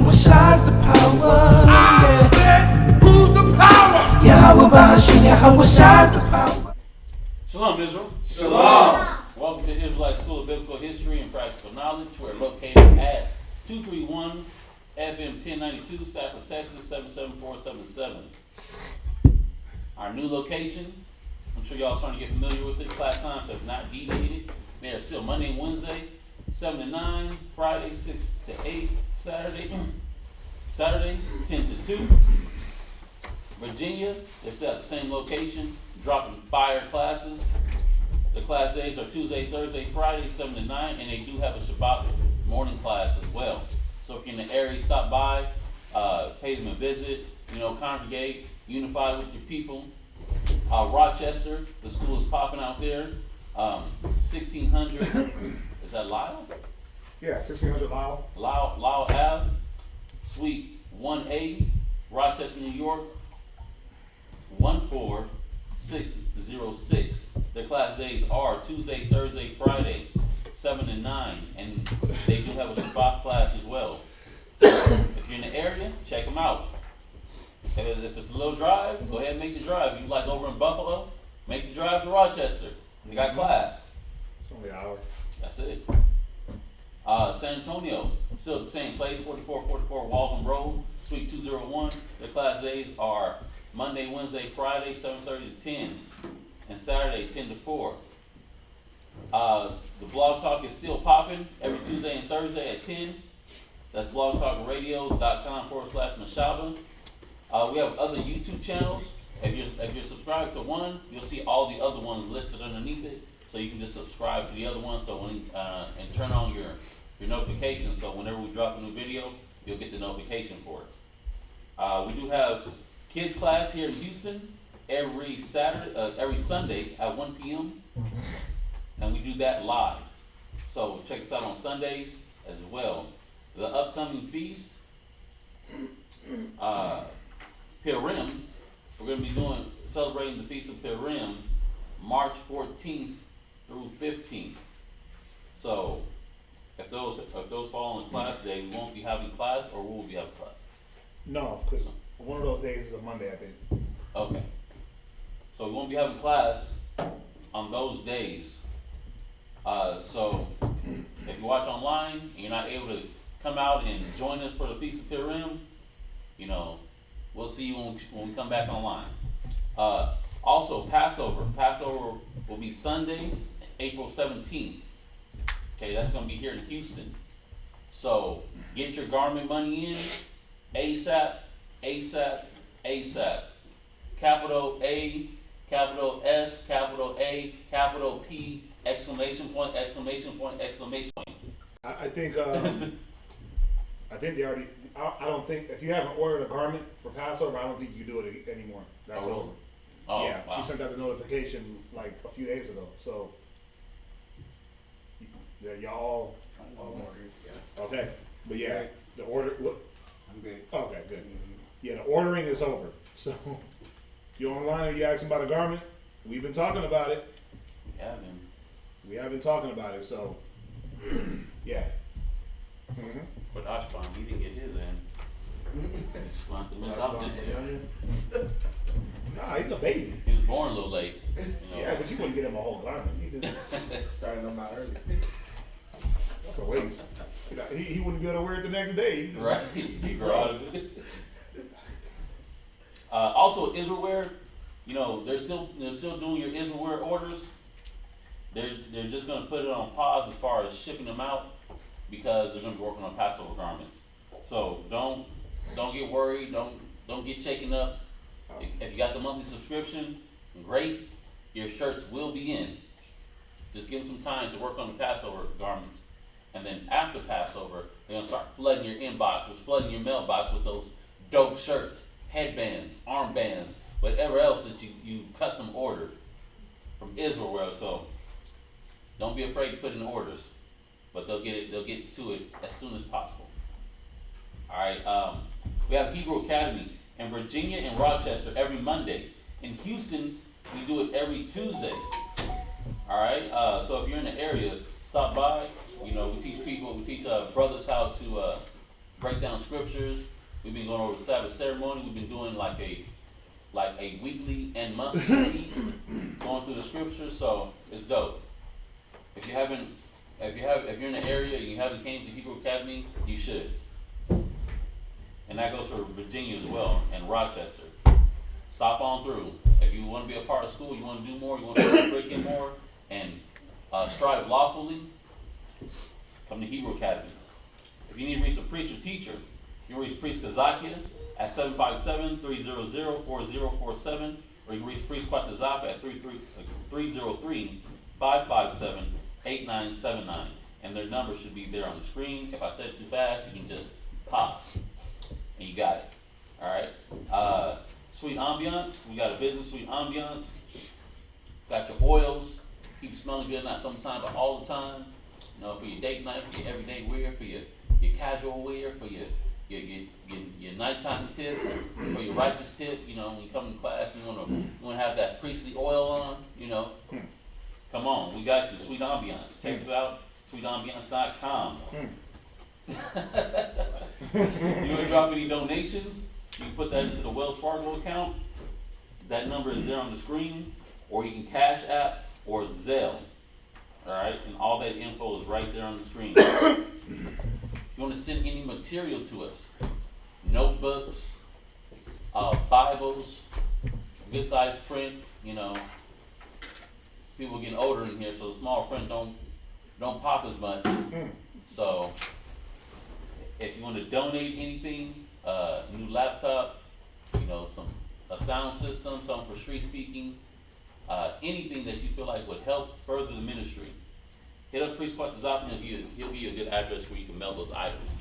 Yahweh shines the power. Yeah. Who's the power? Yahweh Bahashim, Yahweh shines the power. Shalom, Israel. Shalom. Welcome to Israelite School of Biblical History and Practical Knowledge. We're located at 231 FM 1092, Stafford, Texas 77477. Our new location, I'm sure y'all starting to get familiar with it. Class times have not deviated. They are still Monday and Wednesday, 7 to 9, Friday 6 to 8, Saturday 10 to 2. Virginia, they're still at the same location, dropping fire classes. The class days are Tuesday, Thursday, Friday, 7 to 9, and they do have a Shabbat morning class as well. So if you're in the area, stop by, pay them a visit, congregate, unify with your people. Rochester, the school is popping out there. 1600, is that Lyle? Yeah, 1600 Lyle. Lyle Ave, Suite 1A, Rochester, New York, 14606. Their class days are Tuesday, Thursday, Friday, 7 to 9, and they do have a Shabbat class as well. If you're in the area, check them out. If it's a little drive, go ahead and make the drive. If you like over in Buffalo, make the drive to Rochester. They got class. It's only an hour. That's it. San Antonio, still the same place, 4444 Waltham Road, Suite 201. Their class days are Monday, Wednesday, Friday, 7:30 to 10, and Saturday, 10 to 4. The Blog Talk is still popping every Tuesday and Thursday at 10. That's blogtalkradio.com/Mashaba. We have other YouTube channels. If you're subscribed to one, you'll see all the other ones listed underneath it. So you can just subscribe to the other one. So and turn on your notifications. So whenever we drop a new video, you'll get the notification for it. We do have kids class here in Houston every Sunday at 1 p.m. and we do that live. So check us out on Sundays as well. The upcoming feast, Purim, we're going to be celebrating the Feast of Purim March 14th through 15th. So if those fall on the class day, we won't be having class, or will we have class? No, because one of those days is a Monday, I think. Okay. So we won't be having class on those days. So if you watch online and you're not able to come out and join us for the Feast of Purim, we'll see you when we come back online. Also, Passover. Passover will be Sunday, April 17th. Okay, that's going to be here in Houston. So get your garment money in ASAP, ASAP, ASAP. Capital A, capital S, capital A, capital P, exclamation point, exclamation point, exclamation point. I think they already. I don't think if you haven't ordered a garment for Passover, I don't think you can do it anymore. That's over. Oh, yeah, wow. She sent out the notification like a few days ago. So yeah, y'all. Okay, but yeah, the order. Look, I'm good. Okay, good. Yeah, the ordering is over. So you're online and you asking about a garment. We've been talking about it. Yeah, man. We have been talking about it. So yeah. Mm-hmm. But Ashbon, he didn't get his in. He's going to miss out this year. Nah, he's a baby. He was born a little late. Yeah, but you wouldn't get him a whole garment. He just Starting them out early. that's a waste. He wouldn't be able to wear it the next day. Right. He grew out of it. Also, Israelwear, they're still doing your Israelwear orders. They're just going to put it on pause as far as shipping them out, because they're going to be working on Passover garments. So don't get worried. Don't get shaken up. If you got the monthly subscription, great. Your shirts will be in. Just give them some time to work on the Passover garments. And then after Passover, they're going to start flooding your inboxes, flooding your mailbox with those dope shirts, headbands, armbands, whatever else that you custom ordered from Israelwear. So don't be afraid to put in orders. But they'll get to it as soon as possible. All right. We have Hebrew Academy in Virginia and Rochester every Monday. In Houston, we do it every Tuesday. All right. So if you're in the area, stop by. We teach brothers how to break down scriptures. We've been going over the Sabbath ceremony. We've been doing like a weekly and monthly study, going through the scriptures. So it's dope. If you're in the area and you haven't came to Hebrew Academy, you should. And that goes for Virginia as well and Rochester. Stop on through. If you want to be a part of school, you want to do more, you want to break in more, and strive lawfully, come to Hebrew Academy. If you need to reach a priest or teacher, you can reach Priest Kazakia at 757-300-4047, or you can reach Priest Kwatazapa at 303-557-8979. And their number should be there on the screen. If I said it too fast, you can just pause. And you got it. Alright? Sweet ambiance. We got a business suite ambiance. Got your oils. Keep smelling good, not sometimes, but all the time. You know, for your date night, for your everyday wear, for your casual wear, for your nighttime tip, for your righteous tip. You know, when you come to class, you want to have that priestly oil on. You know, come on, we got you. Sweet ambiance. Check us out. SweetAmbiance.com. You want to drop any donations? You can put that into the Wells Fargo account. That number is there on the screen, or you can Cash App or Zelle. All right, and all that info is right there on the screen. If you want to send any material to us, notebooks, Bibles, good size print. You know, people are getting older in here, so the small print don't pop as much. So if you want to donate anything, new laptop, you know, a sound system, something for street speaking, anything that you feel like would help further the ministry, hit up Priest Kwatazapa and he'll give you a good address where you can mail those items.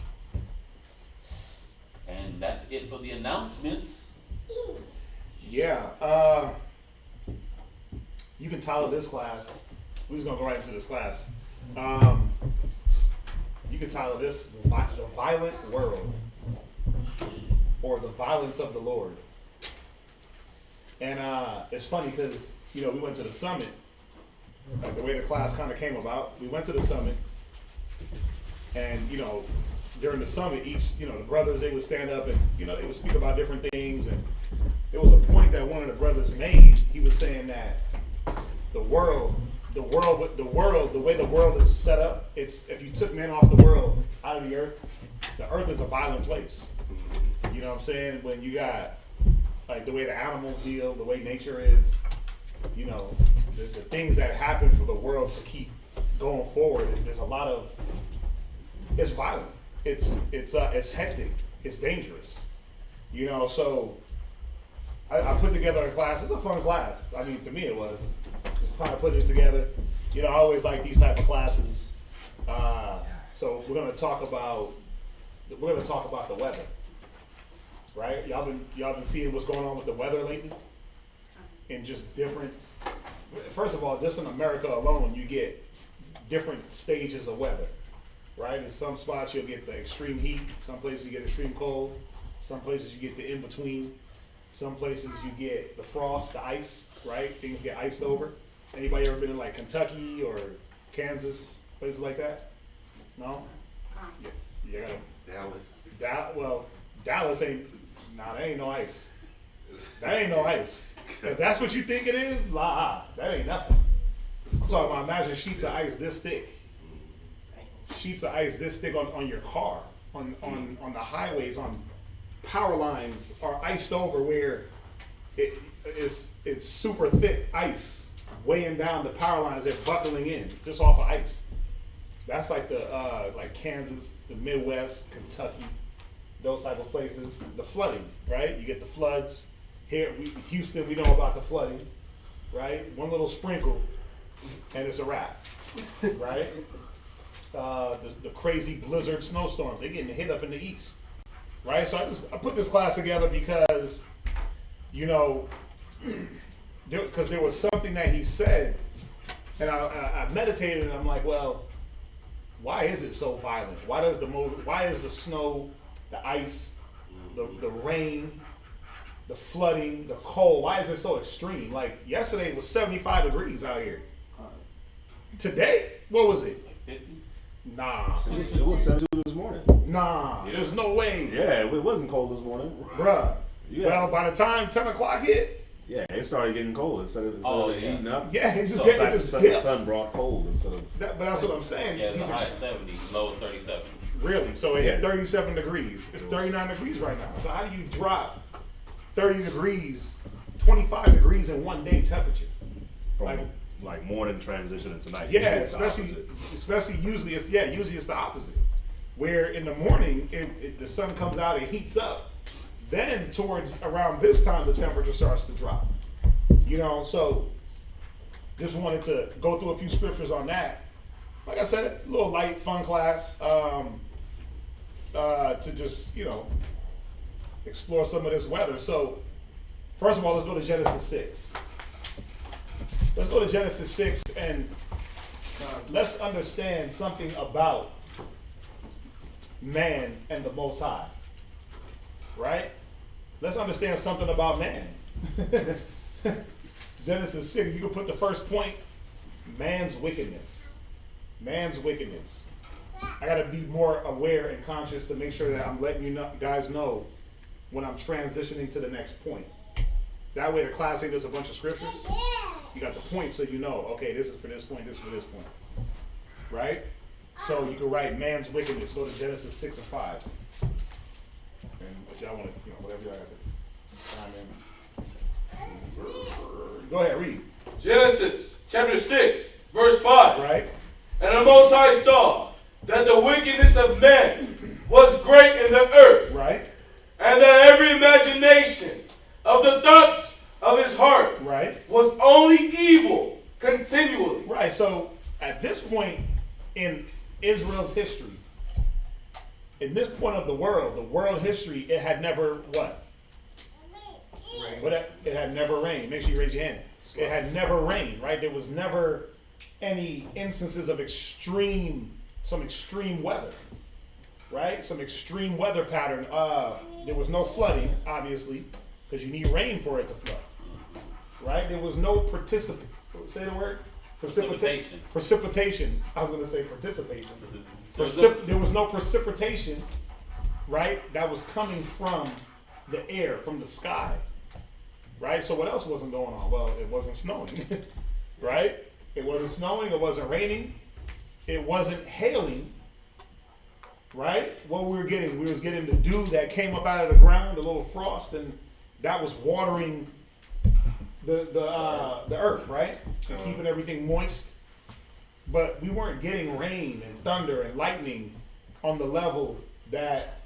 And that's it for the announcements. Yeah, you can title this class. We're just gonna go right into this class. You can title this "The Violent World" or "The Violence of the Lord." And it's funny because we went to the summit. Like the way the class kind of came about, we went to the summit, and during the summit, the brothers, they would stand up and they would speak about different things. And there was a point that one of the brothers made. He was saying that the way the world is set up, it's if you took men off the world out of the earth is a violent place. You know what I'm saying? When you got like the way the animals deal, the way nature is, the things that happen for the world to keep going forward. There's a lot of, it's violent. It's hectic. It's dangerous. So I put together a class. It's a fun class. I mean, to me it was. Just kind of putting it together. I always like these type of classes. So we're gonna talk about the weather, right? Y'all been seeing what's going on with the weather lately, and just different. First of all, just in America alone, you get different stages of weather, right? In some spots you'll get the extreme heat. Some places you get extreme cold. Some places you get the in between. Some places you get the frost, the ice, right? Things get iced over. Anybody ever been in like Kentucky or Kansas, places like that? No? Yeah. Dallas ain't, that ain't no ice. That ain't no ice. If that's what you think it is, that ain't nothing. I'm talking about, imagine sheets of ice this thick. Sheets of ice this thick on your car, on the highways, on power lines are iced over where it's super thick ice weighing down the power lines. They're buckling in just off of ice. That's like the like Kansas, the Midwest, Kentucky, those type of places. The flooding, right? You get the floods. Here, Houston, we know about the flooding, right? One little sprinkle, and it's a wrap, right? The crazy blizzard snowstorms, they're getting hit up in the east, right? So I put this class together because, because there was something that he said, and I meditated, and I'm like, well, why is it so violent? Why is the snow, the ice, the rain, the flooding, the cold, why is it so extreme? Like yesterday it was 75 degrees out here. Today, what was it? Nah. It was 72 this morning. Nah. There's no way. Yeah, it wasn't cold this morning. Bruh. Yeah. Well, by the time 10 o'clock hit, Yeah, it started getting cold instead of heating up. yeah, it's just So getting the just sun, dipped. sun brought cold instead of. But that's what I'm saying. Yeah, the These are- high 70, low 37. Really? So it hit Yeah. 37 degrees. It's 39 degrees right now. So how do you drop 30 degrees, 25 degrees in one day temperature? From like morning transition into night. Yeah, Usually it's the especially opposite. usually it's the opposite. Where in the morning the sun comes out, it heats up. Then towards around this time the temperature starts to drop. You know, so just wanted to go through a few scriptures on that. Like I said, a little light, fun class to just, explore some of this weather. So, first of all, let's go to Genesis 6. Let's go to Genesis 6 and let's understand something about man and the Most High. Right? Let's understand something about man. Genesis 6, you can put the first point, man's wickedness. Man's wickedness. I got to be more aware and conscious to make sure that I'm letting you guys know when I'm transitioning to the next point. That way the class ain't just a bunch of scriptures. You got the point so you know, okay, this is for this point, this is for this point. Right? So you can write man's wickedness. Go to Genesis 6 and 5. And if y'all want to, whatever y'all got to chime in. Go ahead, read. Genesis chapter 6, verse 5. Right? And the Most High saw that the wickedness of man was great in the earth, Right? and that every imagination of the thoughts of his heart Right? was only evil continually. Right. So at this point in Israel's history, in this point of the world history, it had never what? It had never rained. Make sure you raise your hand. It had never rained, right? There was never any instances of some extreme weather, right? Some extreme weather pattern. There was no flooding, obviously, because you need rain for it to flood, right? There was no say the word? Precipitation. Precipitation. I was going to say participation. There There was no precipitation, right? That was coming from the air, from the sky, right? So what else wasn't going on? Well, it wasn't snowing, right? It wasn't snowing. It wasn't raining. It wasn't hailing, right? What we was getting the dew that came up out of the ground, the little frost, and that was watering the earth, right? And keeping everything moist. But we weren't getting rain and thunder and lightning on the level that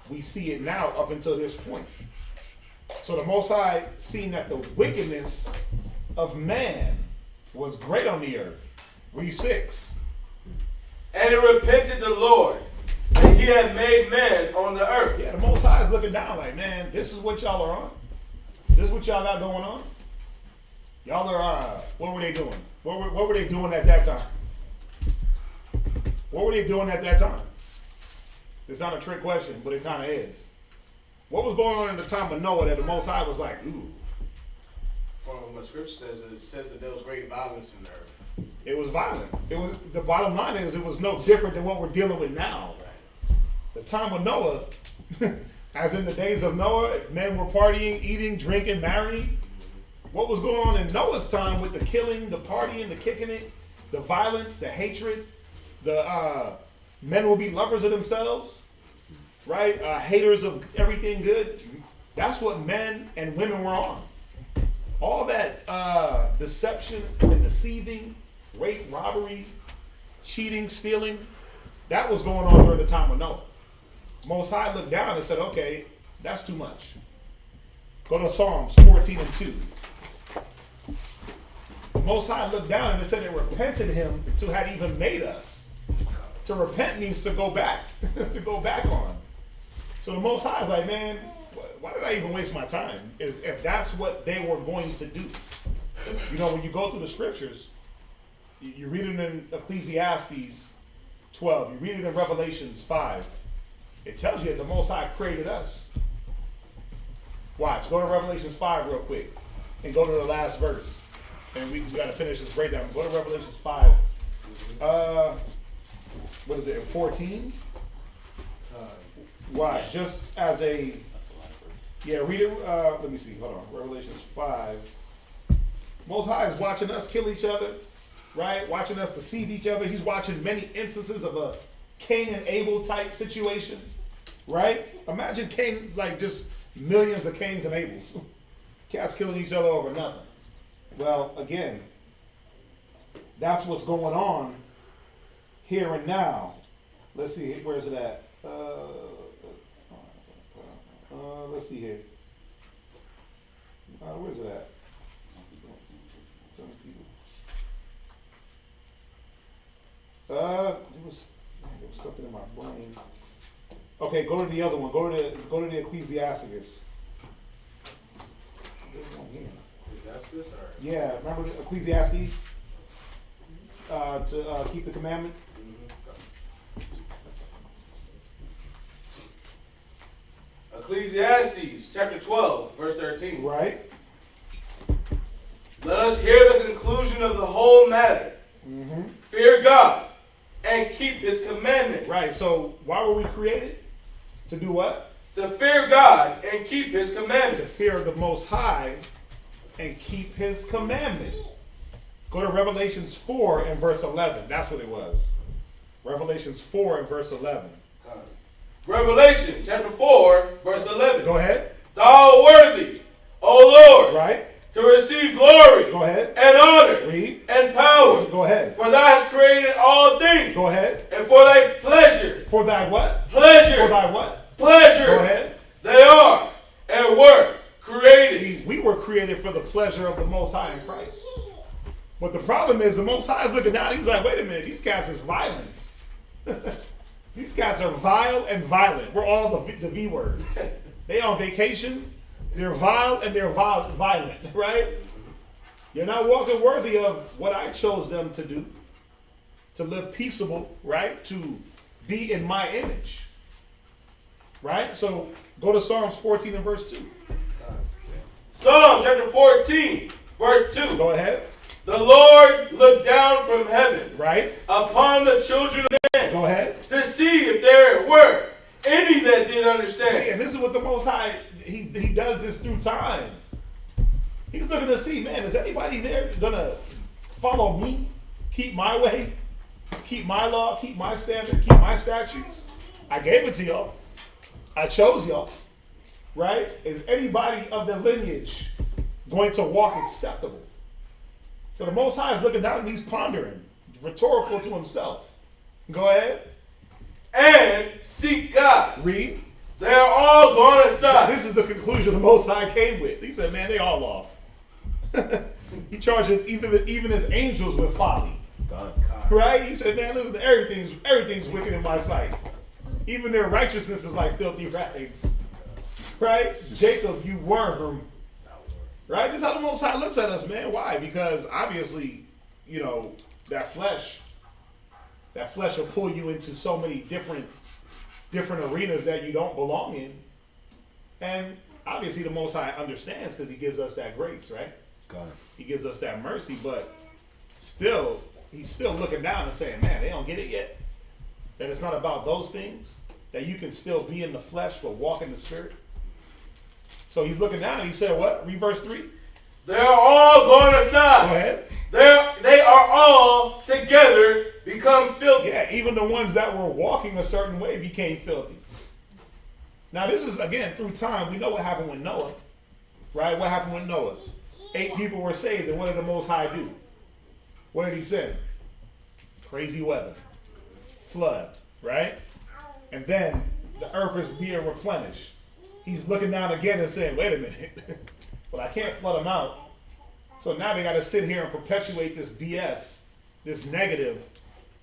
we see it now up until this point. So the Most High seen that the wickedness of man was great on the earth. Read 6. And it repented the Lord that he had made man on the earth. Yeah, the Most High is looking down like, man, this is what y'all are on. This is what y'all got going on. Y'all are, what were they doing? What were they doing at that time? What were they doing at that time? It's not a trick question, but it kind of is. What was going on in the time of Noah that the Most High was like, ooh? From what Scripture says, it says that there was great violence in the earth. It was violent. The bottom line is it was no different than what we're dealing with now. The time of Noah, as in the days of Noah, men were partying, eating, drinking, marrying. What was going on in Noah's time with the killing, the partying, the kicking it, the violence, the hatred, the men will be lovers of themselves, right? Haters of everything good. That's what men and women were on. All that deception and deceiving, rape, robbery, cheating, stealing, that was going on during the time of Noah. Most High looked down and said, okay, that's too much. Go to Psalms 14 and 2. The Most High looked down and it said it repented him to had even made us. To repent means to go back, to go back on. So the Most High is like, man, why did I even waste my time? If that's what they were going to do. You know, when you go through the scriptures, you read it in Ecclesiastes 12, you read it in Revelations 5. It tells you that the Most High created us. Watch, go to Revelations 5 real quick and go to the last verse. And we got to finish this breakdown. Go to Revelations 5. what is it, in 14? Watch, just as a, yeah, read it, let me see, hold on, Revelations 5. Most High is watching us kill each other, right? Watching us deceive each other. He's watching many instances of a Cain and Abel type situation, right? Imagine Cain, like just millions of Cains and Abels. Cats killing each other over nothing. Well, again, that's what's going on here and now. Let's see, where's it at? Let's see here. Where's it at? There was something in my brain. Okay, go to the other one. Go to the Ecclesiasticus. Ecclesiasticus, or? Yeah, remember the Ecclesiastes? To keep the commandment. Ecclesiastes chapter 12, verse 13. Right. Let us hear the conclusion of the whole matter. Mm-hmm. Fear God and keep his commandments. Right. So why were we created? To do what? To fear God and keep his To commandments. fear the Most High and keep his commandment. Go to Revelations 4 and verse 11. That's what it was. Revelations 4 and verse 11. Revelation chapter 4, verse 11. Go ahead. Thou art worthy, O Lord, Right. to receive glory Go ahead. and honor Read. and power. Go ahead. For thou hast created all things. Go ahead. And for thy pleasure. For thy what? Pleasure. For thy what? Pleasure. Go ahead. They are and were created. See, we were created for the pleasure of the Most High in Christ. But the problem is the Most High is looking down. He's like, wait a minute, these cats is violence. These cats are vile and violent. We're all the V words. They on vacation. They're vile and they're violent, right? You're not walking worthy of what I chose them to do. To live peaceable, right? To be in my image. Right? So go to Psalms 14 and verse 2. Psalm chapter 14, verse 2. Go ahead. The Lord looked down from heaven Right? upon the children of men Go ahead. to see if there were any that did See, understand. and this is what the Most High, he does this through time. He's looking to see, man, is anybody there gonna follow me, keep my way, keep my law, keep my standard, keep my statutes? I gave it to y'all. I chose y'all. Right? Is anybody of the lineage going to walk acceptable? So the Most High is looking down and he's pondering, rhetorical to himself. Go ahead. And seek God. Read. They are all gone aside. This is the conclusion the Most High came with. He said, man, they all off. He charges even his angels with folly. God. Right? He said, man, listen, everything's wicked in my sight. Even their righteousness is like filthy rags. Right? Jacob, you worm. Right? This is how the Most High looks at us, man. Why? Because obviously, you know, that flesh will pull you into so many different arenas that you don't belong in. And obviously the Most High understands because he gives us that grace, right? God. He gives us that mercy, but still, he's still looking down and saying, man, they don't get it yet. That it's not about those things. That you can still be in the flesh but walk in the spirit. So he's looking down and he said what? Read verse 3. They are all gone aside. Go ahead. They are all together become filthy. Yeah, even the ones that were walking a certain way became filthy. Now this is, again, through time. We know what happened with Noah. Right? What happened with Noah? 8 people were saved, and what did the Most High do? What did he send? Crazy weather. Flood. Right? And then the earth is being replenished. He's looking down again and saying, wait a minute. But I can't flood them out. So now they got to sit here and perpetuate this BS, this negative,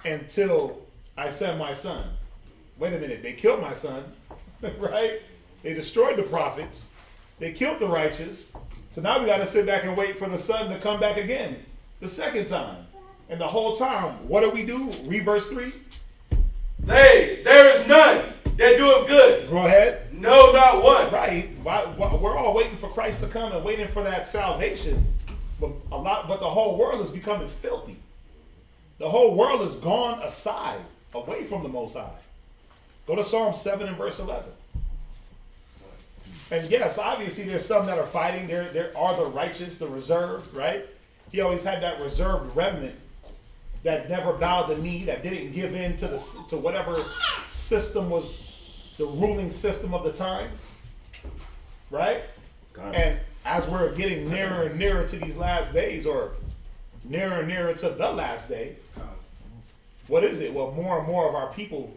until I send my son. Wait a minute. They killed my son. Right? They destroyed the prophets. They killed the righteous. So now we got to sit back and wait for the son to come back again. The second time. And the whole time, what do we do? Read verse 3. There is none that doeth good. Go ahead. No, not one. Right. We're all waiting for Christ to come and waiting for that salvation. But the whole world is becoming filthy. The whole world is gone aside. away from the Most High. Go to Psalm 7 and verse 11. And yes, obviously there's some that are fighting. There are the righteous, the reserved, right? He always had that reserved remnant that never bowed the knee, that didn't give in to whatever system was the ruling system of the time, right? And as we're getting nearer and nearer to these last days, or nearer and nearer to the last day, what is it? Well, more and more of our people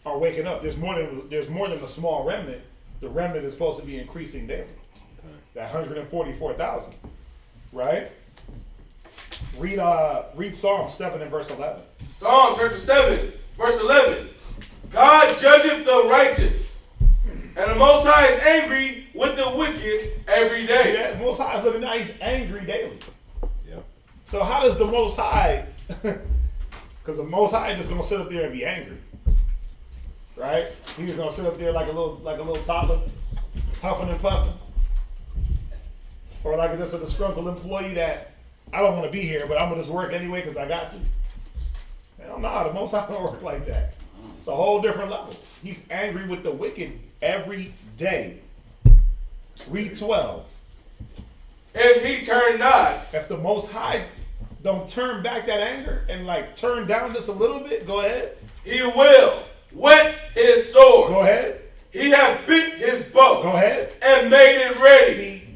are waking up. There's more than a small remnant. The remnant is supposed to be increasing daily. That 144,000, right? Read Psalm 7 and verse 11. Psalm chapter 7, verse 11. God judgeth the righteous, and the Most High is angry with the wicked every day. See that? The Most High is looking now, he's angry daily. Yeah. So how does the Most High, because the Most High is just going to sit up there and be angry, right? He's going to sit up there like a little toddler, huffing and puffing. Or like just a disgruntled employee that, I don't want to be here, but I'm going to just work anyway because I got to. Hell no, the Most High don't work like that. It's a whole different level. He's angry with the wicked every day. Read 12. If he turn not, If the Most High don't turn back that anger and like turn down just a little bit, go ahead. he will whet his sword. Go ahead. He hath bent his bow Go ahead. and made it ready. See,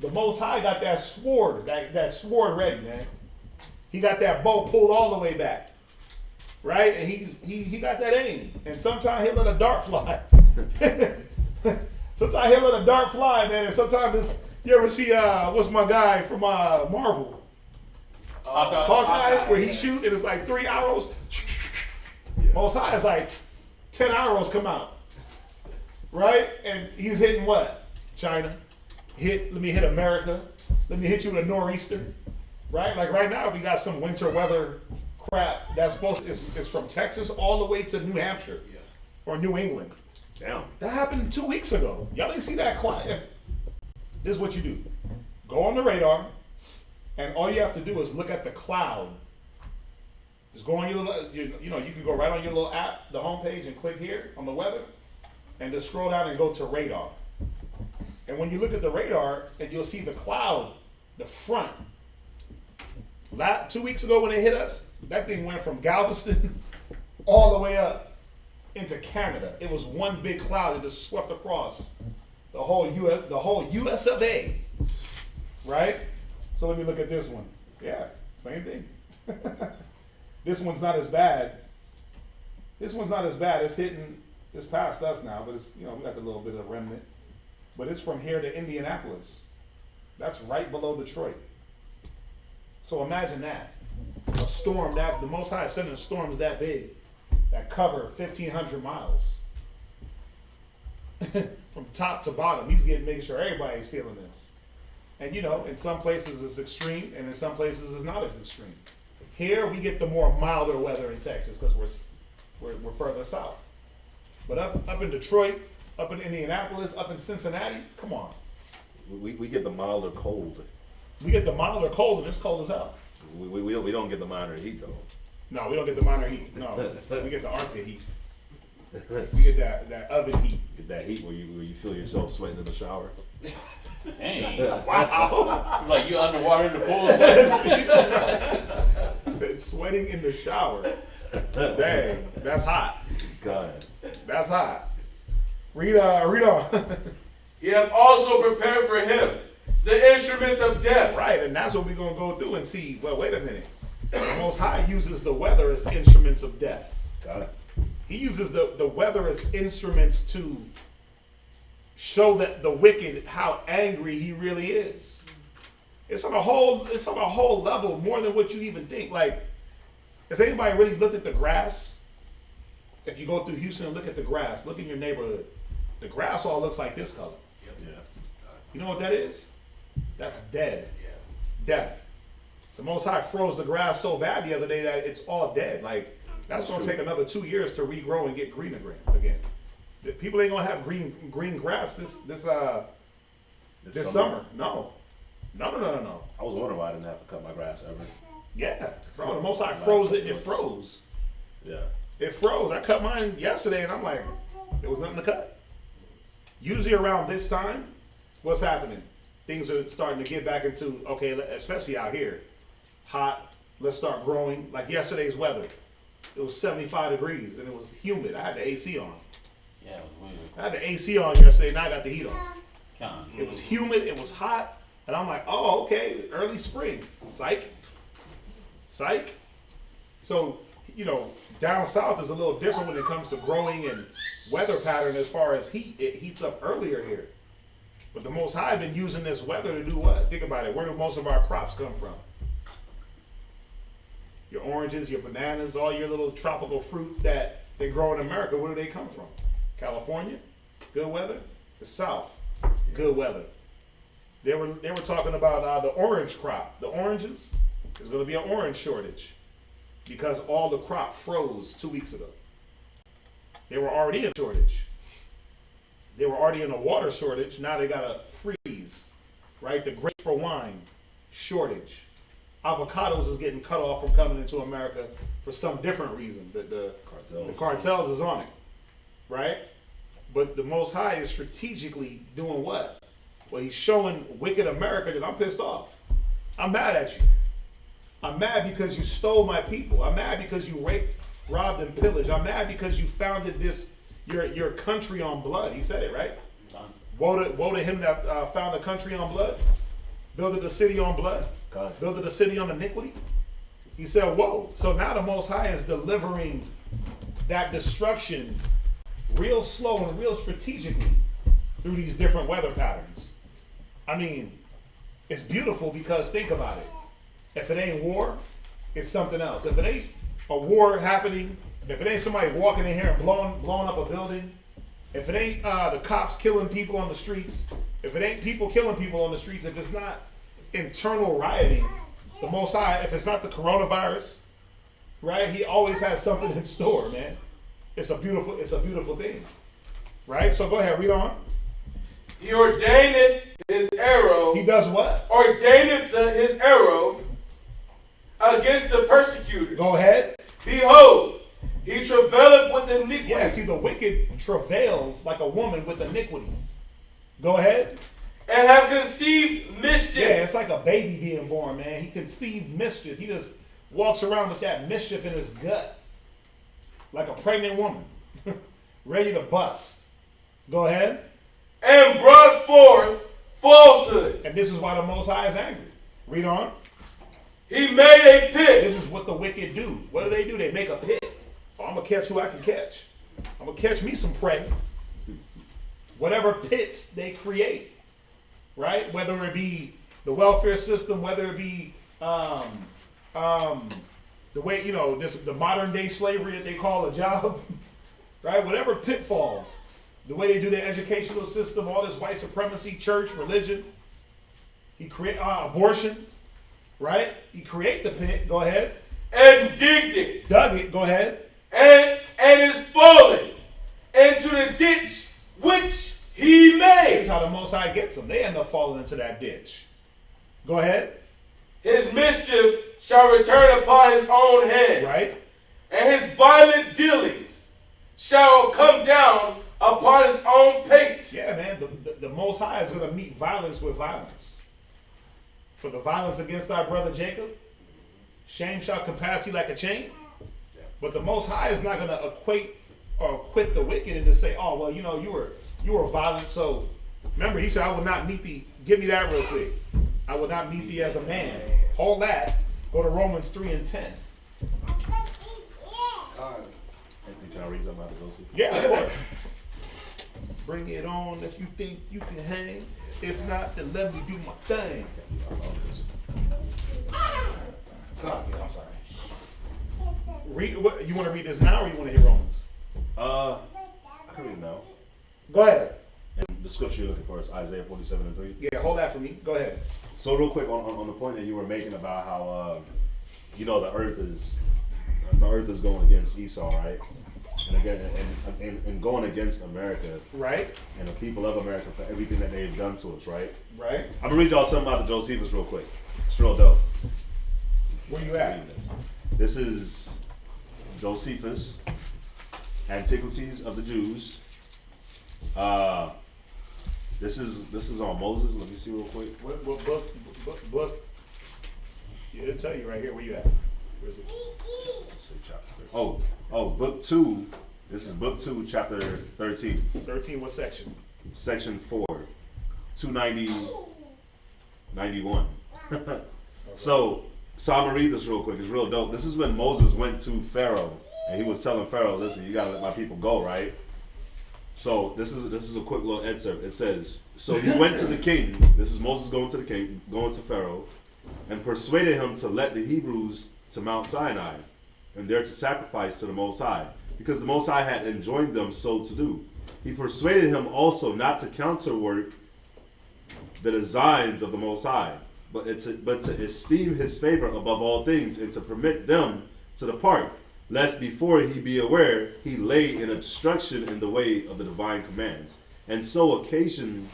the Most High got that sword, that sword ready, man. He got that bow pulled all the way back, right? And he got that aim. And sometimes he'll let a dart fly. Sometimes he'll let a dart fly, man. And sometimes it's, you ever see what's my guy from Marvel? Hawkeye, where he shoot and it's like 3 arrows. Most High is like 10 arrows come out, right? And he's hitting what? China. Let me hit America. Let me hit you with a nor'easter, right? Like right now we got some winter weather crap that's it's from Texas all the way to New Hampshire or New England. Damn. That happened 2 weeks ago. Y'all didn't see that quiet. This is what you do. Go on the radar, and all you have to do is look at the cloud. Just go on your little, you can go right on your little app, the homepage, and click here on the weather, and just scroll down and go to radar. And when you look at the radar, and you'll see the cloud, the front. 2 weeks ago when it hit us, that thing went from Galveston all the way up into Canada. It was one big cloud that just swept across the whole US of A. Right? So let me look at this one. Yeah, same thing. This one's not as bad. It's past us now, but it's, we got a little bit of remnant. But it's from here to Indianapolis. That's right below Detroit. So imagine that. A storm the Most High is sending storms that big that cover 1,500 miles. From top to bottom. He's making sure everybody's feeling this. And in some places it's extreme, and in some places it's not as extreme. Here we get the more milder weather in Texas because we're further south. But up in Detroit, up in Indianapolis, up in Cincinnati, come on. We get the milder cold. We get the milder cold, and it's cold as hell. We don't get the minor heat though. No, we don't get the minor heat. No, we get the Arctic heat. We get that oven heat. Get that heat where you feel yourself sweating in the shower. Dang. Wow. Like you underwater in the pool sweating. Said sweating in the shower. Dang, that's hot. God. That's hot. Read on. He hath also prepared for him the instruments of death. Right, and that's what we're going to go through and see. Well, wait a minute. The Most High uses the weather as instruments of death. Got it. He uses the weather as instruments to show that the wicked how angry he really is. It's on a whole level more than what you even think. Like, has anybody really looked at the grass? If you go through Houston and look at the grass, look in your neighborhood. The grass all looks like this color. Yeah. You know what that is? That's dead. Death. The Most High froze the grass so bad the other day that it's all dead. Like, that's going to take another 2 years to regrow and get green again. People ain't going to have green grass this summer. No. I was wondering why I didn't have to cut my grass ever. Yeah. Bro, the Most High froze it. It froze. Yeah. It froze. I cut mine yesterday, and I'm like, there was nothing to cut. Usually around this time, what's happening? Things are starting to get back into, okay, especially out here. Hot, let's start growing. Like yesterday's weather. It was 75 degrees, and it was humid. I had the AC on. Yeah, it was weird. I had the AC on yesterday, now I got the heat on. Kinda. It was humid, it was hot, and I'm like, oh, okay, early spring. Psych. Psych. So, you know, down south is a little different when it comes to growing and weather pattern as far as heat. It heats up earlier here. But the Most High been using this weather to do what? Think about it. Where do most of our crops come from? Your oranges, your bananas, all your little tropical fruits that they grow in America, where do they come from? California? Good weather? The South? Good weather. They were talking about the orange crop. The oranges, there's going to be an orange shortage because all the crop froze 2 weeks ago. They were already in shortage. They were already in a water shortage. Now they got a freeze, right? The grapes for wine shortage. Avocados is getting cut off from coming into America for some different reason. The cartels is on it, right? But the Most High is strategically doing what? Well, he's showing wicked America that I'm pissed off. I'm mad at you. I'm mad because you stole my people. I'm mad because you raped, robbed, and pillaged. I'm mad because you founded your country on blood. He said it, right? Woe to him that found a country on blood, builded a city on blood, builded a city on iniquity. He said, whoa. So now the Most High is delivering that destruction real slow and real strategically through these different weather patterns. I mean, it's beautiful because think about it. If it ain't war, it's something else. If it ain't a war happening, if it ain't somebody walking in here and blowing up a building, if it ain't the cops killing people on the streets, if it ain't people killing people on the streets, if it's not internal rioting, the Most High, if it's not the coronavirus, right? He always has something in store, man. It's a beautiful thing, right? So go ahead, read on. He ordaineth his arrow. He does what? Ordaineth his arrow against the persecutors. Go ahead. Behold, he travaileth with iniquity. Yeah, see, the wicked travails like a woman with iniquity. Go ahead. And have conceived mischief. Yeah, it's like a baby being born, man. He conceived mischief. He just walks around with that mischief in his gut. Like a pregnant woman. Ready to bust. Go ahead. And brought forth falsehood. And this is why the Most High is angry. Read on. He made a pit. This is what the wicked do. What do? They make a pit. Oh, I'm going to catch who I can catch. I'm going to catch me some prey. Whatever pits they create. Right? Whether it be the welfare system, whether it be the way, the modern day slavery that they call a job. Right? Whatever pitfalls. The way they do their educational system, all this white supremacy, church, religion. He create abortion. Right? He create the pit. Go ahead. And digged it. Dug it. Go ahead. And is fallen into the ditch which he made. That's how the Most High gets them. They end up falling into that ditch. Go ahead. His mischief shall return upon his own head. Right. And his violent dealings shall come down upon his own pate. Yeah, man. The Most High is going to meet violence with violence. For the violence against our brother Jacob, shame shall compass you like a chain. But the Most High is not going to equate or acquit the wicked and just say, oh, well, you were violent. So remember, he said, I will not meet thee. Give me that real quick. I will not meet thee as a man. Hold that. Go to Romans 3:10. Yeah, of course. Bring it on if you think you can hang. If not, then let me do my thing. I'm sorry. Read. What, you want to read this now or you want to hear Romans? I can read now. Go ahead. And the scripture you're looking for is Isaiah 47:3. Yeah, hold that for me. Go ahead. So real quick on the point that you were making about how the earth is going against Esau, right? And again, and going against America, right? And the people of America for everything that they've done to us, right? Right. I'm gonna read y'all something about the Josephus real quick. It's real dope. Where you at? This is Josephus, Antiquities of the Jews. This is on Moses. Let me see real quick. What book? It'll tell you right here where you at. Where is it? Let's see, chapter. Oh, book 2. This is book 2, chapter 13. 13, what section? Section 4, 290, 91. So I'm gonna read this real quick. It's real dope. This is when Moses went to Pharaoh and he was telling Pharaoh, "Listen, you gotta let my people go, right?" So this is a quick little excerpt. It says, "So he went to the king." This is Moses going to the king, going to Pharaoh, and persuaded him to let the Hebrews to Mount Sinai, and there to sacrifice to the Most High, because the Most High had enjoined them so to do. He persuaded him also not to counterwork the designs of the Most High, but to esteem his favor above all things, and to permit them to depart, lest before he be aware he lay in obstruction in the way of the divine commands, and so occasion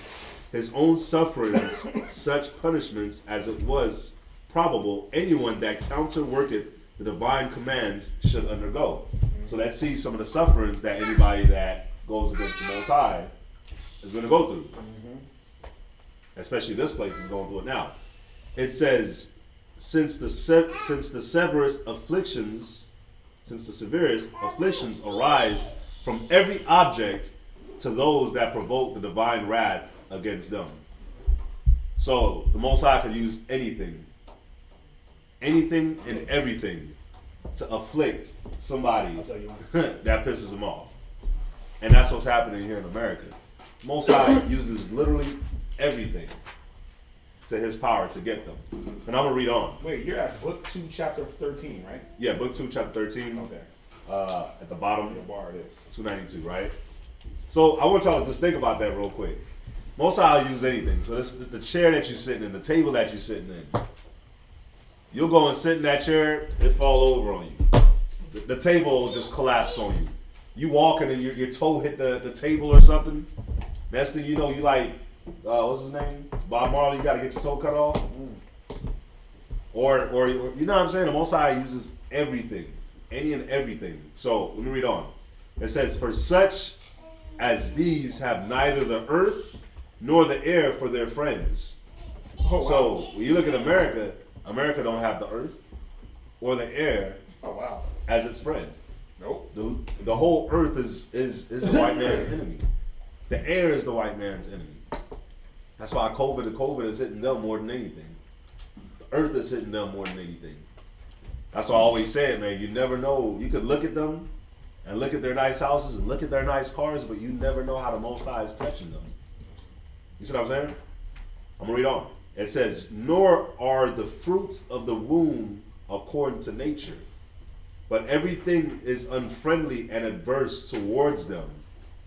his own sufferings such punishments as it was probable anyone that counterworketh the divine commands should undergo. So that sees some of the sufferings that anybody that goes against the Most High is going to go through. Especially this place is going through it now. It says, since the severest afflictions arise from every object to those that provoke the divine wrath against them. So the Most High could use anything and everything to afflict somebody I'll tell you that pisses them off. And that's what's happening here in America. Most High uses literally everything to his power to get them. And I'm going to read on. Wait, you're at book 2, chapter 13, right? Yeah, book 2, chapter 13. Okay. At the bottom, Your bar it is. 292, right? So I want y'all to just think about that real quick. Most High will use anything. So this the chair that you're sitting in, the table that you're sitting in. You'll go and sit in that chair, it fall over on you. The table will just collapse on you. You walking and your toe hit the table or something. Next thing you know, you like, what's his name? Bob Marley, you gotta get your toe cut off. Or you know what I'm saying? The Most High uses everything. Any and everything. So let me read on. It says, "For such as these have neither the earth nor the air for their friends." Oh, wow. So when you look at America, America don't have the earth or the air Oh, wow. as its friend. Nope. The whole earth is the white man's enemy. The air is the white man's enemy. That's why COVID is hitting them more than anything. The earth is hitting them more than anything. That's why I always say it, man. You never know. You could look at them and look at their nice houses and look at their nice cars, but you never know how the Most High is touching them. You see what I'm saying? I'm going to read on. It says, "Nor are the fruits of the womb according to nature, but everything is unfriendly and adverse towards them."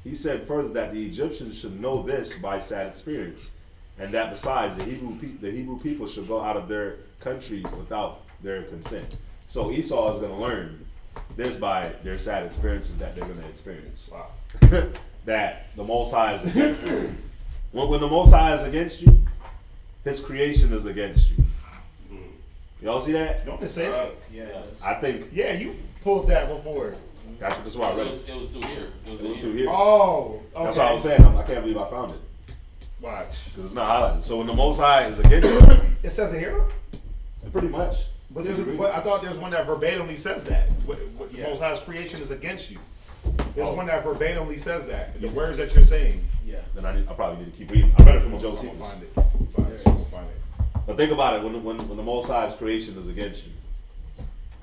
He said further that the Egyptians should know this by sad experience, and that besides the Hebrew people should go out of their country without their consent. So Esau is going to learn this by their sad experiences that they're going to experience. Wow. That the Most High is against you. When the Most High is against you, his creation is against you. Y'all see that? Don't they say that? Yeah. I think Yeah, you pulled that before. that's why I read It it. was through here. It was through here. Oh, okay. That's what I was saying. I can't believe I found it Watch. because it's not highlighted. So when the Most High is against you, It says it here, pretty much. but I thought there's one that verbatimly says that. What Most High's creation is against you. There's one that verbatimly says that. The words that you're saying. Yeah. Then I probably need to keep reading. I read it from I'm Josephus. gonna find it. I'm gonna find it. But think about it. When the Most High's creation is against you,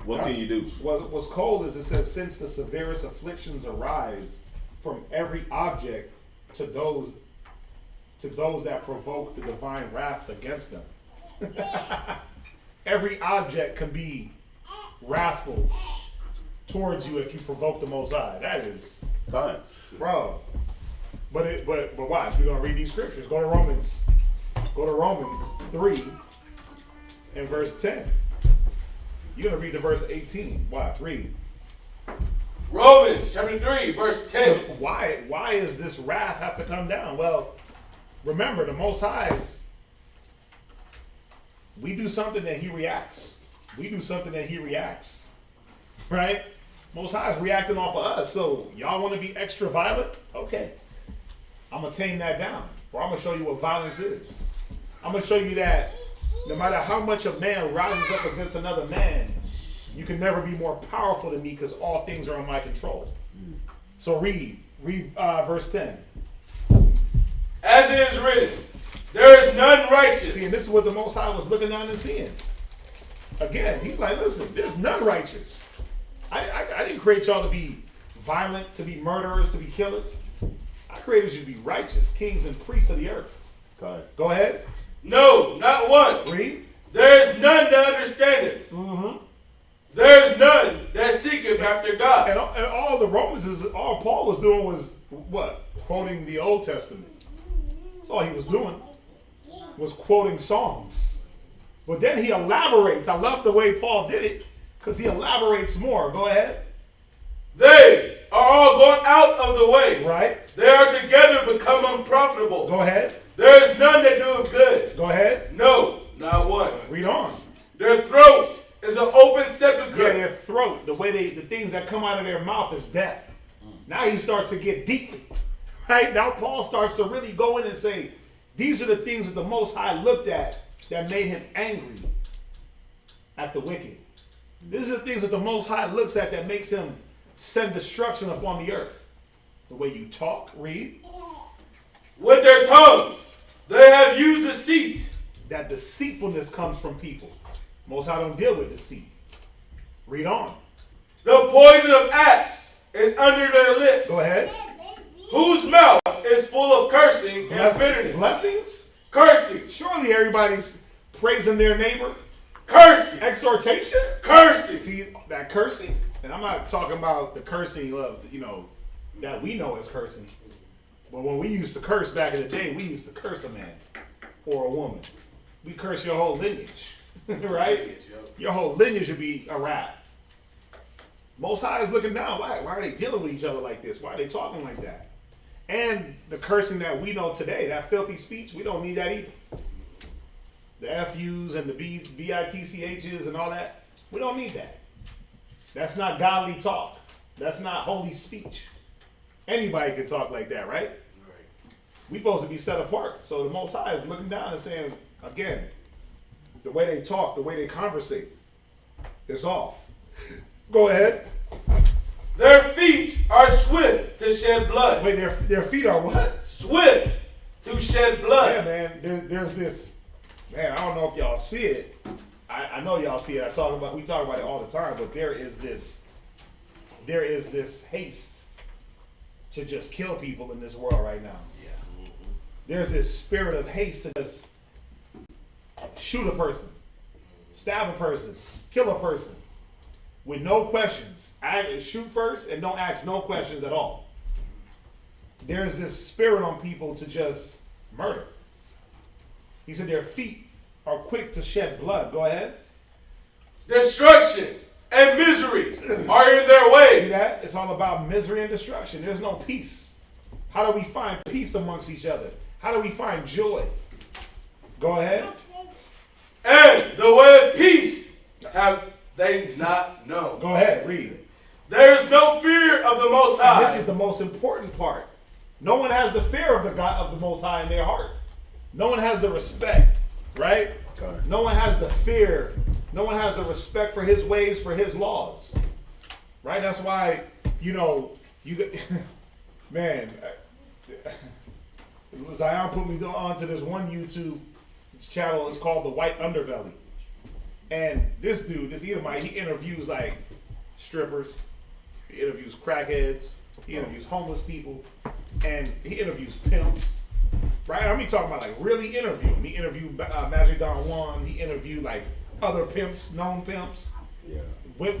what can you do? What's cold is it says, "Since the severest afflictions arise from every object to those that provoke the divine wrath against them." Every object can be wrathful towards you if you provoke the Most High. That is, Fine. bro. But watch, we're gonna read these scriptures. Go to Romans 3 and verse 10. You're gonna read to verse 18. Watch, read. Romans chapter 3, verse 10. Why does this wrath have to come down? Well, remember, the Most High, we do something that he reacts. We do something that he reacts. Right? Most High is reacting off of us. So y'all want to be extra violent? Okay. I'm going to tame that down. Or I'm going to show you what violence is. I'm going to show you that no matter how much a man rises up against another man, you can never be more powerful than me because all things are in my control. So read verse 10. As it is written, there is none righteous. See, and this is what the Most High was looking down and seeing. Again, he's like, listen, there's none righteous. I didn't create y'all to be violent, to be murderers, to be killers. I created you to be righteous, kings and priests of the earth. Go ahead. No, not one. Read. There is none that understandeth. There is none that seeketh after God. And all the Romans, all Paul was doing was what? Quoting the Old Testament. That's all he was doing, was quoting Psalms. But then he elaborates. I love the way Paul did it because he elaborates more. Go ahead. They are all gone out of the way. Right. They are together become unprofitable. Go ahead. There is none that doeth good. Go ahead. No, not one. Read on. Their throat is an open sepulchre. Yeah, their throat, the things that come out of their mouth is death. Now he starts to get deep. Right? Now Paul starts to really go in and say, these are the things that the Most High looked at that made him angry at the wicked. These are the things that the Most High looks at that makes him send destruction upon the earth. The way you talk, read. With their tongues, they have used deceit. That deceitfulness comes from people. Most High don't deal with deceit. Read on. The poison of asps is under their lips. Go ahead. Whose mouth is full of cursing and bitterness. Blessings? Cursing. Surely everybody's praising their neighbor. Cursing. Exhortation? Cursing. See, that cursing, and I'm not talking about the cursing of, that we know as cursing. But when we used to curse back in the day, we used to curse a man or a woman. We curse your whole lineage, right? Your whole lineage would be a rat. Most High is looking down. Why are they dealing with each other like this? Why are they talking like that? And the cursing that we know today, that filthy speech, we don't need that either. The FUs and the BITCHs and all that, we don't need that. That's not godly talk. That's not holy speech. Anybody can talk like that, right? We're supposed to be set apart. So the Most High is looking down and saying, again, the way they talk, the way they conversate is off. Go ahead. Their feet are swift to shed blood. Wait, their feet are what? Swift to shed blood. Yeah, man. There's this, man, I don't know if y'all see it. I know y'all see it. We talk about it all the time, but there is this haste to just kill people in this world right now. Yeah. There's this spirit of haste to just shoot a person, stab a person, kill a person with no questions. Shoot first and don't ask no questions at all. There's this spirit on people to just murder. He said their feet are quick to shed blood. Go ahead. Destruction and misery are in their way. See that? It's all about misery and destruction. There's no peace. How do we find peace amongst each other? How do we find joy? Go ahead. And the way of peace have they not known. Go ahead, read. There is no fear of the Most High. And this is the most important part. No one has the fear of the God of the Most High in their heart. No one has the respect, right? No one has the fear. No one has the respect for his ways, for his laws, right? That's why, man, Zion put me on to this one YouTube channel. It's called The White Underbelly. And this dude, this Edomite, he interviews like strippers, he interviews crackheads, he interviews homeless people, and he interviews pimps. Right? I mean, talking about like really interviewing. He interviewed Magic Don Juan. He interviewed like other pimps, known pimps. Yeah.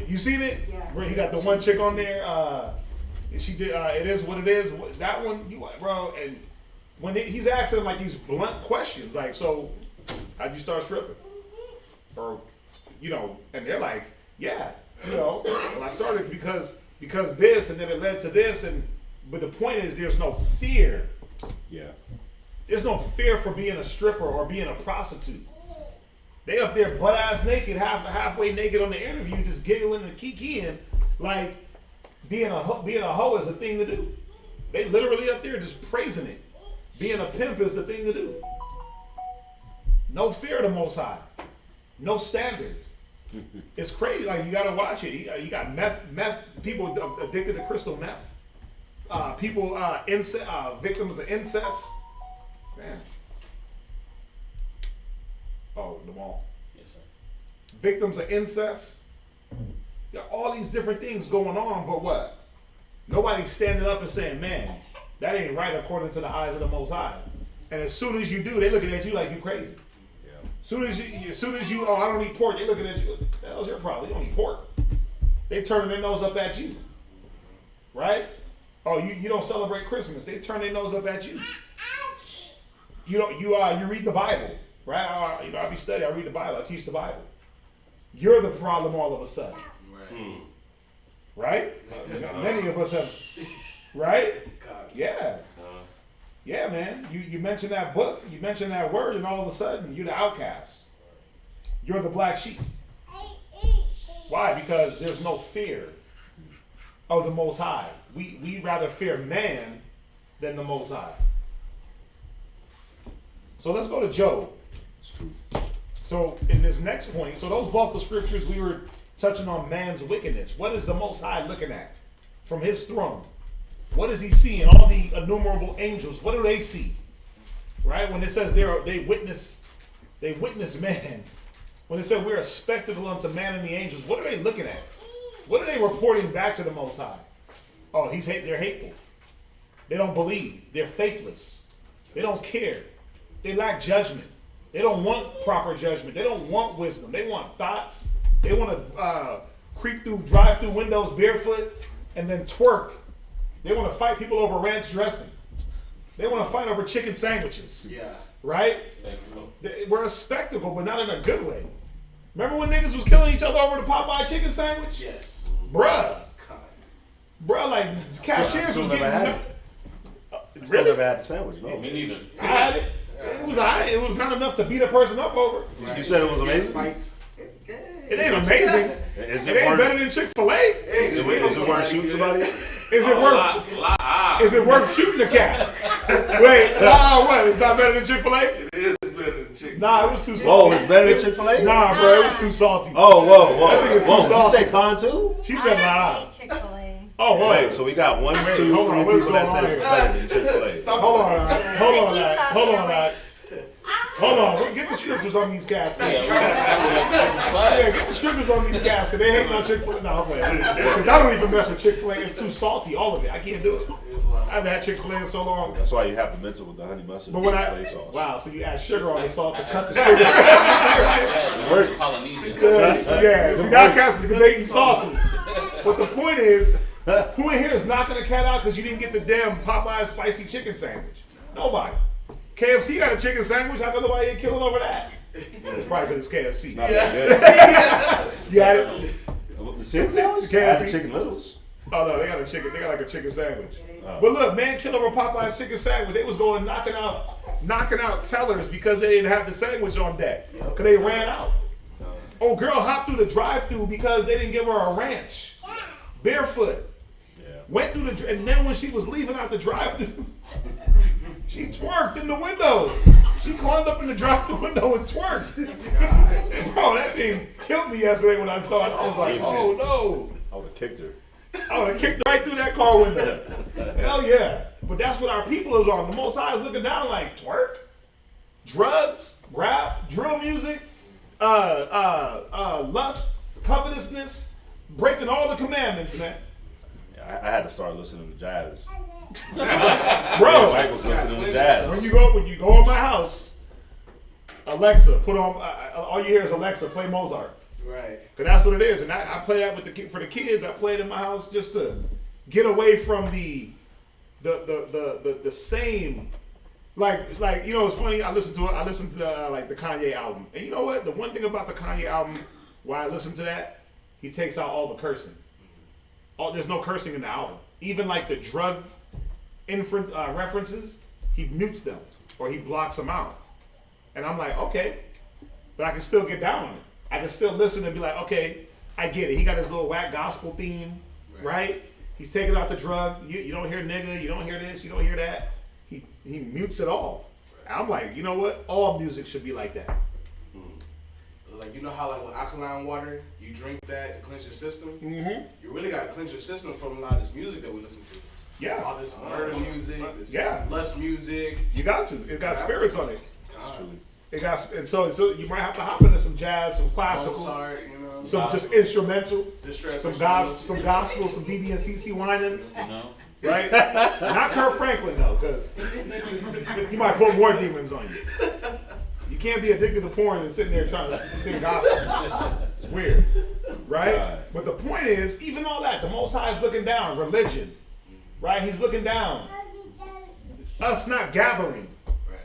You seen it? Yeah. Where he got the one chick on there. She did. It is what it is. That one, bro. And when he's asking like these blunt questions, like, so how'd you start stripping? Or, and they're like, yeah, well, I started because this, and then it led to this, but the point is, there's no fear. Yeah. There's no fear for being a stripper or being a prostitute. They up there butt ass naked, halfway naked on the interview, just giggling and kikiing like Being a hoe is a thing to do. They literally up there just praising it. Being a pimp is the thing to do. No fear of the Most High. No standard. It's crazy. Like, you gotta watch it. You got meth. People addicted to crystal meth. People victims of incest. Man. Oh, the mall. Yes, sir. Victims of incest. You got all these different things going on, but what? Nobody's standing up and saying, man, that ain't right according to the eyes of the Most High. And as soon as you do, they looking at you like you crazy. As soon as you, oh, I don't eat pork, they looking at you. That was your problem. You don't eat pork. They turning their nose up at you, right? Oh, you don't celebrate Christmas. They turn their nose up at you. You read the Bible, right? I be studying. I read the Bible. I teach the Bible. You're the problem all of a sudden, right? Many of us have, right? Yeah. Yeah, man. You mentioned that book, you mentioned that word, and all of a sudden you're the outcast. You're the black sheep. Why? Because there's no fear of the Most High. We rather fear man than the Most High. So let's go to Job. It's true. So in this next point, so those bulk of scriptures, we were touching on man's wickedness. What is the Most High looking at from his throne? What is he seeing? All the innumerable angels, what do they see? Right? When it says they witness man. When it said we're a spectacle unto man and the angels, what are they looking at? What are they reporting back to the Most High? Oh, they're hateful. They don't believe. They're faithless. They don't care. They lack judgment. They don't want proper judgment. They don't want wisdom. They want thoughts. They want to drive through windows barefoot and then twerk. They want to fight people over ranch dressing. They want to fight over chicken sandwiches. Yeah. Right? We're a spectacle, but not in a good way. Remember when niggas was killing each other over the Popeye chicken sandwich? Yes. Bruh, like cashiers was getting... Still never had the sandwich, no. Me neither. I had it. It was alright. It was not enough to beat a person up over. You said it was amazing? It ain't amazing. Is It ain't better than Chick-fil-A. Is it worth shooting somebody? Is it worth shooting a cat? Wait, what? It's not better than Chick-fil-A? It is better than Chick-fil-A. Nah, it was too Whoa, salty. it's better than Chick-fil-A? Nah, bro, it was too salty. Oh, whoa. I think it's too Whoa, you salty. say con too? She said nah. Chick-fil-A. Oh, whoa. Wait, so we got 1, 2, 3 hold on, what's people that going on says it's better than Chick-fil-A. Hold on. Get the scriptures on these cats. Yeah, Get the scriptures on these cats, because they hate on Chick-fil-A. No, I'm playing. Because I don't even mess with Chick-fil-A. It's too salty, all of it. I can't do it. I haven't had Chick-fil-A in so long. That's why you have the mental with the honey mustard But when Chick-fil-A sauce. wow, so you add sugar on the salt to cut the sugar. it works. Polynesian. Yeah, see, now cats is eating sauces. But the point is, who in here is knocking a cat out because you didn't get the damn Popeye spicy chicken sandwich? Nobody. KFC got a chicken sandwich. How come nobody ain't killing over that? It's probably because it's KFC. Not that good. You had it? The chicken sandwich? KFC? I had the chicken littles. Oh no, they got a chicken. They got like a chicken sandwich. Oh. But look, man, killed over Popeye's chicken sandwich. They was going knocking out tellers because they didn't have the sandwich on deck because they ran out. Oh, girl hopped through the drive-thru because they didn't give her a ranch, barefoot. Went through and then when she was leaving out the drive-thru, she twerked in the window. She climbed up in the drive-thru window and twerked. Bro, that thing killed me yesterday when I saw it. I was like, oh no. I would have kicked her. I would have kicked right through that car window. Hell yeah. But that's what our people is on. The Most High is looking down like twerk, drugs, rap, drill music, lust, covetousness, breaking all the commandments, man. I had to start listening to jazz. Bro, Mike was listening to jazz. when you go in my house, Alexa, put on. All you hear is Alexa, play Mozart. Right. Cause that's what it is, and I play that for the kids. I play it in my house just to get away from the same. Like you know, it's funny. I listen to the Kanye album, and you know what? The one thing about the Kanye album, why I listen to that, he takes out all the cursing. There's no cursing in the album. Even like the drug references, he mutes them or he blocks them out. And I'm like, okay, but I can still get down on it. I can still listen and be like, okay, I get it. He got his little whack gospel theme, right? He's taking out the drug. You don't hear nigga. You don't hear this. You don't hear that. He mutes it all. I'm like, you know what? All music should be like that. Like, you know how, like, with alkaline water, you drink that to cleanse your system? Mm-hmm. You really got to cleanse your system from a lot of this music that we listen to. Yeah. All this murder music, this lust music. You got to. It got spirits on it. God. It got, and so you might have to hop into some jazz, some classical, Mozart, you know, some just instrumental, distress, some gospel, some BB&CC whinings, You know? right? Not Kirk Franklin though, because he might put more demons on you. You can't be addicted to porn and sitting there trying to sing gospel. It's weird, right? God. But the point is, even all that, the Most High is looking down. Religion, right? He's looking down. Us not gathering.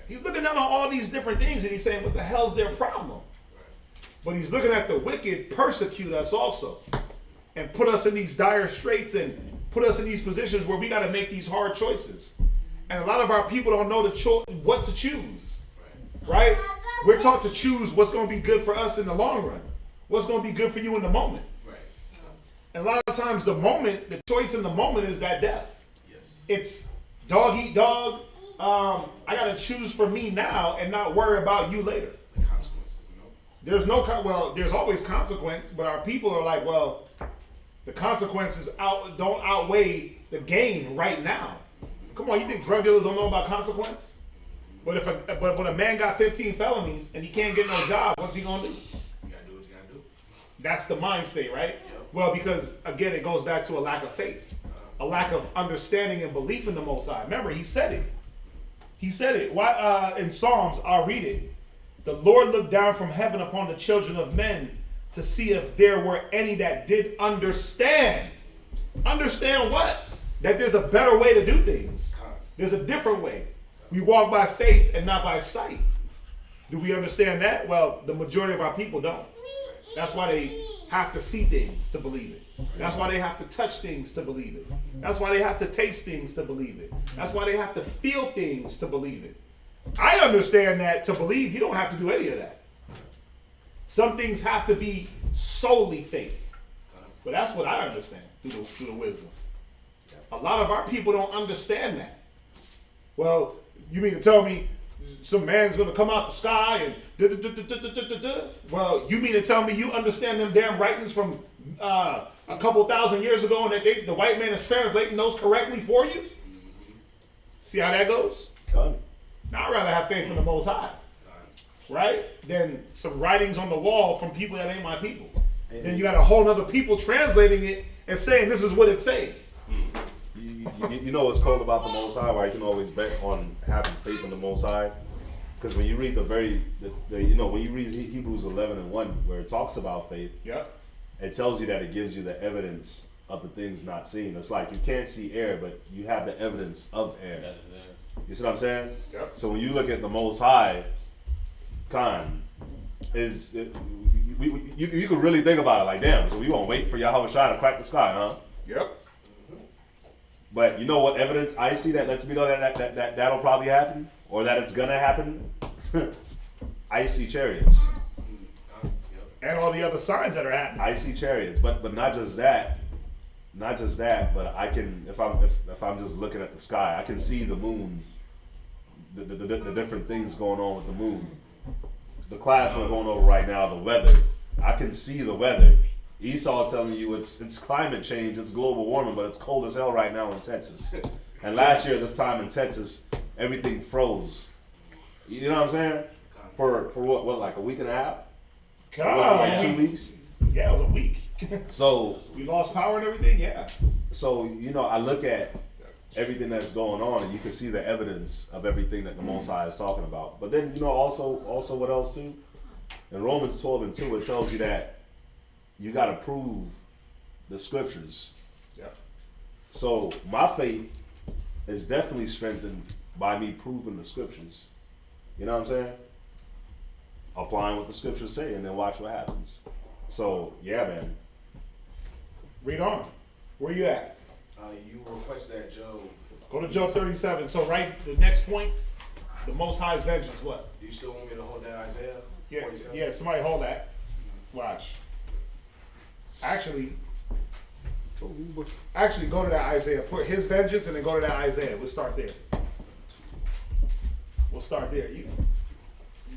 He's looking down on all these different things and he's saying, what the hell's their problem? But he's looking at the wicked persecute us also and put us in these dire straits and put us in these positions where we got to make these hard choices. And a lot of our people don't know what to choose, right? We're taught to choose what's going to be good for us in the long run, what's going to be good for you in the moment. And a lot of times the choice in the moment is that death. It's dog eat dog. I gotta choose for me now and not worry about you later. The consequences, There's always consequence, but our people are like, well, the consequences don't outweigh the gain right now. Come on, you think drug dealers don't know about consequence? But when a man got 15 felonies and he can't get no job, what's he gonna do? You gotta do what you gotta do. That's the mind state, right? Well, because again, it goes back to a lack of faith, a lack of understanding and belief in the Most High. Remember, he said it. He said it. Why? In Psalms, I'll read it. The Lord looked down from heaven upon the children of men to see if there were any that did understand. Understand what? That there's a better way to do things. There's a different way. We walk by faith and not by sight. Do we understand that? Well, the majority of our people don't. That's why they have to see things to believe it. That's why they have to touch things to believe it. That's why they have to taste things to believe it. That's why they have to feel things to believe it. I understand that to believe you don't have to do any of that. Some things have to be solely faith. But that's what I understand through the wisdom. A lot of our people don't understand that. Well, you mean to tell me some man's going to come out the sky and Well, you mean to tell me you understand them damn writings from a couple thousand years ago and that the white man is translating those correctly for you? See how that goes? Done. Now I'd rather have faith in the Most High, right? Than some writings on the wall from people that ain't my people. Then you got a whole other people translating it and saying this is what it's saying. You know what's cool about the Most High, why you can always bet on having faith in the Most High? Because when you read when you read Hebrews 11:1, where it talks about faith, it tells you that it gives you the evidence of the things not seen. It's like you can't see air, but you have the evidence of air. That is there. You see what I'm saying? Yep. So when you look at the Most High, you could really think about it like, damn, so we gonna wait for Yahweh Shai to crack the sky, huh? Yep. But you know what evidence I see that lets me know that'll probably happen, or that it's gonna happen? I see chariots. And all the other signs that are happening. I see chariots, but not just that. But I can, if I'm just looking at the sky, I can see the moon, the different things going on with the moon. The class we're going over right now, the weather. I can see the weather. Esau telling you it's climate change, it's global warming, but it's cold as hell right now in Texas. And last year this time in Texas, everything froze. You know what I'm saying? For what like a week and a half? God, Like 2 weeks? Yeah, it was a week. So we lost power and everything. Yeah. So I look at everything that's going on, and you can see the evidence of everything that the Most High is talking about. But then also what else too? In Romans 12:2, it tells you that you got to prove the scriptures. Yeah. So my faith is definitely strengthened by me proving the scriptures. You know what I'm saying? Applying what the scriptures say, and then watch what happens. So yeah, man. Read on. Where you at? You requested that Job. Go to Job 37. So the next point, the Most High's vengeance. What? Do you still want me to hold that Isaiah? Yeah, 47? yeah. Somebody hold that. Watch. Actually, Actually, go to that Isaiah. Put his vengeance and then go to that Isaiah. We'll start there. We'll start there.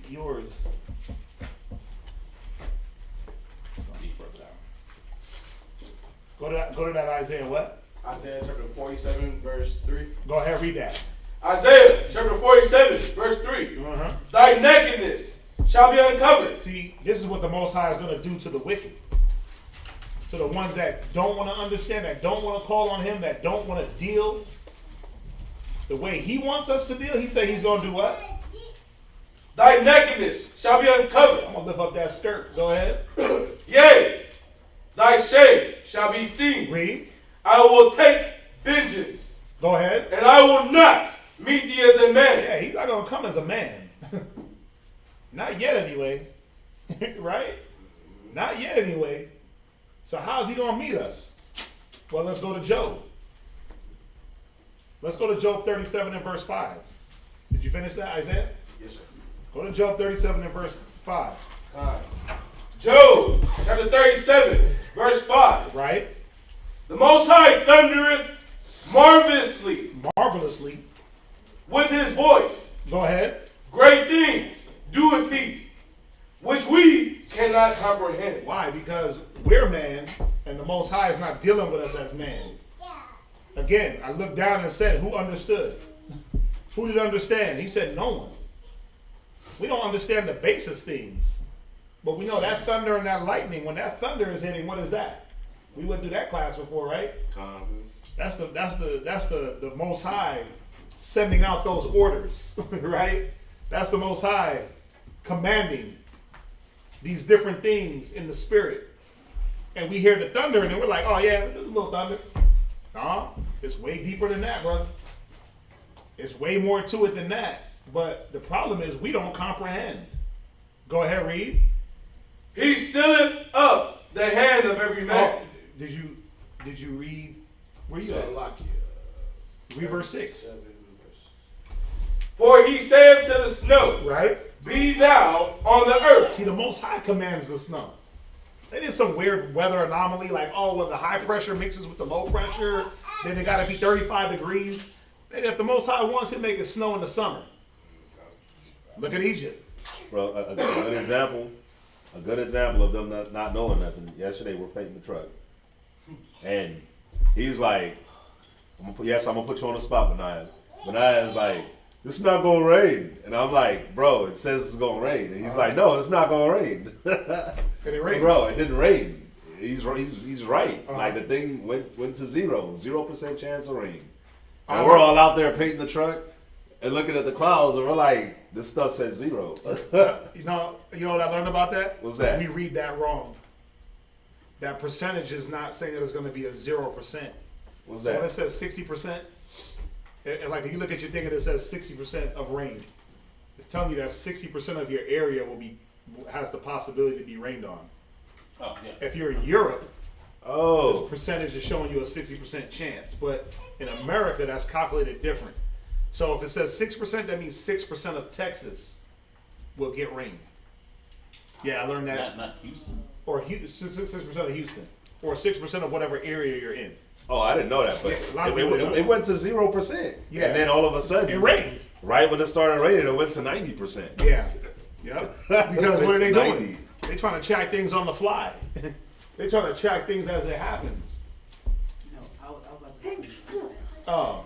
Yours. Be further down. Go to that Isaiah what? Isaiah chapter 47, verse 3. Go ahead, read that. Isaiah chapter 47, verse 3. Uh-huh. Thy nakedness shall be uncovered. See, this is what the Most High is going to do to the wicked. To the ones that don't want to understand, that don't want to call on him, that don't want to deal the way he wants us to deal. He said he's going to do what? Thy nakedness shall be uncovered. I'm going to lift up that skirt. Go ahead. Yea, thy shame shall be seen. Read. I will take vengeance, Go ahead. and I will not meet thee as a man. Yeah, he's not going to come as a man. Not yet anyway. Right? Not yet anyway. So how's he going to meet us? Well, let's go to Job. Let's go to Job 37 and verse 5. Did you finish that, Isaiah? Yes, sir. Go to Job 37 and verse 5. Job chapter 37, verse 5. Right? The Most High thundereth marvelously Marvelously. with his voice. Go ahead. Great things doeth he, which we cannot comprehend. Why? Because we're man, and the Most High is not dealing with us as man. Again, I looked down and said, who understood? Who did understand? He said, no one. We don't understand the basis things. But we know that thunder and that lightning, when that thunder is hitting, what is that? We went through that class before, right? That's the Most High sending out those orders, right? That's the Most High commanding these different things in the spirit. And we hear the thunder and then we're like, oh yeah, there's a little thunder. Nah, it's way deeper than that, brother. It's way more to it than that. But the problem is we don't comprehend. Go ahead, read. He sealeth up the hand of every man. Oh, did you read? Where you at? Read verse 6. For he saith to the snow, Right? be thou on the earth. See, the Most High commands the snow. They did some weird weather anomaly, like, oh, well, the high pressure mixes with the low pressure, then it got to be 35 degrees. If the Most High wants, he'll make it snow in the summer. Look at Egypt. Bro, a good example of them not knowing nothing. Yesterday, we're painting the truck. And he's like, I'm gonna put you on the spot, Benaiah. Benaiah's like, this is not gonna rain. And I'm like, bro, it says it's gonna rain. And he's like, no, it's not gonna rain. Did it rain? Bro, it didn't rain. He's right. Like the thing went to 0% chance of rain. And we're all out there painting the truck and looking at the clouds, and we're like, this stuff says 0. You know what I learned about that? What's that? We read that wrong. That percentage is not saying that it's going to be a 0%. What's So that? when it says 60%, like if you look at your thing and it says 60% of rain, it's telling you that 60% of your area has the possibility to be rained on. Oh, yeah. If you're in Europe, Oh, this percentage is showing you a 60% chance. But in America, that's calculated different. So if it says 6%, that means 6% of Texas will get rain. Yeah, I learned that. Not Houston. Or 6% of Houston. Or 6% of whatever area you're in. oh, I didn't know that, but Yeah, a lot of people don't. it went to 0%. Yeah. And then all of a sudden, It rained. right when it started raining, it went to 90%. Yeah. Yep. Because what are they It's doing? 90. They're trying to track things on the fly. They're trying to track things as it happens. No, I was about to say. Oh.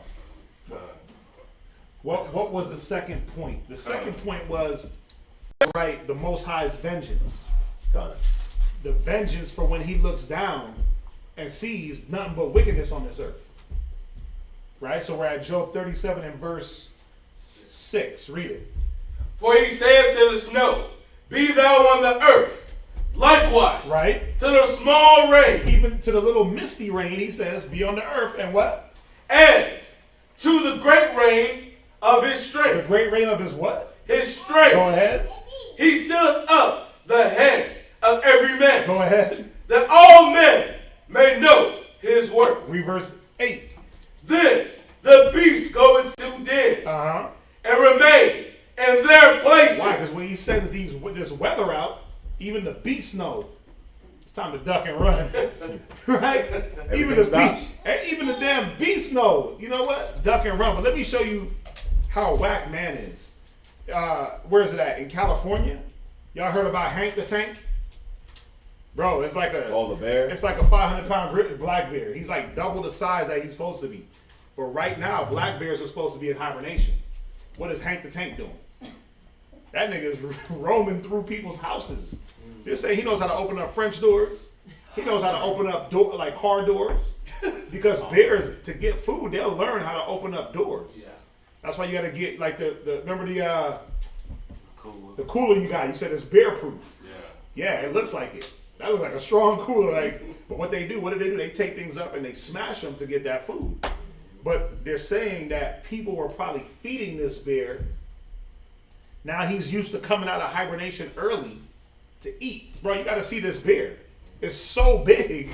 What was the second point? The second point was, right, the Most High's vengeance. Got it. The vengeance for when he looks down and sees nothing but wickedness on this earth. Right? So we're at Job 37 and verse 6. Read it. For he saith to the snow, be thou on the earth. Likewise, Right? to the small rain, Even to the little misty rain, he says, be on the earth and what? and to the great rain of his The strength. great rain of his what? His strength. Go ahead. He sealeth up the hand of every man, Go ahead. that all men may know his work. Read verse 8. Then the beasts go into dens Uh-huh. and remain in their places. Why? Because when he sends this weather out, even the beasts know It's time to duck and run. Right? Even the beast, even the damn beast know. You know what? Duck and run. But let me show you how whack man is. Where is it at? In California? Y'all heard about Hank the Tank? Bro, it's like the bear? It's like a 500-pound black bear. He's like double the size that he's supposed to be. But right now, black bears are supposed to be in hibernation. What is Hank the Tank doing? That nigga is roaming through people's houses. Just say he knows how to open up French doors. He knows how to open up car doors. Because bears, to get food, they'll learn how to open up doors. Yeah. That's why you got to get like remember the cooler you got. You said it's bear proof. Yeah, it looks like it. That looks like a strong cooler. But what they do? What do? They take things up and they smash them to get that food. But they're saying that people were probably feeding this bear. Now he's used to coming out of hibernation early to eat. Bro, you got to see this bear. It's so big,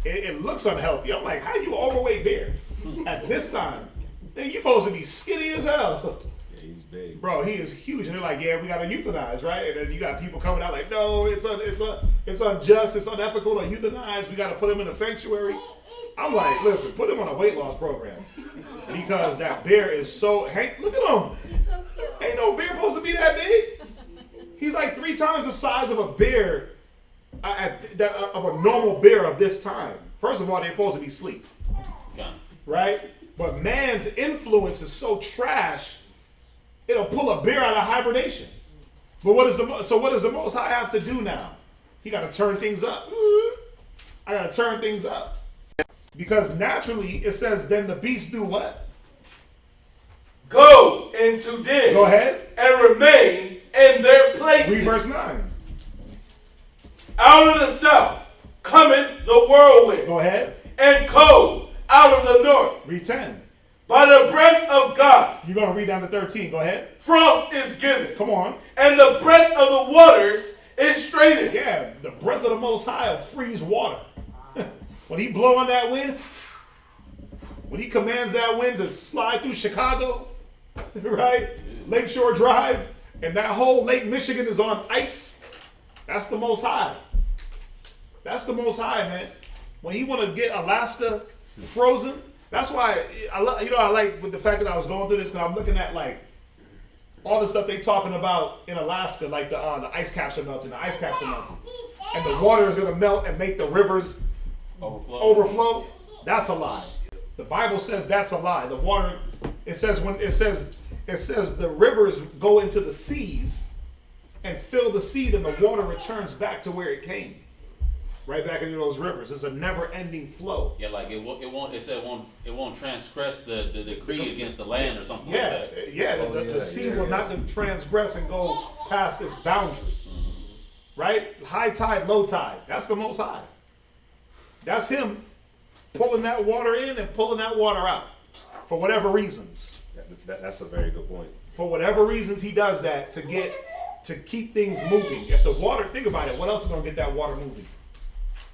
it looks unhealthy. I'm like, how you overweight bear at this time? Man, you supposed to be skinny as hell. Yeah, he's big. Bro, he is huge. And they're like, yeah, we got to euthanize, right? And then you got people coming out like, no, it's unjust, it's unethical to euthanize. We got to put him in a sanctuary. I'm like, listen, put him on a weight loss program. Because that bear is so, hey, look at him. Ain't no bear supposed to be that big. He's like 3 times the size of a bear, of a normal bear of this time. First of all, they're supposed to be asleep. Right? But man's influence is so trash, it'll pull a bear out of hibernation. But what does the Most High have to do now? He got to turn things up. I got to turn things up. Because naturally, it says, then the beasts do what? Go into dens. Go ahead. And remain in their places. Read verse 9. Out of the south cometh the whirlwind. Go ahead. And cold out of the north. Read 10. By the breath of God. You're going to read down to 13. Go ahead. Frost is given. Come on. And the breath of the waters is straightened. Yeah, the breath of the Most High will freeze water. When he blow on that wind, when he commands that wind to slide through Chicago, right? Lakeshore Drive, and that whole Lake Michigan is on ice, that's the Most High. That's the Most High, man. When he want to get Alaska frozen, that's why I like with the fact that I was going through this, because I'm looking at like all the stuff they talking about in Alaska, like the ice caps are melting, and the water is gonna melt and make the rivers overflow. That's a lie. The Bible says that's a lie. The water, it says the rivers go into the seas and fill the sea, and the water returns back to where it came, right back into those rivers. It's a never-ending flow. Yeah, like it won't transgress the decree against the land or something like that. The sea will not transgress and go past its boundary. Right? High tide, low tide. That's the Most High. That's him pulling that water in and pulling that water out for whatever reasons. That's a very good point. For whatever reasons, he does that to keep things moving. If the water, think about it, what else is going to get that water moving?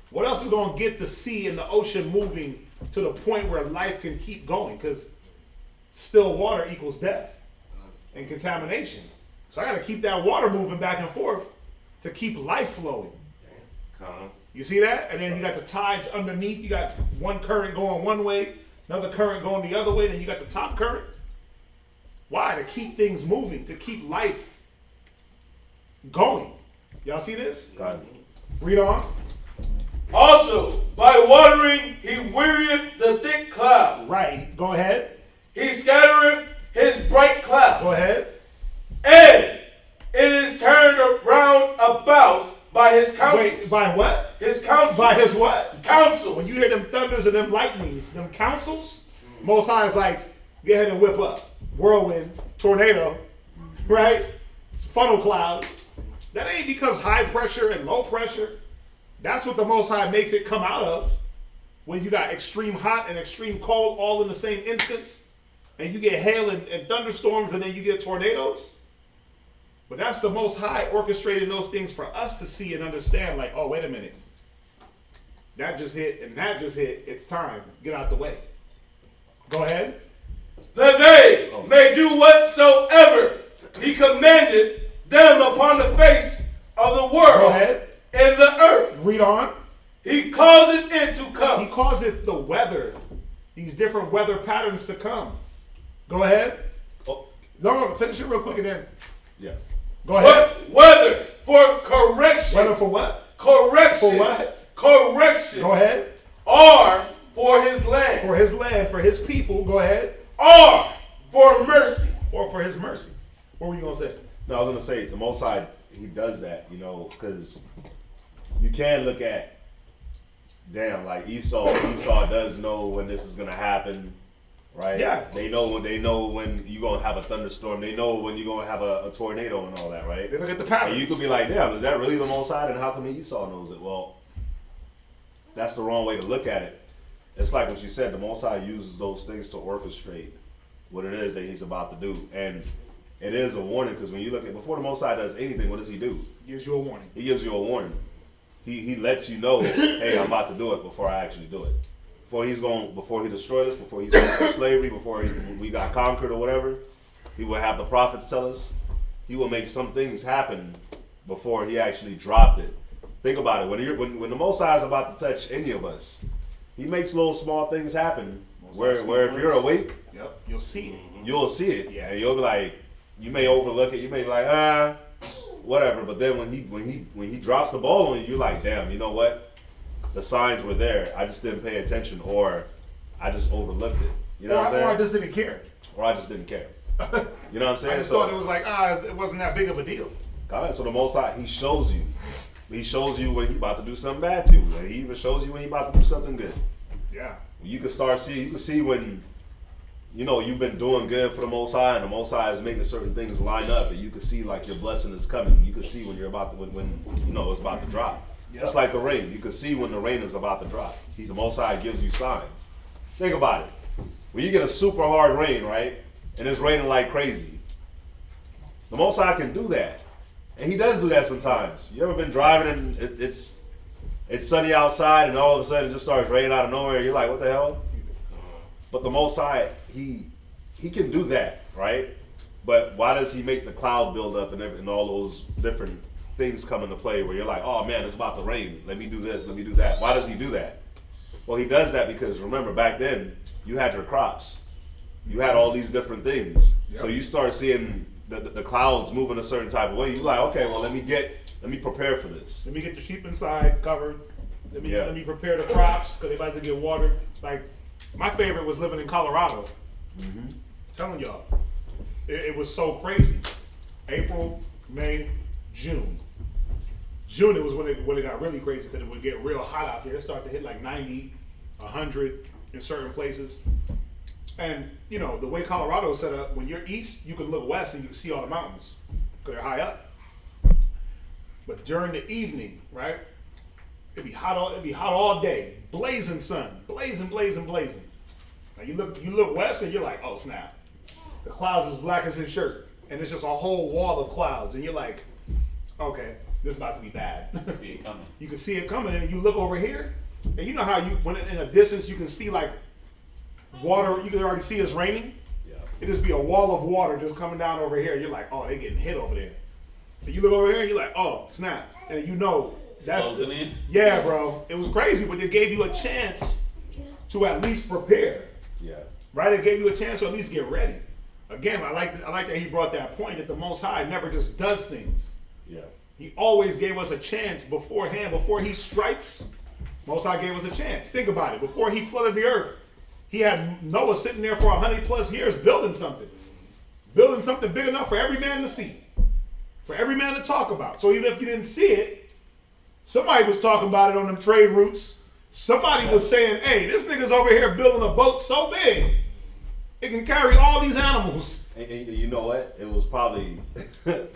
What else is going to get the sea and the ocean moving to the point where life can keep going? Because still water equals death and contamination. So I got to keep that water moving back and forth to keep life flowing. You see that? And then you got the tides underneath. You got one current going one way, another current going the other way, then you got the top current. Why? To keep things moving, to keep life going. Y'all see this? God. Read on. Also, by watering he wearieth the thick cloud. Right. Go ahead. He scattereth his bright cloud. Go ahead. And it is turned around about by his counsel. Wait, by what? His counsel. By his what? Counsel. When you hear them thunders and them lightnings, them counsels, Most High is like, go ahead and whip up. Whirlwind, tornado, right? It's funnel cloud. That ain't because high pressure and low pressure. That's what the Most High makes it come out of. When you got extreme hot and extreme cold all in the same instance, and you get hail and thunderstorms, and then you get tornadoes. But that's the Most High orchestrating those things for us to see and understand, like, oh, wait a minute. That just hit and that just hit. It's time. Get out the way. Go ahead. That they may do whatsoever he commanded them upon the face of the world. Go ahead. in the earth. Read on. He causeth it to He come. causeth the weather, these different weather patterns to come. Go ahead. Oh, No, finish it real quick and then yeah. go ahead. What? Weather for correction. Weather for what? Correction. For what? Correction. Go ahead. Or for his land. For his land, for his people. Go ahead. Or for mercy. Or for his mercy. What were you gonna say? No, I was gonna say the Most High, he does that, you know, because you can look at, damn, like Esau does know when this is gonna happen, right? Yeah. They know when you're gonna have a thunderstorm. They know when you're gonna have a tornado and all that, right? They look at the patterns. And you could be like, damn, is that really the Most High? And how come Esau knows it? Well, that's the wrong way to look at it. It's like what you said, the Most High uses those things to orchestrate what it is that he's about to do. And it is a warning, because when you look at, before the Most High does anything, what does he do? Gives you a warning. He gives you a warning. He lets you know, hey, I'm about to do it before I actually do it. Before he destroyed us, before he sent us to slavery, before we got conquered or whatever, he will have the prophets tell us. He will make some things happen before he actually dropped it. Think about it. When the Most High is about to touch any of us, he makes little small things happen where if you're awake, Yep, you'll see it. you'll see it. Yeah. And you'll be like, you may overlook it. You may be like, whatever. But then when he drops the ball on you, you're like, damn, you know what? The signs were there. I just didn't pay attention, or I just overlooked it. You know what I'm saying? Or I just didn't care. Or I just didn't care. You know what I'm saying? I just thought it was like, it wasn't that big of a deal. God, so the Most High, he shows you. He shows you when he's about to do something bad to you. And he even shows you when he's about to do something good. Yeah. You can see when, you know, you've been doing good for the Most High, and the Most High is making certain things line up, and you can see like your blessing is coming. You can see when you're about to, when you know it's about to drop. Yep. That's like the rain. You can see when the rain is about to drop. The Most High gives you signs. Think about it. When you get a super hard rain, right, and it's raining like crazy, the Most High can do that, and He does do that sometimes. You ever been driving and it's sunny outside, and all of a sudden it just starts raining out of nowhere? You're like, what the hell? But the Most High, He can do that, right? But why does He make the cloud build up and all those different things come into play where you're like, oh man, it's about to rain. Let me do this, let me do that. Why does He do that? Well, He does that because, remember, back then, you had your crops. You had all these different things. Yep. So you start seeing the clouds moving a certain type of way. You're like, okay, well, let me prepare for this. Let me get the sheep inside covered. Let me prepare the crops because they're about to get watered. Like, my favorite was living in Colorado. Mm-hmm. Telling y'all, it was so crazy. April, May, June. June, it was when it got really crazy because it would get real hot out there. It started to hit like 90, 100 in certain places. And, you know, the way Colorado is set up, when you're east, you can look west and you can see all the mountains because they're high up. But during the evening, right, it'd be hot all day, blazing sun, blazing. Now you look west and you're like, oh snap, the clouds as black as his shirt, and it's just a whole wall of clouds, and you're like, okay, this is about to be bad. See it coming. You can see it coming, and you look over here, and you know how when in a distance you can see like water, you can already see it's raining. Yeah. It just be a wall of water just coming down over here. You're like, oh, they getting hit over there. So you look over here and you're like, oh, snap. And you know that's in. Yeah, bro. It was crazy, but it gave you a chance to at least prepare. Yeah. Right? It gave you a chance to at least get ready. Again, I like that he brought that point that the Most High never just does things. Yeah. He always gave us a chance beforehand. Before he strikes, Most High gave us a chance. Think about it. Before he flooded the earth, he had Noah sitting there for 100 plus years building something big enough for every man to see, for every man to talk about. So even if you didn't see it, somebody was talking about it on them trade routes. Somebody was saying, hey, this nigga's over here building a boat so big, it can carry all these animals. And you know what? It was probably the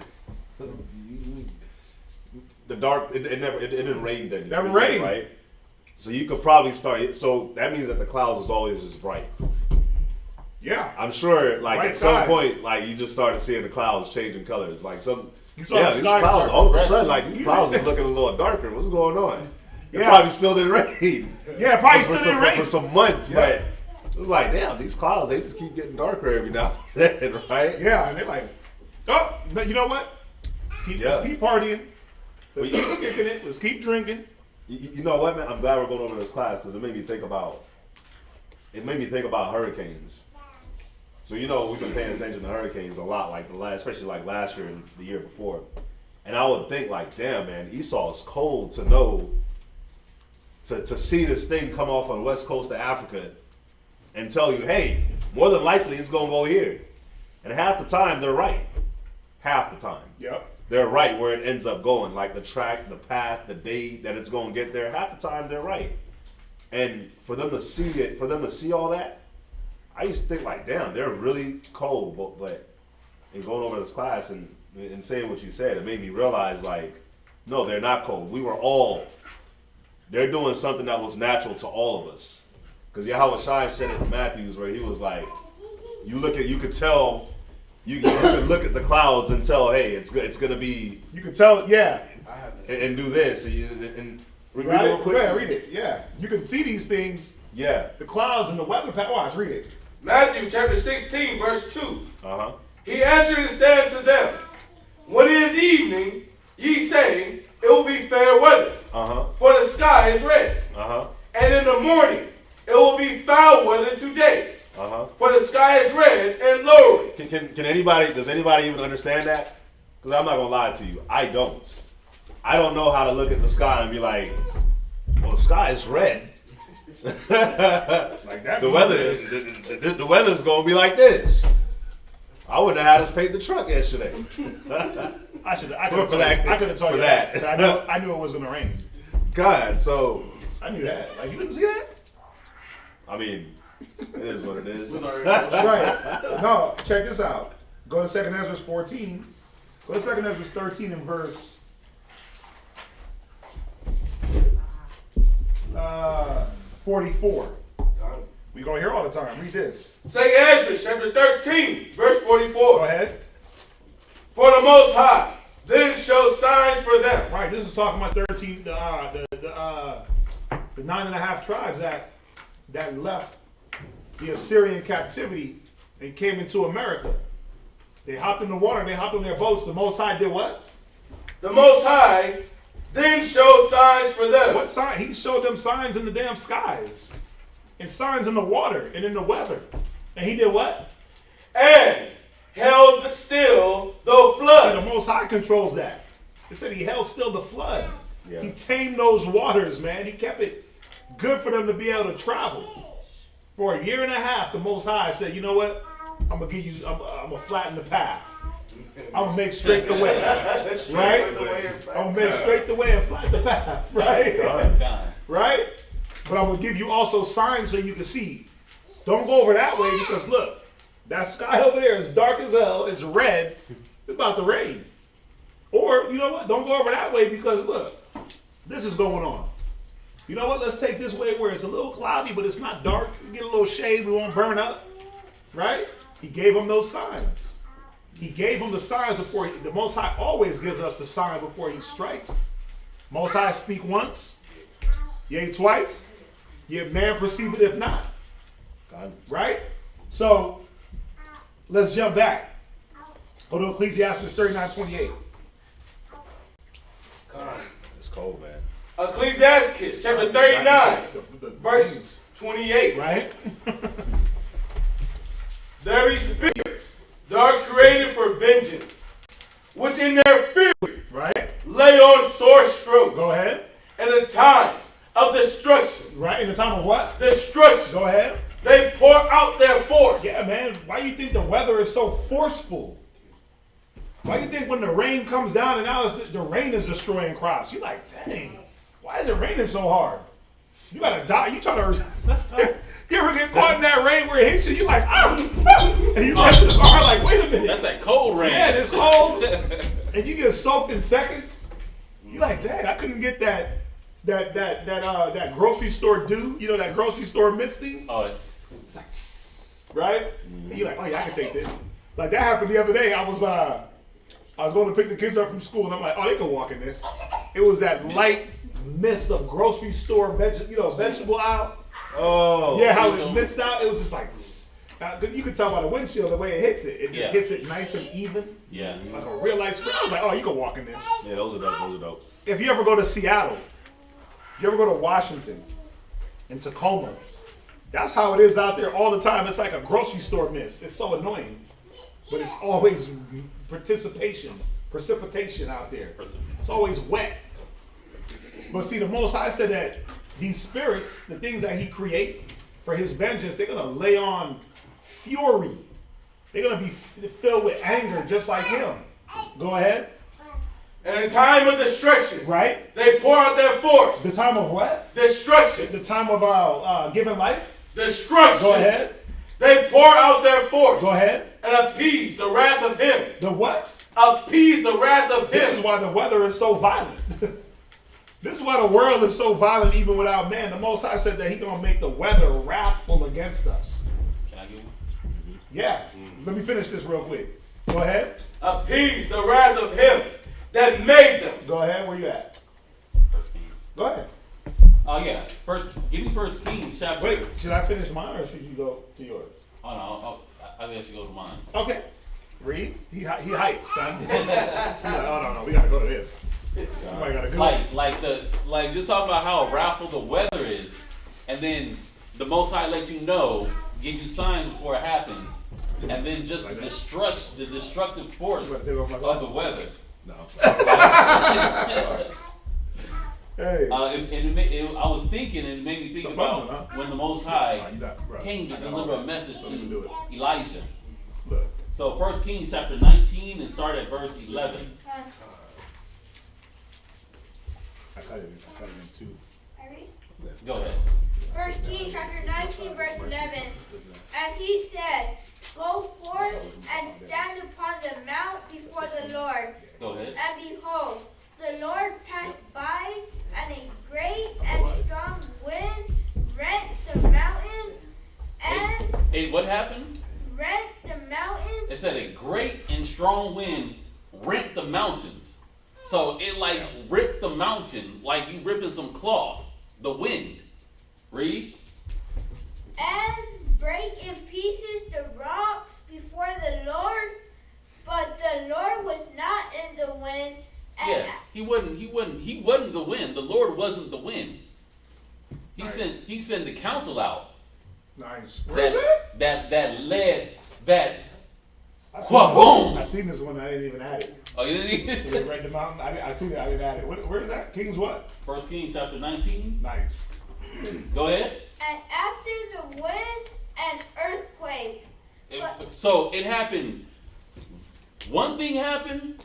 dark. It didn't rain then. Never rained, right? So you could probably start. So that means that the clouds was always just bright. Yeah, I'm sure. Like right at some sides. point, like you just started seeing the clouds changing colors. Like some. You saw Yeah, the these sky clouds. start All of a progressing. sudden, like these clouds is looking a little darker. What's going on? It Yeah. probably still didn't rain. Yeah, probably for still didn't rain. for some months, Yeah. but it was like, damn, these clouds, they just keep getting darker every now and then, right? Yeah, and they're like, oh, but you know what? Let's keep partying. Let's keep kicking it. Let's keep drinking. You know what, man? I'm glad we're going over this class because it made me think about hurricanes. So you know we've been paying attention to hurricanes a lot, like especially like last year and the year before. And I would think like, damn, man, Esau is cold to know to see this thing come off on the west coast of Africa and tell you, hey, more than likely it's gonna go here. And half the time they're right. Half the time. Yep. They're right where it ends up going, like the track, the path, the day that it's gonna get there. Half the time they're right. And for them to see it, for them to see all that, I used to think like, damn, they're really cold. But in going over this class and saying what you said, it made me realize like, no, they're not cold. They're doing something that was natural to all of us. Because Yahweh Shai said it in Matthews where he was like, you could tell, you could look at the clouds and tell, hey, it's gonna be. You can tell, yeah. And do this and read Read it real it? quick. Yeah, read it. Yeah. You can see these things. Yeah. The clouds and the weather pattern. Watch, read it. Matthew chapter 16, verse 2. Uh-huh. He answered and said unto them, when it is evening, ye say, it will be fair weather, Uh-huh. for the sky is red. Uh-huh. And in the morning, it will be foul weather today, Uh-huh. for the sky is red and lowering. Does anybody even understand that? Because I'm not gonna lie to you, I don't. I don't know how to look at the sky and be like, well, the sky is red. Like that. The weather's gonna be like this. I wouldn't have had us paint the truck yesterday. I could have For that. told For you that. that. I knew it was gonna rain. God, so I knew that. Like you didn't see that? I mean, it is what it is. That's right. No, check this out. Go to 2nd Esdras 14. Go to 2nd Esdras 13 and verse 44. We go here all the time. Read this. 2nd Esdras chapter 13, verse 44. Go ahead. For the Most High then show signs for them. Right. This is talking about 13. The 9.5 tribes that left the Assyrian captivity and came into America. They hopped in the water. They hopped on their boats. The Most High did what? The Most High then showed signs for them. What sign? He showed them signs in the damn skies, and signs in the water and in the weather. And he did what? And held still the flood. So the Most High controls that. It said he held still the flood. Yeah. He tamed those waters, man. He kept it good for them to be able to travel. For a year and a half, the Most High said, you know what? I'm gonna flatten the path. I'm gonna make straight the way. Right? I'm gonna make straight the way and flatten the path. Right? Right? But I'm gonna give you also signs so you can see. Don't go over that way because look, that sky over there is dark as hell. It's red. It's about to rain. Or you know what? Don't go over that way because look, this is going on. You know what? Let's take this way where it's a little cloudy, but it's not dark. We get a little shade. We won't burn up. Right? He gave them those signs. He gave them the signs before. The Most High always gives us the sign before he strikes. Most High speak once, yea twice, yet man perceive it if not. God. Right? So, let's jump back. Go to Ecclesiastes 39:28. It's cold, man. Ecclesiasticus chapter 39, verse 28. Right? There be spirits that are created for vengeance, which in their fury Right? lay on sore strokes. Go ahead. In the time of destruction. Right? In the time of what? Destruction. Go ahead. They pour out their force. Yeah, man. Why you think the weather is so forceful? Why you think when the rain comes down and now the rain is destroying crops? You're like, dang, why is it raining so hard? You gotta die. You try to. You ever get caught in that rain where it hits you? You like, ah, and you run to the car like, wait a minute. That's that cold rain. Yeah, it's cold, and you get soaked in seconds. You like, dang, I couldn't get that grocery store dew. You know that grocery store misting. Oh, it's It's like, right? And you're like, oh yeah, I can take this. Like that happened the other day. I was going to pick the kids up from school, and I'm like, oh, they can walk in this. It was that light mist of grocery store vegetable aisle. Oh. Yeah, how it missed out. It was just like, You can tell by the windshield the way it hits it. It just Yeah. hits it nice and even, Yeah. like a real light screen. I was like, oh, you can walk in this. Yeah, those are dope. Those are dope. If you ever go to Seattle, if you ever go to Washington, in Tacoma, that's how it is out there all the time. It's like a grocery store mist. It's so annoying, but it's always precipitation out there. It's always wet. But see, the Most High said that these spirits, the things that He create for His vengeance, they're gonna lay on fury. They're gonna be filled with anger, just like Him. Go ahead. And in time of destruction, Right? they pour out their force. The time of what? Destruction. The time of giving life. Destruction. Go ahead. They pour out their force. Go ahead. And appease the wrath of Him. The what? Appease the wrath of Him. This is why the weather is so violent. This is why the world is so violent even without man. The Most High said that He's going to make the weather wrathful against us. Can I get one? Yeah. Let me finish this real quick. Go ahead. Appease the wrath of Him that made them. Go ahead. Where you at? First Kings. Go ahead. Oh yeah. Give me First Kings chapter. Wait, should I finish mine or should you go to yours? Oh no. I think I should go to mine. Okay. Read. He hyped, son. He's like, oh, no. We got to go to this. Somebody got to go. Like just talking about how wrathful the weather is, and then the Most High let you know, gives you signs before it happens, and then just Like the that? destructive force You wanna take off my of glasses? the weather. No. Hey. I was thinking, and it made me think Some about fun, huh? when the Most High You got- bro, came to I got deliver all a message Let me do to it. Elijah. Look. So 1 Kings chapter 19 and start at verse 11. I cut it in two. Go ahead. 1 Kings chapter 19 verse 11. And he said, Go forth and stand upon the mount before the Lord. Go ahead. And behold, the Lord passed by, and a great and strong wind rent the mountains, and Hey, what happened? rent the mountains. It said a great and strong wind rent the mountains. So it like ripped the mountain like you ripping some cloth. The wind. Read. And break in pieces the rocks before the Lord, but the Lord was not in the wind. And Yeah, he wasn't the wind. The Lord wasn't the wind. He Nice. sent the council out Nice. that led that. I seen this one. I didn't even add it. Oh, you didn't? Right the mountain. I seen it. I didn't add it. Where is that? Kings what? 1 Kings chapter 19. Nice. Go ahead. And after the wind, an earthquake. So it happened. One thing happened,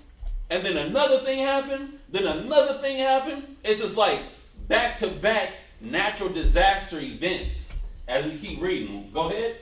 and then another thing happened, then another thing happened. It's just like back-to-back natural disaster events as we keep reading. Go ahead.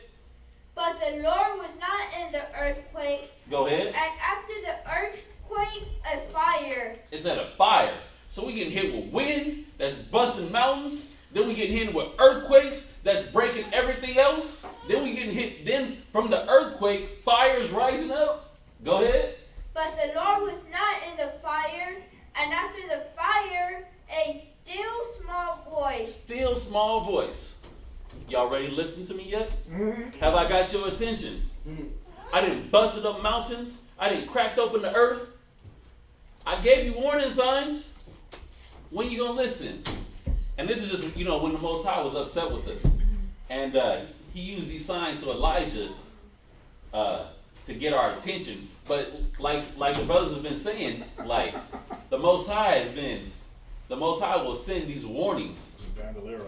But the Lord was not in the earthquake. Go ahead. And after the earthquake, a fire. It said a fire. So we getting hit with wind that's busting mountains. Then we getting hit with earthquakes that's breaking everything else. Then we getting hit. Then from the earthquake, fire's rising up. Go ahead. But the Lord was not in the fire. And after the fire, a still small voice. Still small voice. Y'all ready to listen to me yet? Mm-hmm. Have I got your attention? I didn't busted up mountains. I didn't cracked open the earth. I gave you warning signs. When you gonna listen? And this is just, when the Most High was upset with us. And he used these signs to Elijah to get our attention. But like the brothers have been saying, like the Most High will send these warnings. Bandolero.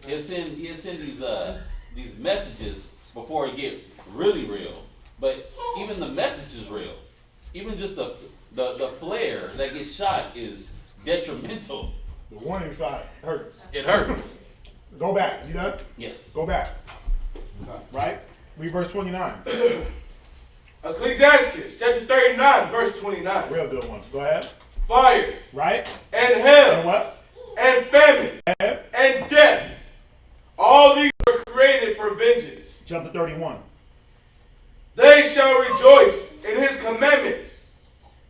He'll send these messages before it get really real. But even the message is real. Even just the flare that gets shot is detrimental. The warning shot hurts. It hurts. Go back. You done? Yes. Go back. Right? Read verse 29. Ecclesiasticus Chapter 39 verse 29. Real good one. Go ahead. Fire Right? and And hell what? and famine And and death. All these were created for vengeance. jump to 31. They shall rejoice in his commandment,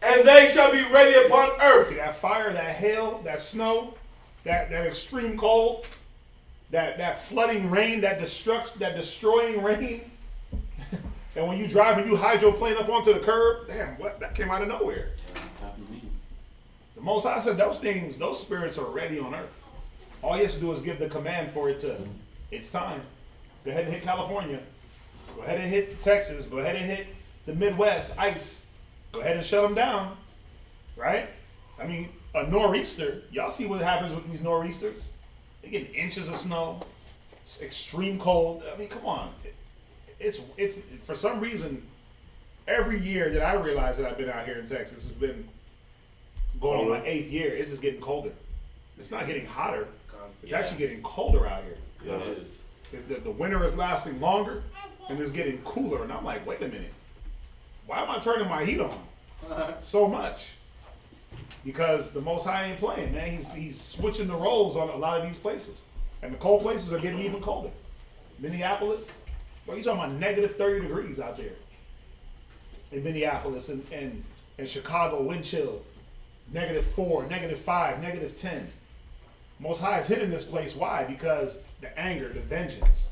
and they shall be ready upon See earth. that fire, that hail, that snow, that extreme cold, that flooding rain, that destroying rain. And when you drive and you hydroplane up onto the curb, damn, what? That came out of nowhere. Happened to me. The Most High said those things, those spirits are already on earth. All he has to do is give the command for it to, it's time. Go ahead and hit California. Go ahead and hit Texas. Go ahead and hit the Midwest, ice. Go ahead and shut them down. Right? I mean, a nor'easter, y'all see what happens with these nor'easters? They get inches of snow. It's extreme cold. I mean, come on. It's for some reason, every year that I realize that I've been out here in Texas, has been going on my 8th year. It's just getting colder. It's not getting hotter. It's actually getting colder out here. Yeah, it is. It's the winter is lasting longer, and it's getting cooler. And I'm like, wait a minute. Why am I turning my heat on so much? Because the Most High ain't playing, man. He's switching the roles on a lot of these places. And the cold places are getting even colder. Minneapolis, well, you're talking about negative 30 degrees out there. In Minneapolis and Chicago, wind chill, -4, -5, -10. Most High is hitting this place. Why? Because the anger, the vengeance.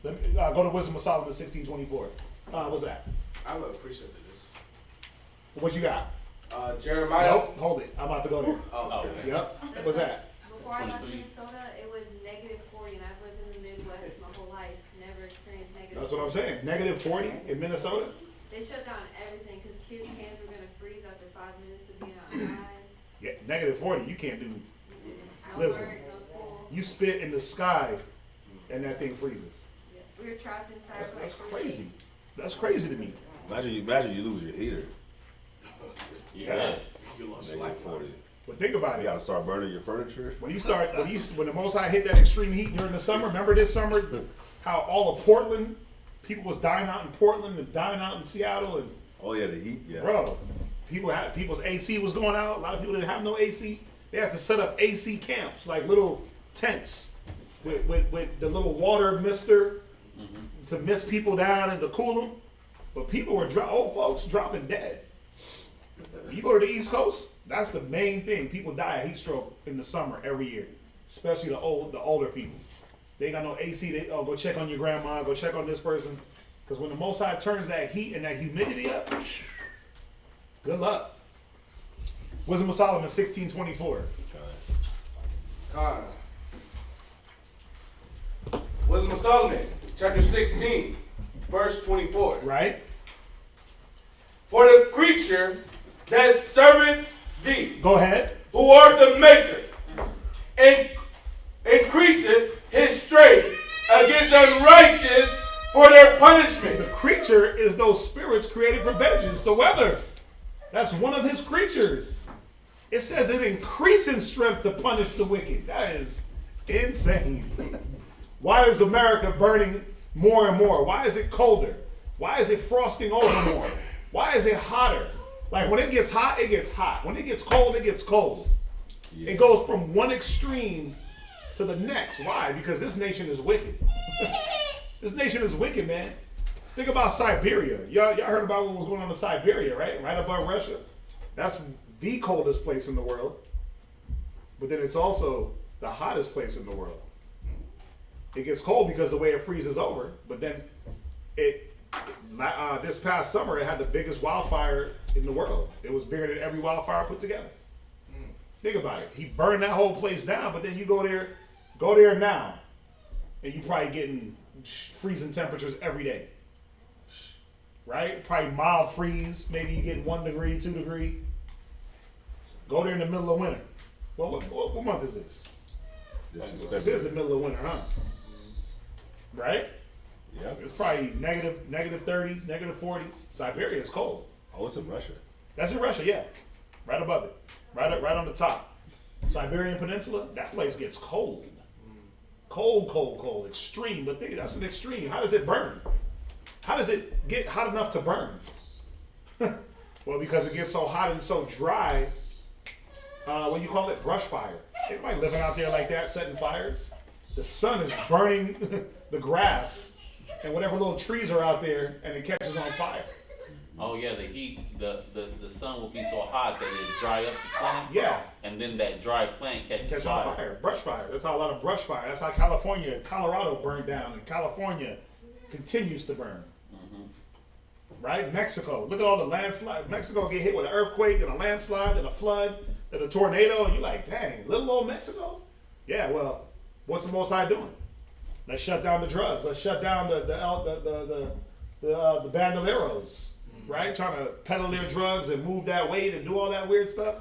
Go to Wisdom of Solomon 16:24. What's that? I have a precept of this. What you got? Jeremiah. Nope, hold it. I'm about to go there. Oh, okay. Yep. What's that? Before I left 23. Minnesota, it was -40, and I've lived in the Midwest my whole life. Never experienced negative. That's what I'm saying. -40 in Minnesota? They shut down everything because kids' hands were gonna freeze after 5 minutes of being outside. Yeah, -40, you can't do. No Listen. work, no school. You spit in the sky and that thing freezes. Yeah. We were trapped inside for like That's 3 crazy. days. That's crazy to me. Imagine you lose your heater. Yeah. You lost your life. -40. But think about You it. gotta start burning your furniture. When the Most High hit that extreme heat during the summer, remember this summer, how all of Portland, people was dying out in Portland and dying out in Seattle, and Oh yeah, the heat. Yeah. bro, people's AC was going out. A lot of people didn't have no AC. They had to set up AC camps, like little tents with the little water mister to mist people down and to cool them. But people were old folks dropping dead. You go to the East Coast, that's the main thing. People die of heat stroke in the summer every year, especially the older people. They ain't got no AC. They go check on your grandma, go check on this person, because when the Most High turns that heat and that humidity up, good luck. Wisdom of Solomon 16:24. God. Wisdom of Solomon, chapter 16, verse 24. Right? For the creature that serveth thee, Go ahead. who art the maker, and increaseth his strength against the unrighteous for their punishment. The creature is those spirits created for vengeance, the weather. That's one of his creatures. It says it increases strength to punish the wicked. That is insane. Why is America burning more and more? Why is it colder? Why is it frosting over more? Why is it hotter? Like when it gets hot, it gets hot. When it gets cold, it gets cold. Yeah. It goes from one extreme to the next. Why? Because this nation is wicked. This nation is wicked, man. Think about Siberia. Y'all heard about what was going on in Siberia, right? Right above Russia. That's the coldest place in the world. But then it's also the hottest place in the world. It gets cold because the way it freezes over. But then this past summer, it had the biggest wildfire in the world. It was bigger than every wildfire put together. Think about it. He burned that whole place down, but then you go there now, and you probably getting freezing temperatures every day. Right? Probably mild freeze. Maybe you get 1 degree, 2 degree. Go there in the middle of winter. Well, what month is this? This is This is the middle of winter, huh? Right? Yeah. It's probably negative 30s, negative 40s. Siberia is cold. Oh, it's in Russia. That's in Russia, yeah. Right above it. Right on the top. Siberian Peninsula, that place gets cold. Cold. Extreme, but that's an extreme. How does it burn? How does it get hot enough to burn? Well, because it gets so hot and so dry, what do you call it? Brush fire. Everybody living out there like that, setting fires. The sun is burning the grass and whatever little trees are out there, and it catches on fire. Oh yeah, the heat, the sun will be so hot that it dry up the plant. Yeah. And then that dry plant catches Catch fire. on fire. Brush fire. That's how a lot of brush fire. That's how California, Colorado burned down, and California continues to burn. right? Mexico. Look at all the landslides. Mexico get hit with an earthquake, and a landslide, and a flood, and a tornado, and you're like, dang, little old Mexico? Yeah, well, what's the Most High doing? Let's shut down the drugs. Let's shut down the bandoleros, right? Trying to peddle their drugs and move that weight and do all that weird stuff.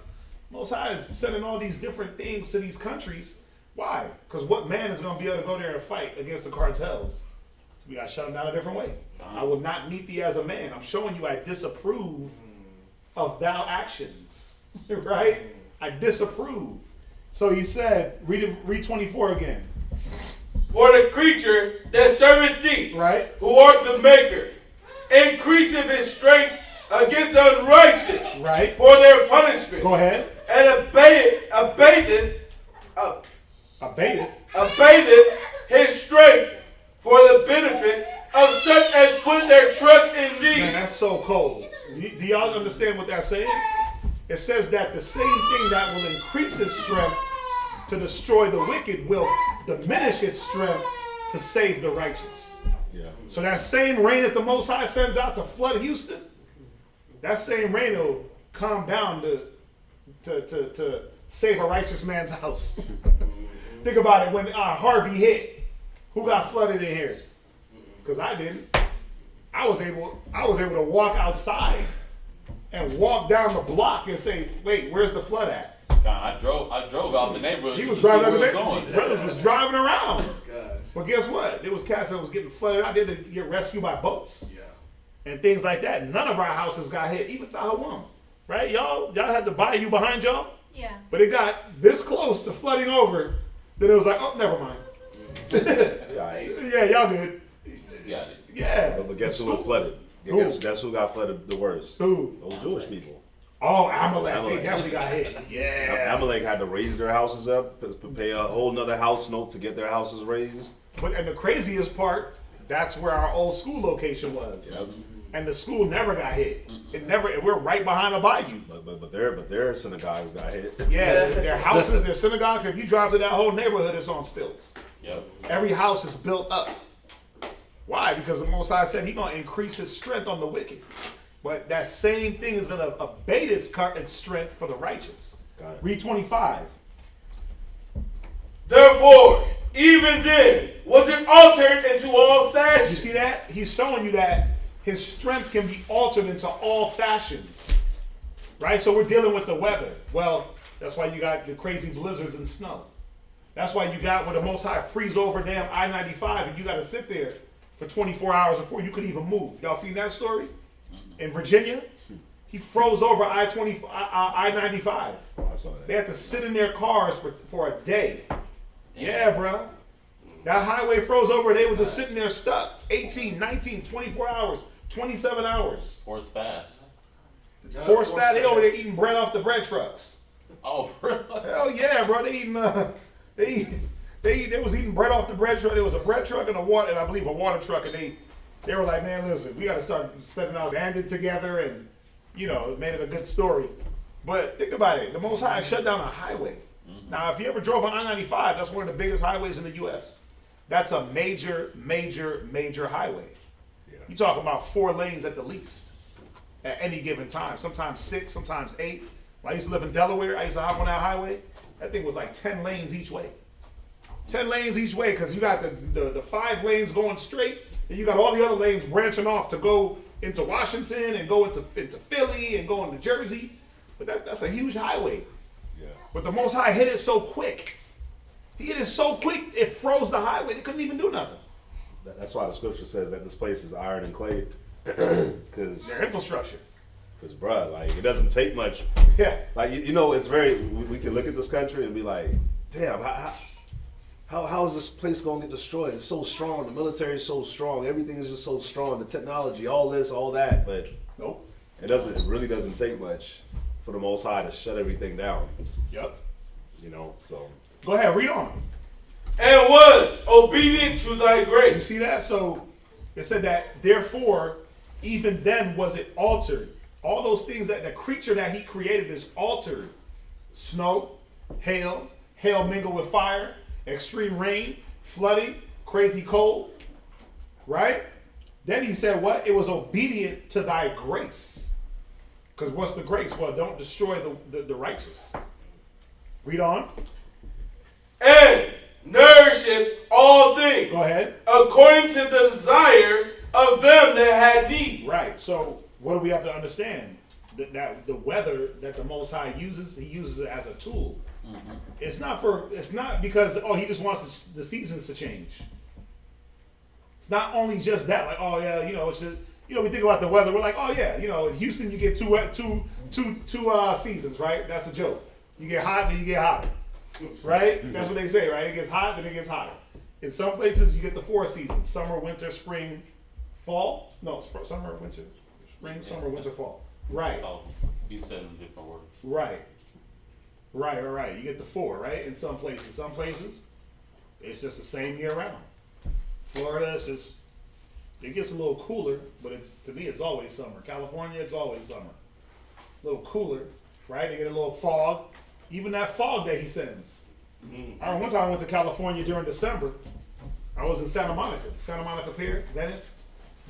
Most High is sending all these different things to these countries. Why? Because what man is going to be able to go there and fight against the cartels? So we got to shut them down a different way. I will not meet thee as a man. I'm showing you I disapprove of thou actions, right? I disapprove. So he said, read 24 again. For the creature that serveth thee, Right? who art the maker, increaseth his strength against the unrighteous, Right? for their punishment, Go ahead. and Abated. abated his strength for the benefits of such as put their trust in thee. Man, that's so cold. Do y'all understand what that's saying? It says that the same thing that will increase his strength to destroy the wicked will diminish its strength to save the righteous. Yeah. So that same rain that the Most High sends out to flood Houston, that same rain will calm down to save a righteous man's house. Think about it. When Harvey hit, who got flooded in here? Because I didn't. I was able to walk outside and walk down the block and say, "Wait, where's the flood at?" God, I drove out the neighborhood. He just was to see driving out where the it was neighborhood. going. Brothers was driving around. God. But guess what? There was cats that was getting flooded out there to get rescued by boats. Yeah. And things like that. None of our houses got hit, even Tahawam. Right? Y'all had the bayou behind y'all? Yeah. But it got this close to flooding over. Then it was like, oh, never mind. Yeah, y'all good. Got it. Yeah. But guess who was flooded? Who? Guess who got flooded the worst? Who? Those Jewish people. Oh, Amalek. They Amalek. definitely got hit. Yeah. Amalek had to raise their houses up, pay a whole nother house note to get their houses raised. And the craziest part, that's where our old school location was. Yep. And the school never got hit. It never. And we're right behind a bayou. But their synagogues got hit. Yeah, their houses, their synagogue. If you drive to that whole neighborhood, it's on stilts. Yep. Every house is built up. Why? Because the Most High said He's going to increase His strength on the wicked. But that same thing is going to abate its strength for the righteous. Got it. Read 25. Therefore, even then was it altered into all You fashions. see that? He's showing you that His strength can be altered into all fashions. Right? So we're dealing with the weather. Well, that's why you got the crazy blizzards and snow. That's why you got where the Most High freeze over damn I-95 and you got to sit there for 24 hours before you could even move. Y'all seen that story? In Virginia, he froze over I-95. I saw They that. had to sit in their cars for a day. Yeah, bro. That highway froze over and they were just sitting there stuck. 18, 19, 24 hours, 27 hours. Horse fast. Forced that, they over there eating bread off the bread trucks. Oh, for real? Hell yeah, bro. They eating, they was eating bread off the bread truck. There was a bread truck and I believe a water truck, and they were like, man, listen, we got to start setting out, banded together, and it made it a good story. But think about it, the Most High shut down a highway. Now, if you ever drove on I-95, that's one of the biggest highways in the U.S. That's a major, major, major highway. Yeah. You talk about 4 lanes at the least at any given time. Sometimes 6, sometimes 8. When I used to live in Delaware, I used to hop on that highway. That thing was like 10 lanes each way. 10 lanes each way, because you got the 5 lanes going straight, and you got all the other lanes branching off to go into Washington and go into Philly and go into Jersey. But that's a huge highway. Yeah. But the Most High hit it so quick. He hit it so quick, it froze the highway. They couldn't even do nothing. That's why the scripture says that this place is iron and clay. Because, Their infrastructure. bruh, like, it doesn't take much. Yeah. Like, it's very, we can look at this country and be like, damn, how is this place going to get destroyed? It's so strong. The military is so strong. Everything is just so strong. The technology, all this, all that. But Nope. it really doesn't take much for the Most High to shut everything down. Yep. So. Go ahead, read on. And was obedient to thy You grace. see that? So it said that, therefore, even then was it altered. All those things that the creature that He created is altered. Snow, hail mingled with fire, extreme rain, flooding, crazy cold, right? Then he said what? It was obedient to thy grace. Because what's the grace? Well, don't destroy the righteous. Read on. And nourisheth all things. Go ahead. According to the desire of them that had need. Right. So what do we have to understand? That the weather that the Most High uses, he uses it as a tool. Mm-hmm. It's not because he just wants the seasons to change. It's not only just that, like, oh yeah, it's just, we think about the weather, we're like, oh yeah, in Houston you get two seasons, right? That's a joke. You get hot, then you get hotter, right? That's what they say, right? It gets hot, then it gets hotter. In some places you get the 4 seasons: summer, winter, spring, fall. No, summer, winter, spring, summer, winter, fall. Right. So you said in different words. Right. You get the 4, right? In some places, it's just the same year round. Florida, it gets a little cooler, but to me it's always summer. California, it's always summer. A little cooler, right? They get a little fog. Even that fog that he sends. I remember one time I went to California during December. I was in Santa Monica Pier, Venice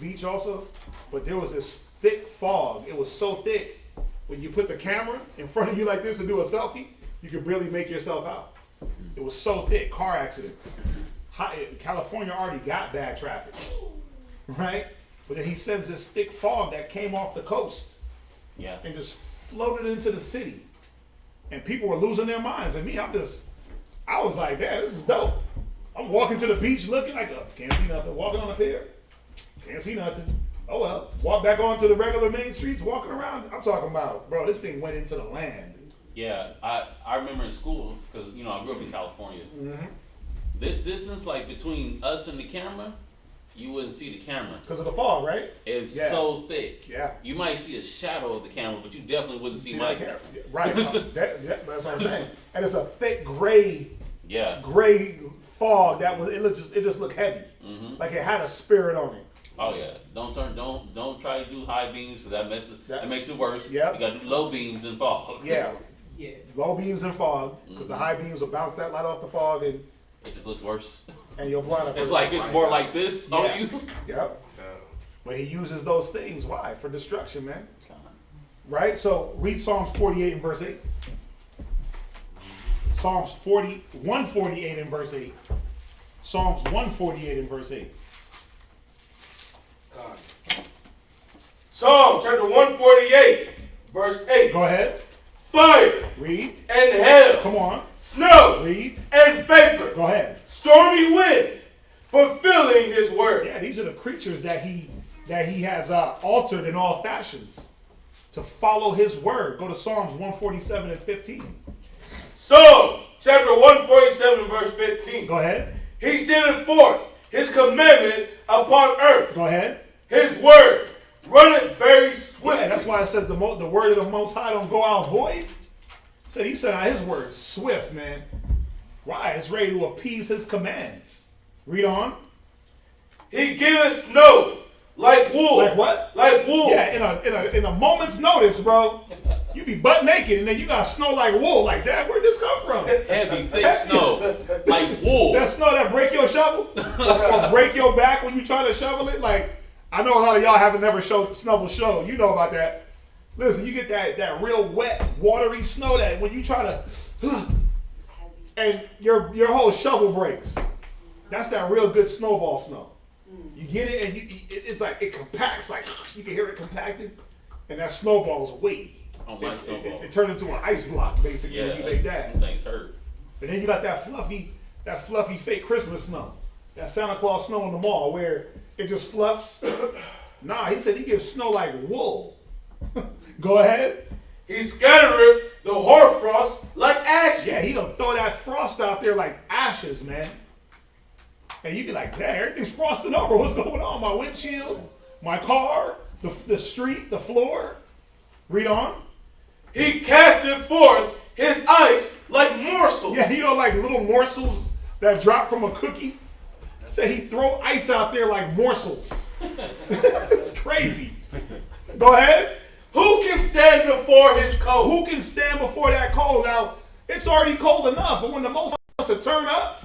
Beach also, but there was this thick fog. It was so thick, when you put the camera in front of you like this and do a selfie, you could barely make yourself out. It was so thick. Car accidents. California already got bad traffic, right? But then he sends this thick fog that came off the coast, and just floated into the city, and people were losing their minds. And me, I was like, man, this is dope. I'm walking to the beach looking like, can't see nothing. Walking on the pier, can't see nothing. Oh well, walk back onto the regular main streets, walking around. I'm talking about, bro, this thing went into the land. Yeah, I remember in school, because, I grew up in California. Mm-hmm. This distance, like between us and the camera, you wouldn't see the camera. Because of the fog, right? It's so thick. Yeah. You might see a shadow of the camera, but you definitely wouldn't see Mike. Right. That's what I'm saying. And it's a thick gray fog it just looked heavy. Mm-hmm. Like it had a spirit on it. Oh yeah. Don't try to do high beams, because that makes it worse. Yep. You gotta do low beams and fog. Yeah. Low beams and fog, because the high beams will bounce that light off the fog, and it just looks worse. And you'll blind up. It's like it's more like this on you. Yep. But he uses those things. Why? For destruction, man. Right? So read Psalms 48 and verse 8. Psalms 148 and verse 8. Psalms 148 and verse 8. Psalm chapter 148, verse 8. Go ahead. Fire. Read. And hail. Come on. Snow. Read. And vapor. Go ahead. Stormy wind. Fulfilling his word. Yeah, these are the creatures that he has altered in all fashions to follow his word. Go to Psalms 147 and 15. Psalm chapter 147 verse 15. Go ahead. He sendeth forth his commandment upon earth. Go ahead. His word runneth very swiftly. Yeah, that's why it says the word of the Most High don't go out void. He sent out his word swift, man. Why? It's ready to appease his commands. Read on. He giveth snow like wool. Like what? Like wool. Yeah, in a moment's notice, bro. You be butt naked and then you got snow like wool. Like that, where'd this come from? Heavy, thick snow. Like wool. That snow that break your shovel? or break your back when you try to shovel it? Like, I know a lot of y'all haven't never snowball show. You know about that. Listen, you get that real wet, watery snow that when you try to, and your whole shovel breaks. That's that real good snowball snow. You get it and it's like it compacts, like you can hear it compacting, and that snowball's weighty. It turned into an ice block basically when you make that. Things hurt. But then you got that fluffy fake Christmas snow, that Santa Claus snow in the mall where it just fluffs. Nah, he said he gives snow like wool. Go ahead. He scattereth the hoarfrost like ashes. Yeah, he'll throw that frost out there like ashes, man. And you be like, dang, everything's frosting over. What's going on? My windshield, my car, the street, the floor. Read on. He casteth forth his ice like morsels. Yeah, like little morsels that drop from a cookie. Say he throw ice out there like morsels. It's crazy. Go ahead. Who can stand before his cold? Who can stand before that cold? Now, it's already cold enough, but when the Most High wants to turn up,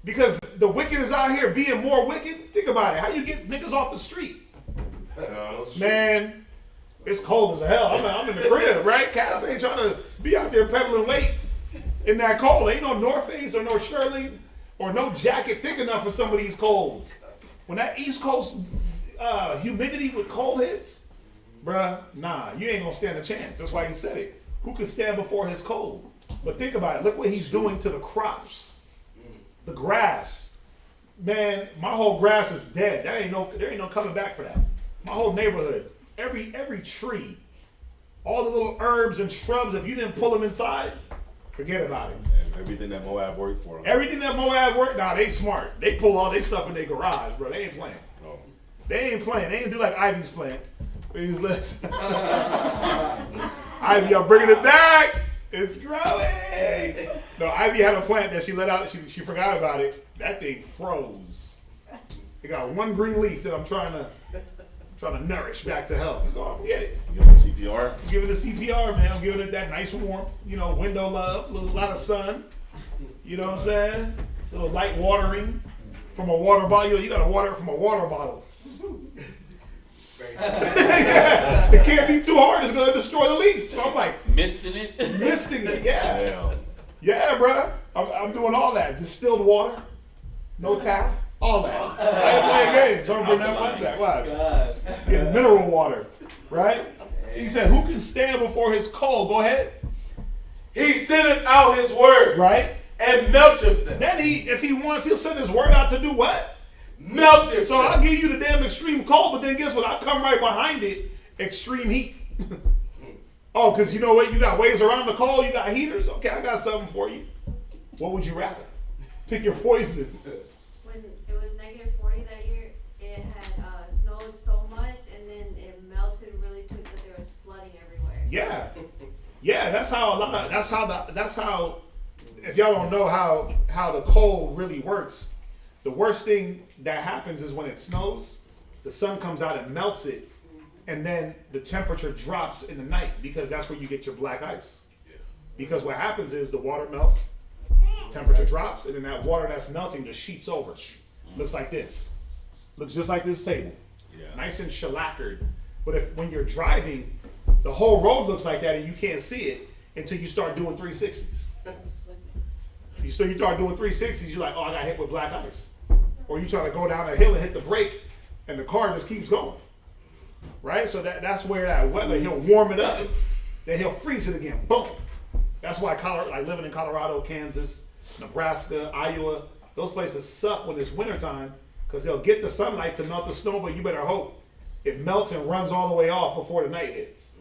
Because the wicked is out here being more wicked. Think about it. How you get niggas off the street? Man, it's cold as hell. I'm in the crib, right? Cats ain't trying to be out there pedaling weight in that cold. Ain't no North Face or no Shirley or no jacket thick enough for some of these colds. When that East Coast humidity with cold hits, bruh, nah, you ain't gonna stand a chance. That's why he said it. Who could stand before his cold? But think about it. Look what he's doing to the crops. The grass. Man, my whole grass is dead. There ain't no coming back for that. My whole neighborhood, every tree, all the little herbs and shrubs, if you didn't pull them inside, forget about it. And everything that Moab worked for. Everything that Moab worked, nah, they smart. They pull all their stuff in their garage, bro. They ain't playing. Oh. They ain't playing. They ain't do like Ivy's playing. They just listen. Ivy, I'm bringing it back. It's growing. No, Ivy had a plant that she let out. She forgot about it. That thing froze. It got one green leaf that I'm trying to nourish back to health. So I'm get it. You give it CPR? I'm giving it CPR, man. I'm giving it that nice warm, window love, a lot of sun. You know what I'm saying? A little light watering from a water bottle. You got to water it from a water bottle. It can't be too hard. It's going to destroy the leaf. So I'm like, Misting it? Yeah. Damn. Yeah, bro. I'm doing all that. Distilled water, no tap, all that. I ain't playing games. Don't bring that money back. Why? Get mineral water, right? He said, who can stand before his cold? Go ahead. He sendeth out his word. Right? And melteth them. Then if he wants, he'll send his word out to do what? Melteth So them. I'll give you the damn extreme cold, but then guess what? I'll come right behind it, extreme heat. Oh, because you know what? You got ways around the cold. You got heaters. Okay, I got something for you. What would you rather? Pick your poison. When it was -40 that year, it had snowed so much, and then it melted really quick that there was flooding everywhere. Yeah, that's how if y'all don't know how the cold really works, the worst thing that happens is when it snows, the sun comes out and melts it, and then the temperature drops in the night because that's where you get your black ice. Because what happens is the water melts, temperature drops, and then that water that's melting just sheets over. Looks like this. Looks just like this table. Yeah. Nice and shellacquered. But when you're driving, the whole road looks like that and you can't see it until you start doing 360s. So you start doing 360s, you're like, oh, I got hit with black ice. Or you try to go down a hill and hit the brake and the car just keeps going. Right? So that's where that weather, he'll warm it up, then he'll freeze it again. Boom. That's why like living in Colorado, Kansas, Nebraska, Iowa, those places suck when it's wintertime because they'll get the sunlight to melt the snow, but you better hope it melts and runs all the way off before the night hits.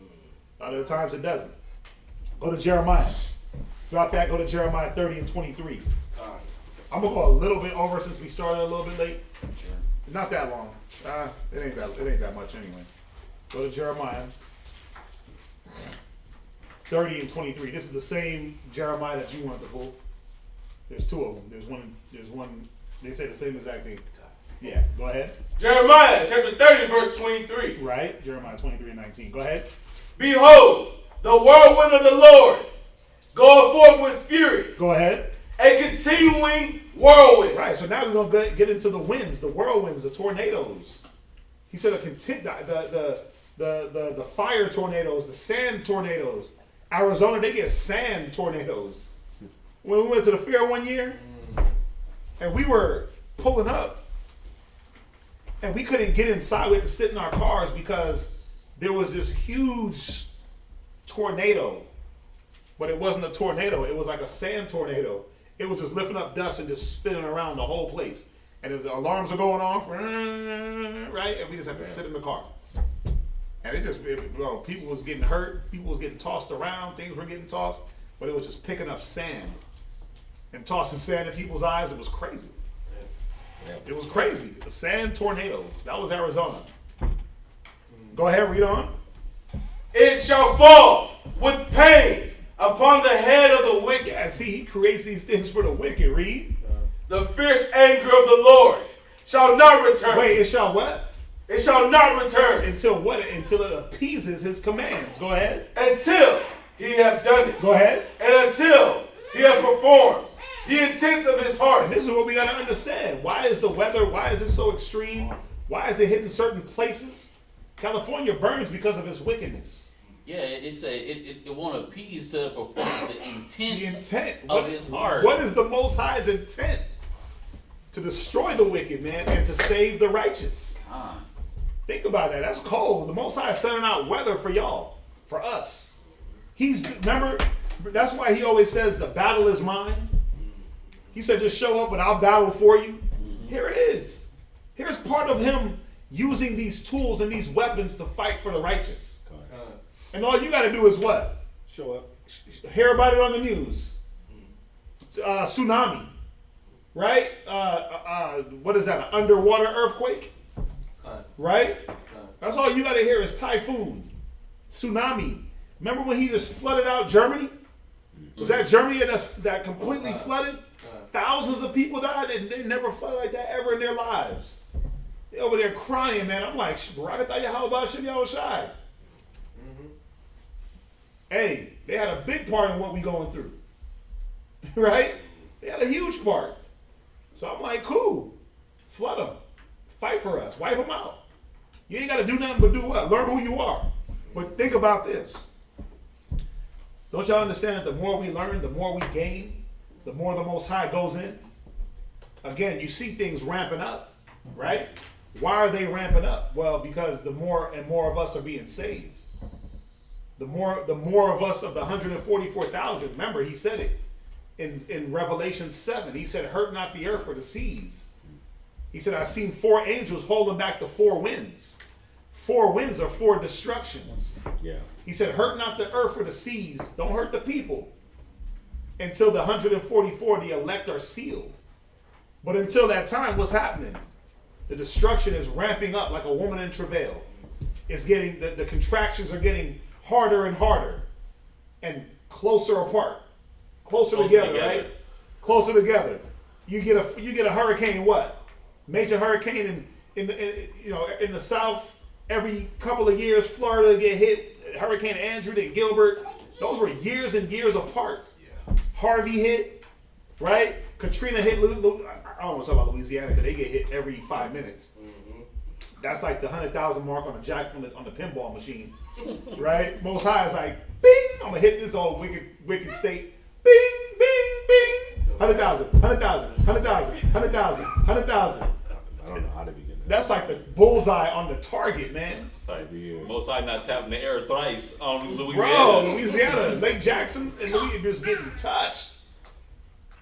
A lot of the times it doesn't. Go to Jeremiah. Drop that, go to Jeremiah 30 and 23. I'm going to go a little bit over since we started a little bit late. Not that long. It ain't that much anyway. Go to Jeremiah 30 and 23. This is the same Jeremiah that you wanted to pull. There's two of them. There's one. They say the same exact thing. Yeah, go ahead. Jeremiah chapter 30, verse 23. Right, Jeremiah 23 and 19. Go ahead. Behold, the whirlwind of the Lord goeth forth with fury. Go ahead. A continuing whirlwind. Right, so now we're going to get into the winds, the whirlwinds, the tornadoes. He said the fire tornadoes, the sand tornadoes. Arizona, they get sand tornadoes. When we went to the fair one year, and we were pulling up, and we couldn't get inside. We had to sit in our cars because there was this huge tornado. But it wasn't a tornado. It was like a sand tornado. It was just lifting up dust and just spinning around the whole place. And the alarms are going off, right? And we just have to sit in the car. And people was getting hurt. People was getting tossed around. Things were getting tossed. But it was just picking up sand and tossing sand in people's eyes. It was crazy. It was crazy. The sand tornadoes. That was Arizona. Go ahead, read on. It shall fall with pain upon the head of the wicked. Yeah, see, he creates these things for the wicked. Read. The fierce anger of the Lord shall not return. Wait, it shall what? It shall not return. Until what? Until it appeases his commands. Go ahead. Until he have done it. Go ahead. And until he have performed the intents of his heart. And this is what we got to understand. Why is the weather, why is it so extreme? Why is it hitting certain places? California burns because of its wickedness. Yeah, it won't appease to perform the intent, The intent of his heart. What is the Most High's intent? To destroy the wicked, man, and to save the righteous. Think about that. That's cold. The Most High is sending out weather for y'all, for us. Remember, that's why he always says the battle is mine. He said, just show up, but I'll battle for you. Here it is. Here's part of him using these tools and these weapons to fight for the righteous. And all you got to do is what? Show up. Hear about it on the news. Tsunami. Right? What is that? An underwater earthquake? Right? That's all you got to hear is typhoon, tsunami. Remember when he just flooded out Germany? Was that Germany that completely flooded? Thousands of people died, and they never flooded like that ever in their lives. They over there crying, man. I'm like, how about Shai? Hey, they had a big part in what we going through. Right? They had a huge part. So I'm like, cool. Flood them. Fight for us. Wipe them out. You ain't got to do nothing but do what? Learn who you are. But think about this. Don't y'all understand that the more we learn, the more we gain, the more the Most High goes in? Again, you see things ramping up, right? Why are they ramping up? Well, because the more and more of us are being saved. The more of us of the 144,000, remember he said it in Revelation 7. He said, hurt not the earth or the seas. He said, I've seen 4 angels holding back the 4 winds. 4 winds are 4 destructions. Yeah. He said, hurt not the earth or the seas. Don't hurt the people. Until the 144, the elect are sealed. But until that time, what's happening? The destruction is ramping up like a woman in travail. It's getting, the contractions are getting harder and harder and closer apart. Closer together, right? Closer together. You get a hurricane, what? Major hurricane in the south. Every couple of years, Florida get hit. Hurricane Andrew, then Gilbert. Those were years and years apart. Yeah. Harvey hit, right? Katrina hit. I don't want to talk about Louisiana because they get hit every 5 minutes. Mm-hmm. That's like the 100,000 mark on the pinball machine, right? Most High is like, bing! I'm gonna hit this old wicked state. Bing, bing, bing! 100,000, 100,000, 100,000, 100,000, 100,000. I don't know how to begin that. That's like the bullseye on the target, man. Most High not tapping the air thrice on Louisiana. Bro, Louisiana, Lake Jackson, and Louisiana just getting touched.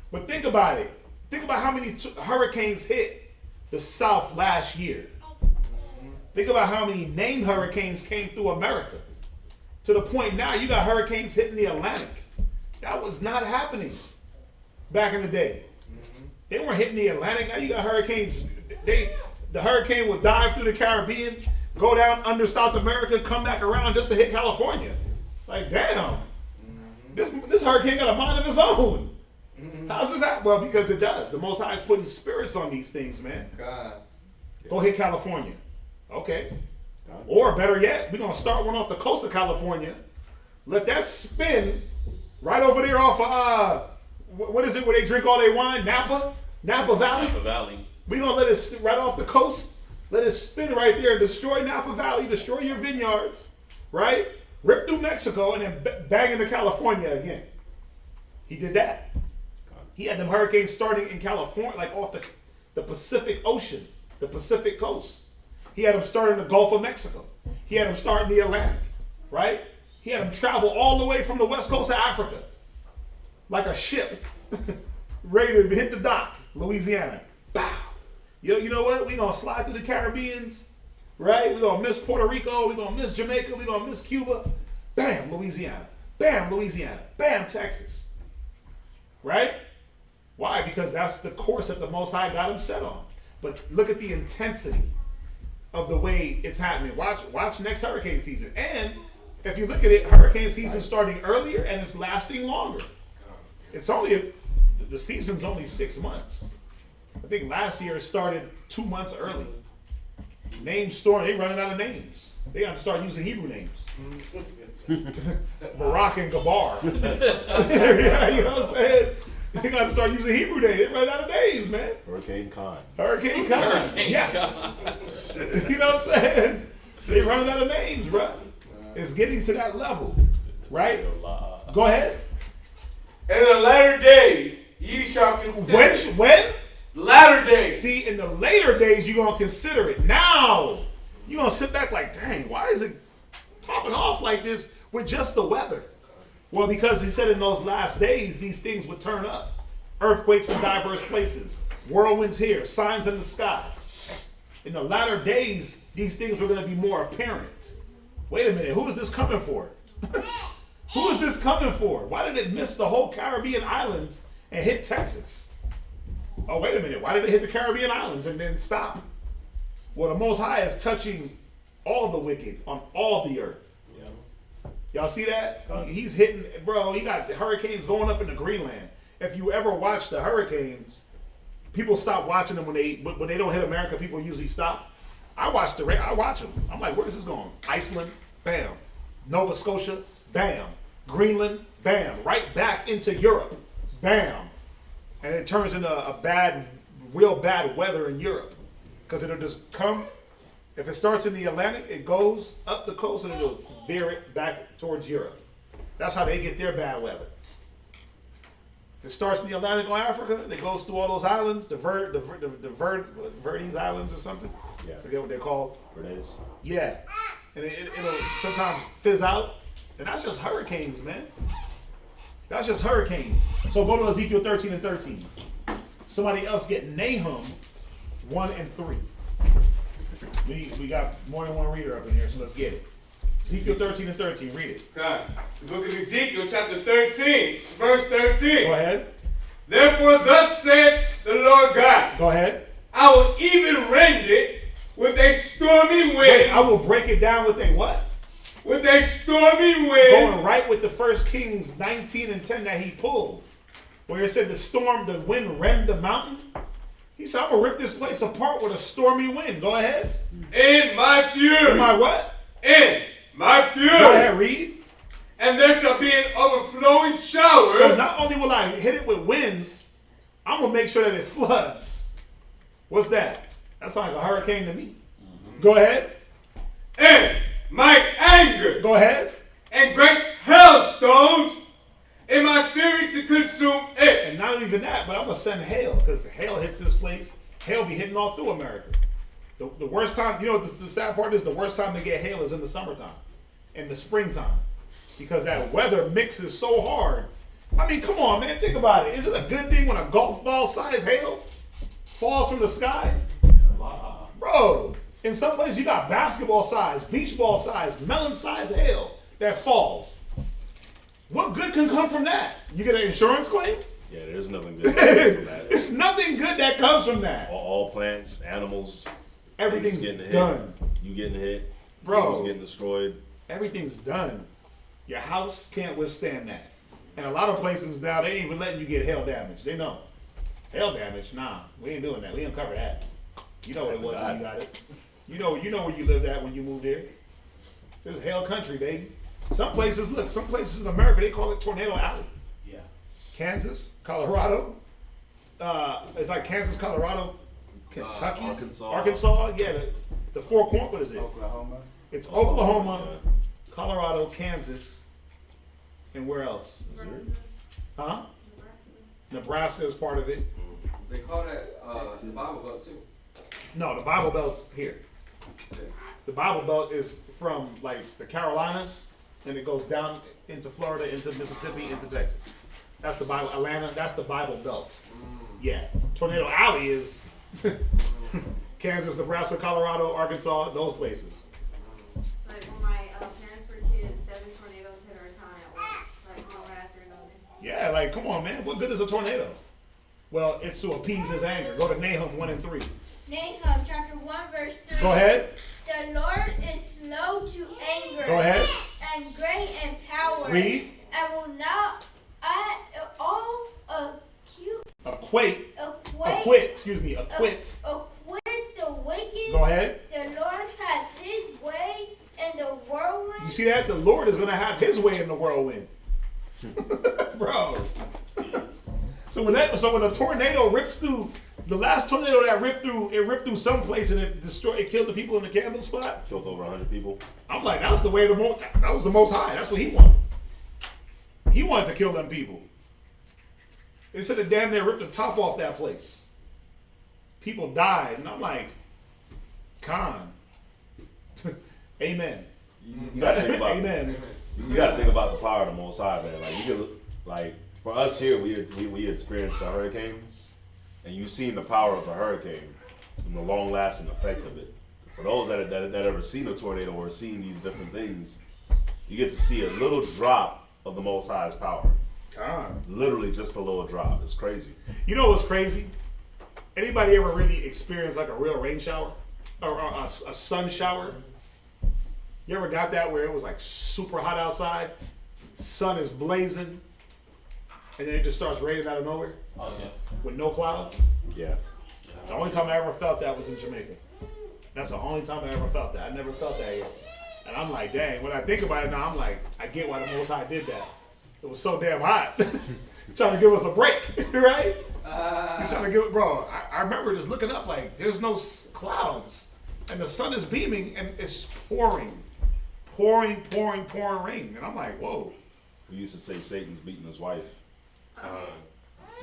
But think about it. Think about how many hurricanes hit the South last year. Think about how many named hurricanes came through America. To the point now, you got hurricanes hitting the Atlantic. That was not happening back in the day. They weren't hitting the Atlantic. Now you got hurricanes. The hurricane would dive through the Caribbean, go down under South America, come back around just to hit California. Like, damn. This hurricane got a mind of its own. How's this happen? Well, because it does. The Most High is putting spirits on these things, man. God. Go hit California. Okay. Or better yet, we're going to start one off the coast of California. Let that spin right over there off of, what is it where they drink all their wine? Napa Valley? Napa Valley. We're going to let it right off the coast. Let it spin right there and destroy Napa Valley, destroy your vineyards, right? Rip through Mexico and then bang into California again. He did that. He had them hurricanes starting in California, like off the Pacific Ocean, the Pacific coast. He had them start in the Gulf of Mexico. He had them start in the Atlantic, right? He had them travel all the way from the west coast of Africa, like a ship, ready to hit the dock, Louisiana. Bow. You know what? We're going to slide through the Caribbeans, right? We're going to miss Puerto Rico. We're going to miss Jamaica. We're going to miss Cuba. Bam, Louisiana. Bam, Louisiana. Bam, Texas. Right? Why? Because that's the course that the Most High got him set on. But look at the intensity of the way it's happening. Watch next hurricane season. And if you look at it, hurricane season starting earlier and it's lasting longer. It's only, the season's only 6 months. I think last year it started 2 months early. Name store, they running out of names. They have to start using Hebrew names. Barak and Gabar. You know what I'm saying? They got to start using Hebrew names. They run out of names, man. Hurricane Khan. Hurricane Khan. Hurricane Yes. You know what I'm saying? They run out of names, bro. It's getting to that level, right? Go ahead. In the latter days, ye shall consider. When? Latter days. See, in the later days, you're going to consider it. Now, you're going to sit back like, dang, why is it popping off like this with just the weather? Well, because he said in those last days, these things would turn up. Earthquakes in diverse places. Whirlwinds here. Signs in the sky. In the latter days, these things were going to be more apparent. Wait a minute. Who is this coming for? Who is this coming for? Why did it miss the whole Caribbean islands and hit Texas? Oh, wait a minute. Why did it hit the Caribbean islands and then stop? Well, the Most High is touching all the wicked on all the earth. Y'all see that? He's hitting, bro. He got the hurricanes going up into Greenland. If you ever watch the hurricanes, people stop watching them when they don't hit America. People usually stop. I watch them. I'm like, where is this going? Iceland, bam. Nova Scotia, bam. Greenland, bam. Right back into Europe, bam. And it turns into a real bad weather in Europe, because it'll just come. If it starts in the Atlantic, it goes up the coast and it'll veer it back towards Europe. That's how they get their bad weather. If it starts in the Atlantic or Africa, and it goes through all those islands, the Verdes Islands or something. Yeah. I forget what they're called. Verdes. Yeah. And it'll sometimes fizz out. And that's just hurricanes, man. That's just hurricanes. So go to Ezekiel 13 and 13. Somebody else get Nahum 1 and 3. We got more than one reader up in here, so let's get it. Ezekiel 13 and 13, read it. God. The book of Ezekiel, chapter 13, verse 13. Go ahead. Therefore, thus saith the Lord God, Go ahead. I will even rend it with a stormy wind. Wait, I will break it down with a what? With a stormy wind. Going right with the 1 Kings 19 and 10 that he pulled. Where it said the wind rend the mountain. He said, I'm going to rip this place apart with a stormy wind. Go ahead. In my fury. In my what? In my fury. Go ahead, read. And there shall be an overflowing shower. So not only will I hit it with winds, I'm going to make sure that it floods. What's that? That sounds like a hurricane to me. Go ahead. And my anger. Go ahead. And great hailstones in my fury to consume it. And not even that, but I'm going to send hail, because hail hits this place. Hail be hitting all through America. The worst time, you know what the sad part is? The worst time to get hail is in the summertime, in the springtime, because that weather mixes so hard. I mean, come on, man, think about it. Is it a good thing when a golf ball size hail falls from the sky? Bro, in some places you got basketball size, beach ball size, melon size hail that falls. What good can come from that? You get an insurance claim? Yeah, there's nothing good from that. There's nothing good that comes from that. All plants, animals, Everything's getting hit. done. You getting hit. Bro. Things getting destroyed. Everything's done. Your house can't withstand that. And a lot of places now, they ain't even letting you get hail damage. They know. Hail damage? Nah, we ain't doing that. We don't cover that. You know what it was when you got it. You know where you lived at when you moved here. This is hail country, baby. Some places in America, they call it Tornado Alley. Yeah. Kansas, Colorado. It's like Kansas, Colorado, Kentucky, Arkansas. Yeah, the four corners. What is it? Oklahoma. It's Oklahoma, Colorado, Kansas, and where else? Huh? Nebraska is part of it. They call that the Bible Belt too. No, the Bible Belt's here. The Bible Belt is from like the Carolinas, and it goes down into Florida, into Mississippi, into Texas. That's the Bible. Atlanta. That's the Bible Belt. Yeah. Tornado Alley is Kansas, Nebraska, Colorado, Arkansas, those places. Like when my parents were kids, 7 tornadoes hit our town at once, like one right after another. Yeah, like come on, man. What good is a tornado? Well, it's to appease his anger. Go to Nahum 1 and 3. Nahum chapter 1 verse 3. Go ahead. The Lord is slow to anger. Go ahead. And great in power. Read. And will not at all Acquit the wicked. Go ahead. The Lord had his way in the whirlwind. You see that? The Lord is going to have his way in the whirlwind. Bro. So when a tornado rips through, the last tornado that ripped through some place and it killed the people in the candle spot. Killed over 100 people. I'm like, that was the most high. That's what he wanted. He wanted to kill them people. They said it damn near ripped the top off that place. People died, and I'm like, Khan. Amen. You gotta think about. Amen. You gotta think about the power of the Most High, man. Like you could, like for us here, we experienced a hurricane, and you've seen the power of a hurricane and the long-lasting effect of it. For those that ever seen a tornado or seen these different things, you get to see a little drop of the Most High's power. Khan. Literally just a little drop. It's crazy. You know what's crazy? Anybody ever really experienced like a real rain shower or a sun shower? You ever got that where it was like super hot outside, sun is blazing, and then it just starts raining out of nowhere Oh yeah. with no clouds? Yeah. The only time I ever felt that was in Jamaica. That's the only time I ever felt that. I never felt that here. And I'm like, dang, when I think about it now, I'm like, I get why the Most High did that. It was so damn hot. He's trying to give us a break, right? He's trying to give it, bro. I remember just looking up like, there's no clouds. And the sun is beaming and it's pouring rain. And I'm like, whoa. We used to say Satan's beating his wife.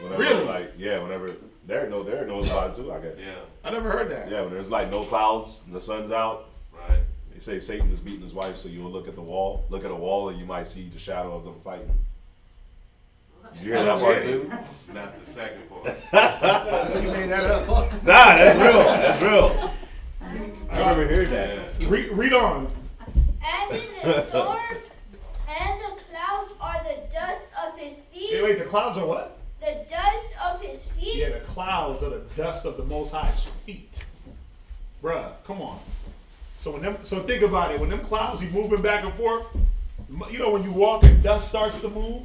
Really? Whenever Derek knows about it too. I guess. Yeah. I never heard that. Yeah, when there's like no clouds and the sun's out, Right. they say Satan is beating his wife. So you'll look at a wall, and you might see the shadow of them fighting. Did you hear that part too? Not the second part. You made that up. Nah, that's real. That's real. I never heard that. Yeah. Read on. And in the storm, and the clouds are the dust of his feet. Hey, wait, the clouds are what? The dust of his feet. Yeah, the clouds are the dust of the Most High's feet. Bruh, come on. So think about it. When them clouds be moving back and forth, you know when you walk and dust starts to move?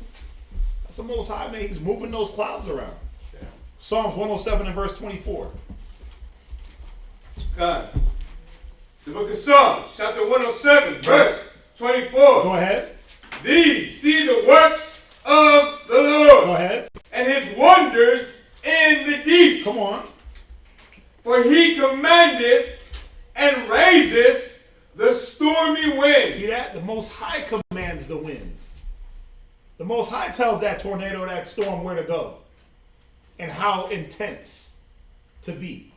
That's the Most High, man. He's moving those clouds around. Yeah. Psalms 107 and verse 24. God. The book of Psalms, chapter 107, verse 24. Go ahead. These see the works of the Lord. Go ahead. And his wonders in the deep. Come on. For he commandeth and raiseth the stormy wind. See that? The Most High commands the wind. The Most High tells that tornado, that storm, where to go and how intense to be.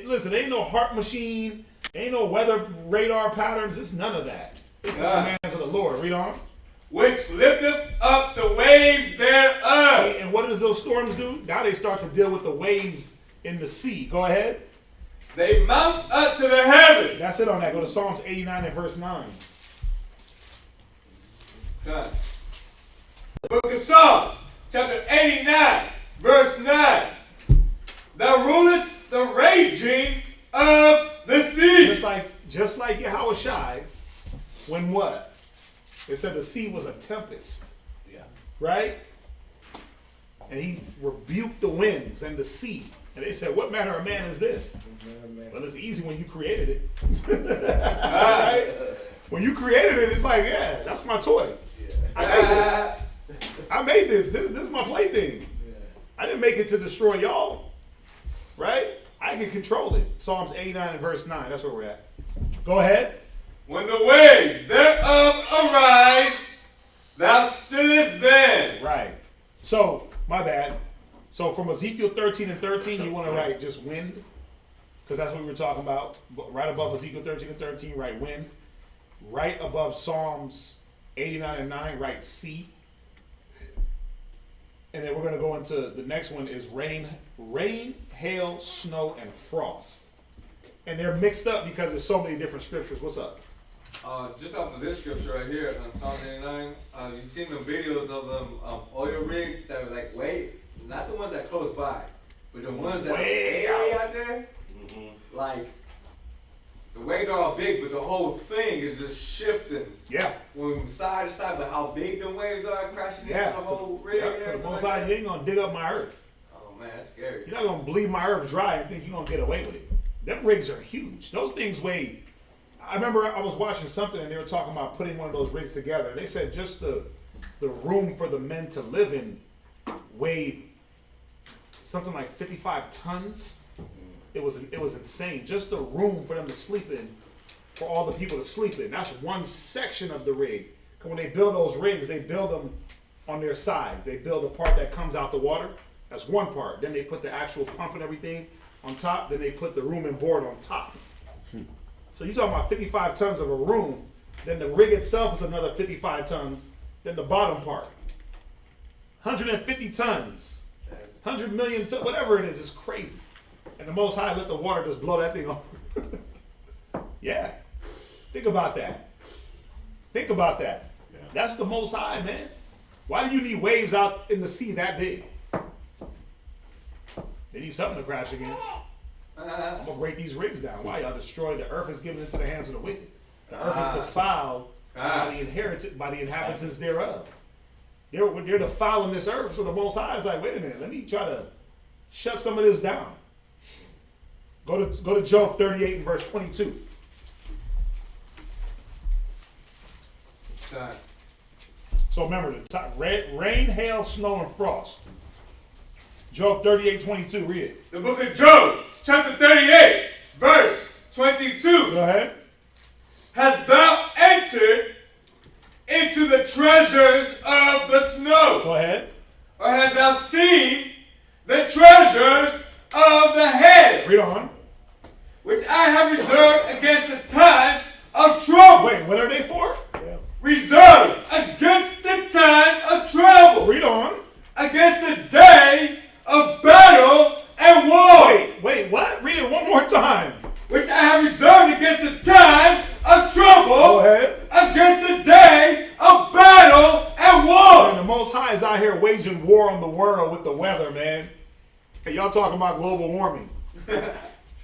Listen, ain't no heart machine, ain't no weather radar patterns. It's none of that. It's the commands of the Lord. Read on. Which lifteth up the waves thereof. And what does those storms do? Now they start to deal with the waves in the sea. Go ahead. They mount up to the heaven. That's it on that. Go to Psalms 89 and verse 9. God. The book of Psalms, chapter 89, verse 9. Thou rulest the raging of the sea. Just like Yahweh Shai, when what? It said the sea was a tempest. Yeah. Right? And he rebuked the winds and the sea. And they said, what manner of man is this? Well, it's easy when you created it. Right? When you created it, it's like, yeah, that's my toy. I made this. This is my plaything. I didn't make it to destroy y'all. Right? I can control it. Psalms 89 and verse 9. That's where we're at. Go ahead. When the waves thereof arise, thou stoodest then. Right. So, my bad. So from Ezekiel 13 and 13, you want to write just wind? Because that's what we were talking about. Right above Ezekiel 13 and 13, write wind. Right above Psalms 89 and 9, write sea. And then we're going to go into the next one is rain, hail, snow, and frost. And they're mixed up because there's so many different scriptures. What's up? Just off of this scripture right here on Psalm 89, you've seen the videos of them oil rigs that are like not the ones that close by, but the ones that Way are way out there. Mm-hmm. Like the waves are all big, but the whole thing is just shifting. Yeah. From side to side, but how big the waves are crashing into the whole rig and The everything. Most Like High, that. you ain't going to dig up my earth. Oh man, that's scary. You're not going to bleed my earth dry and think you're going to get away with it. Them rigs are huge. Those things weigh. I remember I was watching something and they were talking about putting one of those rigs together. They said just the room for the men to live in weighed something like 55 tons. It was insane. Just the room for them to sleep in, for all the people to sleep in. That's one section of the rig. Because when they build those rigs, they build them on their sides. They build a part that comes out the water. That's one part. Then they put the actual pump and everything on top. Then they put the room and board on top. So you're talking about 55 tons of a room. Then the rig itself is another 55 tons. Then the bottom part. 150 tons. 100 million tons. Whatever it is, it's crazy. And the Most High let the water just blow that thing over. Yeah. Think about that. Think about that. Yeah. That's the Most High, man. Why do you need waves out in the sea that big? They need something to crash against. I'm going to break these rigs down. Why? Y'all destroy the earth is given into the hands of the wicked. The earth is defiled by the inhabitants thereof. They're defiling this earth. So the Most High is like, wait a minute, let me try to shut some of this down. Go to Job 38 and verse 22. So remember, the top, rain, hail, snow, and frost. Job 38:22, read it. The book of Job, chapter 38, verse 22. Go ahead. Hast thou entered into the treasures of the snow? Go ahead. Or hast thou seen the treasures of the hail? Read on. Which I have reserved against the time of trouble. Wait, what are they for? Reserved against the time of trouble. Read on. Against the day of battle and war. Wait, what? Read it one more time. Which I have reserved against the time of trouble. Go ahead. Against the day of battle and war. Man, the Most High is out here waging war on the world with the weather, man. Hey, y'all talking about global warming.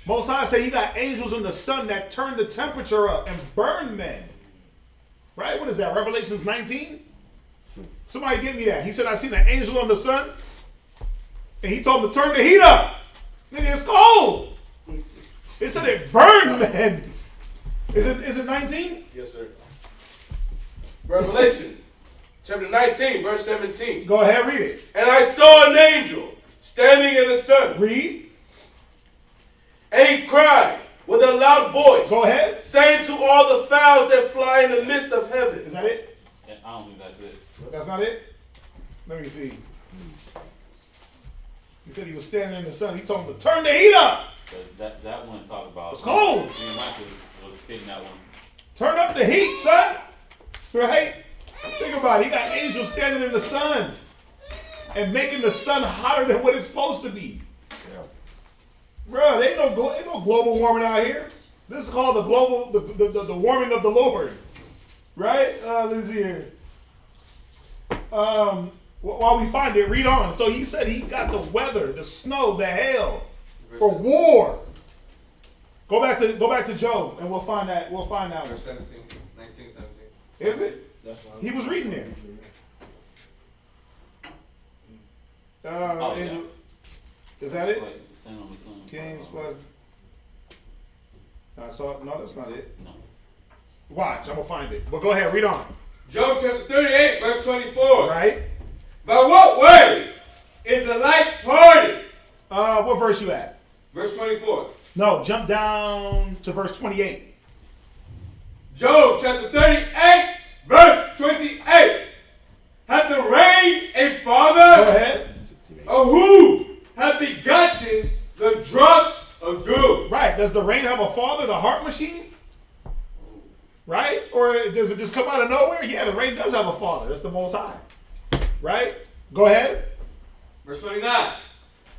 Most High say he got angels in the sun that turn the temperature up and burn men. Right? What is that? Revelations 19? Somebody give me that. He said, I seen an angel on the sun. And he told him to turn the heat up. Nigga, it's cold. It said it burned men. Is it 19? Yes, sir. Revelation chapter 19, verse 17. Go ahead, read it. And I saw an angel standing in the sun. Read. And he cried with a loud voice. Go ahead. Saying to all the fowls that fly in the midst of heaven. Is that it? I don't think that's it. That's not it? Let me see. He said he was standing in the sun. He told him to turn the heat up. But that one talk about. It's cold. Me and Michael was hitting that one. Turn up the heat, son. Right? Think about it. He got angels standing in the sun and making the sun hotter than what it's supposed to be. Yeah. Bro, ain't no global warming out here. This is called the warming of the Lord. Right? Let's see here. While we find it, read on. So he said he got the weather, the snow, the hail for war. Go back to Job and we'll find that. We'll find that. Verse 17, 19, 17. Is it? That's right. He was reading there. Yeah. Is that it? Like, stand on the sun. Kings, what? No, that's not it. No. Watch, I'm gonna find it. But go ahead, read on. Job chapter 38, verse 24. Right? By what way is the light parted? What verse you at? Verse 24. No, jump down to verse 28. Job chapter 38, verse 28. Hath the rain a father? Go ahead. Or who hath begotten the drops of dew? Right. Does the rain have a father, the heart machine? Right? Or does it just come out of nowhere? Yeah, the rain does have a father. That's the Most High. Right? Go ahead. Verse 29.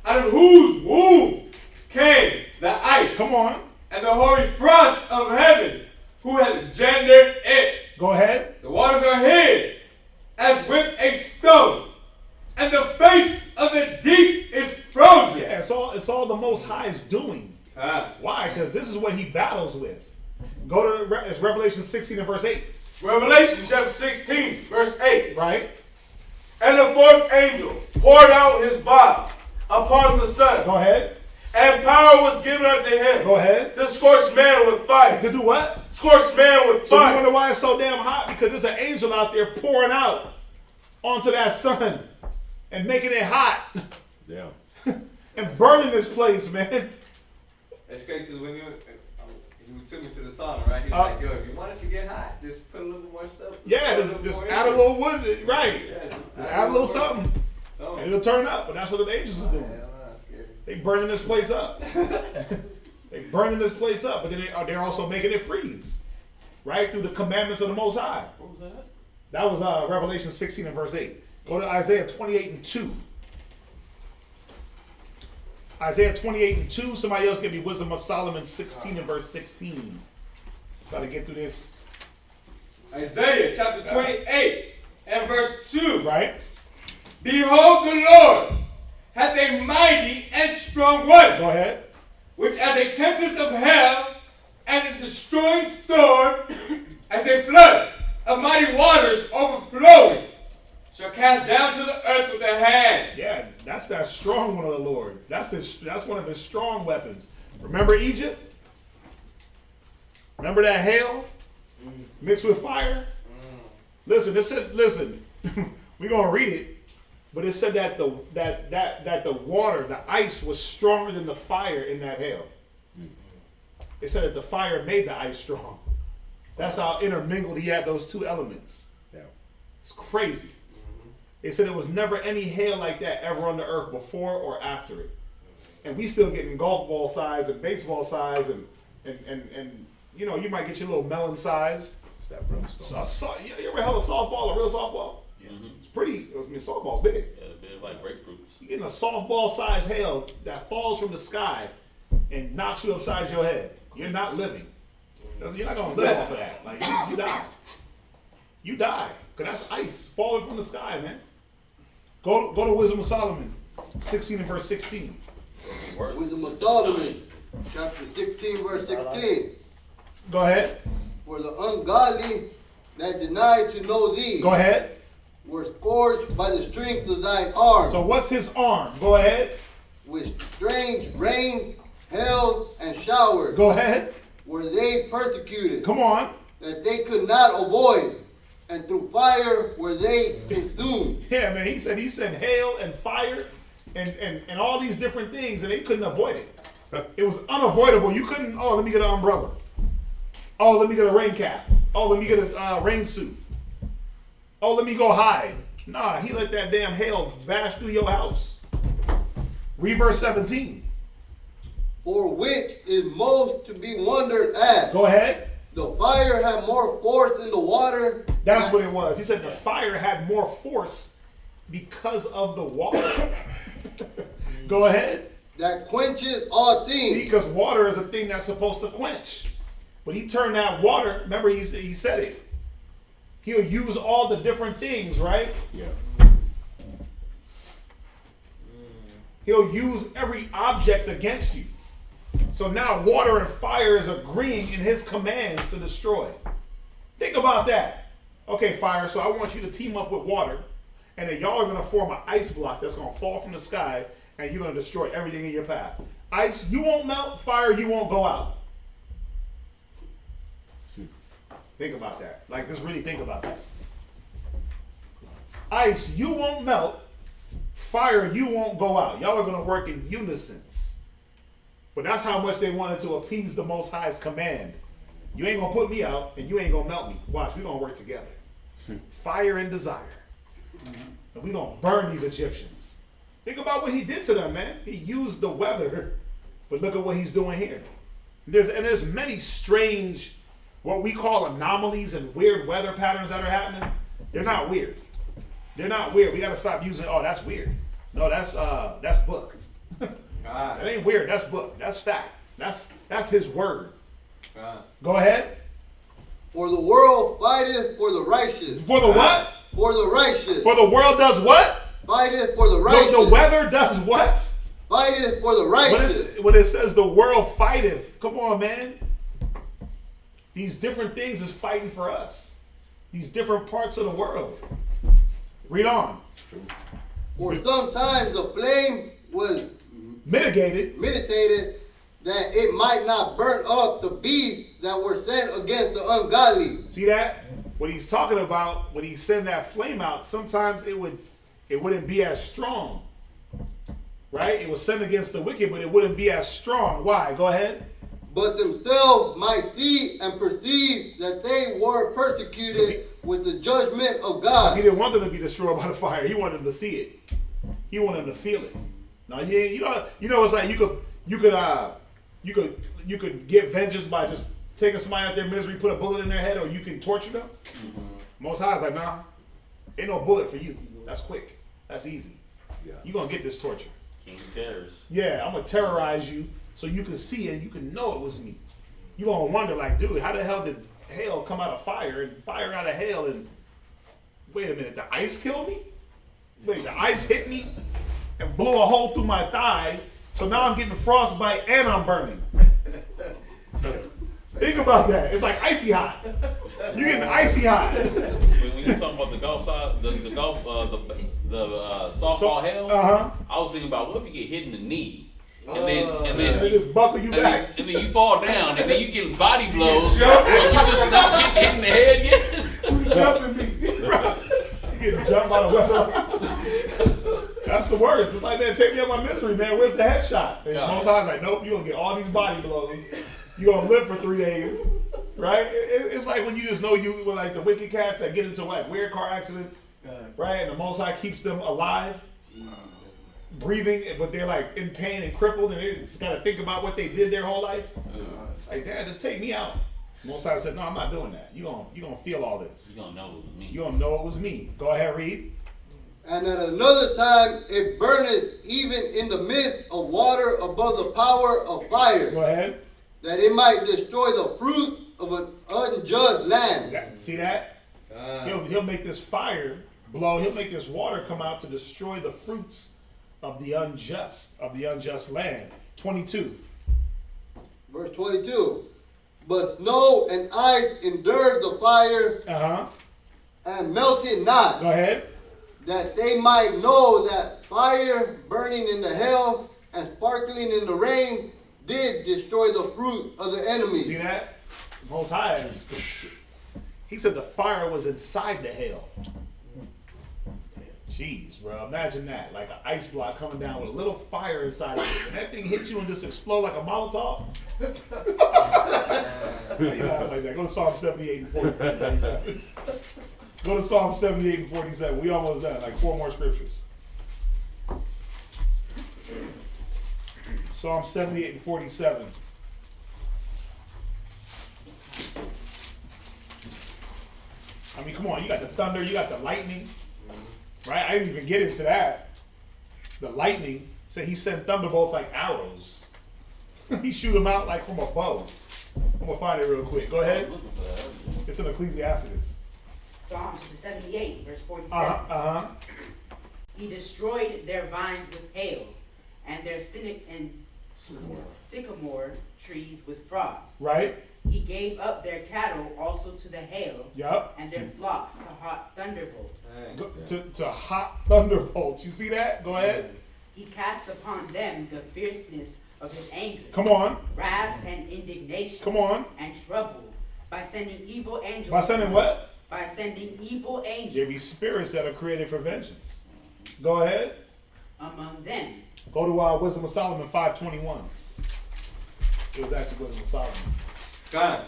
Out of whose womb came the ice? Come on. And the hoary frost of heaven? Who hath gendered it? Go ahead. The waters are hid as with a stone, and the face of the deep is frozen. Yeah, it's all the Most High's doing. Why? Because this is what he battles with. Go to it's Revelation 16 and verse 8. Revelation chapter 16, verse 8. Right? And the fourth angel poured out his vial upon the sun. Go ahead. And power was given unto him. Go ahead. To scorch man with fire. To do what? Scorch man with So fire. you wonder why it's so damn hot? Because there's an angel out there pouring out onto that sun and making it hot. Yeah. and burning this place, man. It's crazy because when you took me to the sauna, right? He was like, yo, if you want it to get hot, just put a little more stuff. Yeah, just add a little wood, right? Yeah, Just add a little something, So, and it'll turn up. But that's what the angels are doing. that's scary. They burning this place up. They burning this place up, but then they're also making it freeze, right? Through the commandments of the Most High. What was that? That was Revelation 16 and verse 8. Go to Isaiah 28 and 2. Isaiah 28 and 2. Somebody else give me Wisdom of Solomon 16 and verse 16. Try to get through this. Isaiah chapter 28 and verse 2. Right? Behold, the Lord hath a mighty and strong word, Go ahead. which as a tempest of hell and a destroying storm, as a flood of mighty waters overflowing, shall cast down to the earth with a hand. Yeah, that's that strong one of the Lord. That's one of his strong weapons. Remember Egypt? Remember that hail mixed with fire? Listen, it said, we're gonna read it, but it said that the water, the ice was stronger than the fire in that hail. It said that the fire made the ice strong. That's how intermingled he had those two elements. Yeah. It's crazy. It said it was never any hail like that ever on the earth before or after it. And we still getting golf ball size and baseball size and you know, you might get your little melon size. It's that brimstone. You ever held a softball, a real softball? Mm-hmm. It's pretty, softball's big. Yeah, a bit like grapefruits. You're getting a softball size hail that falls from the sky and knocks you upside your head. You're not living. You're not gonna live off of that. Like you die. You die. Because that's ice falling from the sky, man. Go to Wisdom of Solomon, 16 and verse 16. Wisdom of Solomon, chapter 16, verse 16. Go ahead. For the ungodly that deny to know thee Go ahead. were scourged by the strength of thine arm. So what's his arm? Go ahead. With strange rain, hail, and showers Go ahead. were they persecuted, Come on. that they could not avoid, and through fire were they consumed. Yeah, man. He said hail and fire and all these different things, and they couldn't avoid it. It was unavoidable. You couldn't, let me get an umbrella. Oh, let me get a rain cap. Oh, let me get a rain suit. Oh, let me go hide. Nah, he let that damn hail bash through your house. Read verse 17. For which is most to be wondered at. Go ahead. The fire had more force than the water. That's what it was. He said the fire had more force because of the water. Go ahead. That quenches all things. See, because water is a thing that's supposed to quench. But he turned that water, remember he said it. He'll use all the different things, right? Yeah. He'll use every object against you. So now water and fire is agreeing in his commands to destroy. Think about that. Okay, fire, so I want you to team up with water, and then y'all are going to form an ice block that's going to fall from the sky, and you're going to destroy everything in your path. Ice, you won't melt. Fire, you won't go out. Think about that. Like, just really think about that. Ice, you won't melt. Fire, you won't go out. Y'all are going to work in unison. But that's how much they wanted to appease the Most High's command. You ain't going to put me out, and you ain't going to melt me. Watch, we're going to work together. Fire and desire. And we're going to burn these Egyptians. Think about what he did to them, man. He used the weather, but look at what he's doing here. There's many strange, what we call anomalies and weird weather patterns that are happening. They're not weird. They're not weird. We got to stop using, that's weird. No, that's book. That ain't weird. That's book. That's fact. That's his word. Go ahead. For the world fighteth for the righteous. For the what? For the righteous. For the world does what? Fighteth for the righteous. The weather does what? Fighteth for the righteous. When it says the world fighteth, come on, man. These different things is fighting for us. These different parts of the world. Read on. For sometimes the flame was mitigated that it might not burn up the beasts that were sent against the ungodly. See that? What he's talking about, when he send that flame out, sometimes it wouldn't be as strong. right? It was sent against the wicked, but it wouldn't be as strong. Why? Go ahead. But themselves might see and perceive that they were persecuted with the judgment of God. He didn't want them to be destroyed by the fire. He wanted them to see it. He wanted them to feel it. Now, you know, it's like you could get vengeance by just taking somebody out their misery, put a bullet in their head, or you can torture them. Most High is like, nah, ain't no bullet for you. That's quick. That's easy. Yeah. You're going to get this torture. King of terrors. Yeah, I'm going to terrorize you so you can see it and you can know it was me. You're going to wonder, like, dude, how the hell did hail come out of fire and fire out of hail? And wait a minute, the ice killed me? Wait, the ice hit me and blew a hole through my thigh, so now I'm getting frostbite and I'm burning. Think about that. It's like icy hot. You're getting icy hot. When you're talking about the golf side, the softball hail, I was thinking about, what if you get hit in the knee? And then they just buckle you back. And then you fall down, and then you get body blows, but you just not getting hit in the head yet. Who's jumping me? You getting jumped by the weather. That's the worst. It's like, man, take me out my misery, man. Where's the headshot? And most times, like, nope, you're going to get all these body blows. You're going to live for 3 days. Right? It's like when you just know you were like the wicked cats that get into like weird car accidents. Right? And the Most High keeps them alive. Breathing, but they're like in pain and crippled, and they just got to think about what they did their whole life. It's like, Dad, just take me out. Most High said, no, I'm not doing that. You're gonna feel all this. You're going to know it was me. You're going to know it was me. Go ahead, read. And at another time it burneth even in the midst of water above the power of fire. Go ahead. That it might destroy the fruit of an unjust land. See that? He'll make this fire blow. He'll make this water come out to destroy the fruits of the unjust land. 22. Verse 22. But snow and ice endured the fire and melted not. Go ahead. That they might know that fire burning in the hell and sparkling in the rain did destroy the fruit of the enemy. See that? Most High is. He said the fire was inside the hail. Jeez, bro. Imagine that. Like an ice block coming down with a little fire inside of it. And that thing hits you and just explode like a Molotov. You know, like that. Go to Psalm 78 and 47. Go to Psalm 78 and 47. We almost done. Like 4 more scriptures. Psalm 78 and 47. I mean, come on. You got the thunder. You got the lightning. Right? I didn't even get into that. The lightning. Said he sent thunderbolts like arrows. He shoot them out like from a bow. I'm going to find it real quick. Go ahead. It's in Ecclesiasticus. Psalms 78, verse 47. He destroyed their vines with hail, and their sycamore trees with frost. Right. He gave up their cattle also to the hail, and their flocks to hot thunderbolts. To hot thunderbolts. You see that? Go ahead. He cast upon them the fierceness of his anger. Come on. Wrath and indignation. Come on. And trouble by sending evil angels. By sending what? By sending evil angels. There be spirits that are created for vengeance. Go ahead. Among them. Go to Wisdom of Solomon 5:21. It was actually Wisdom of Solomon. God.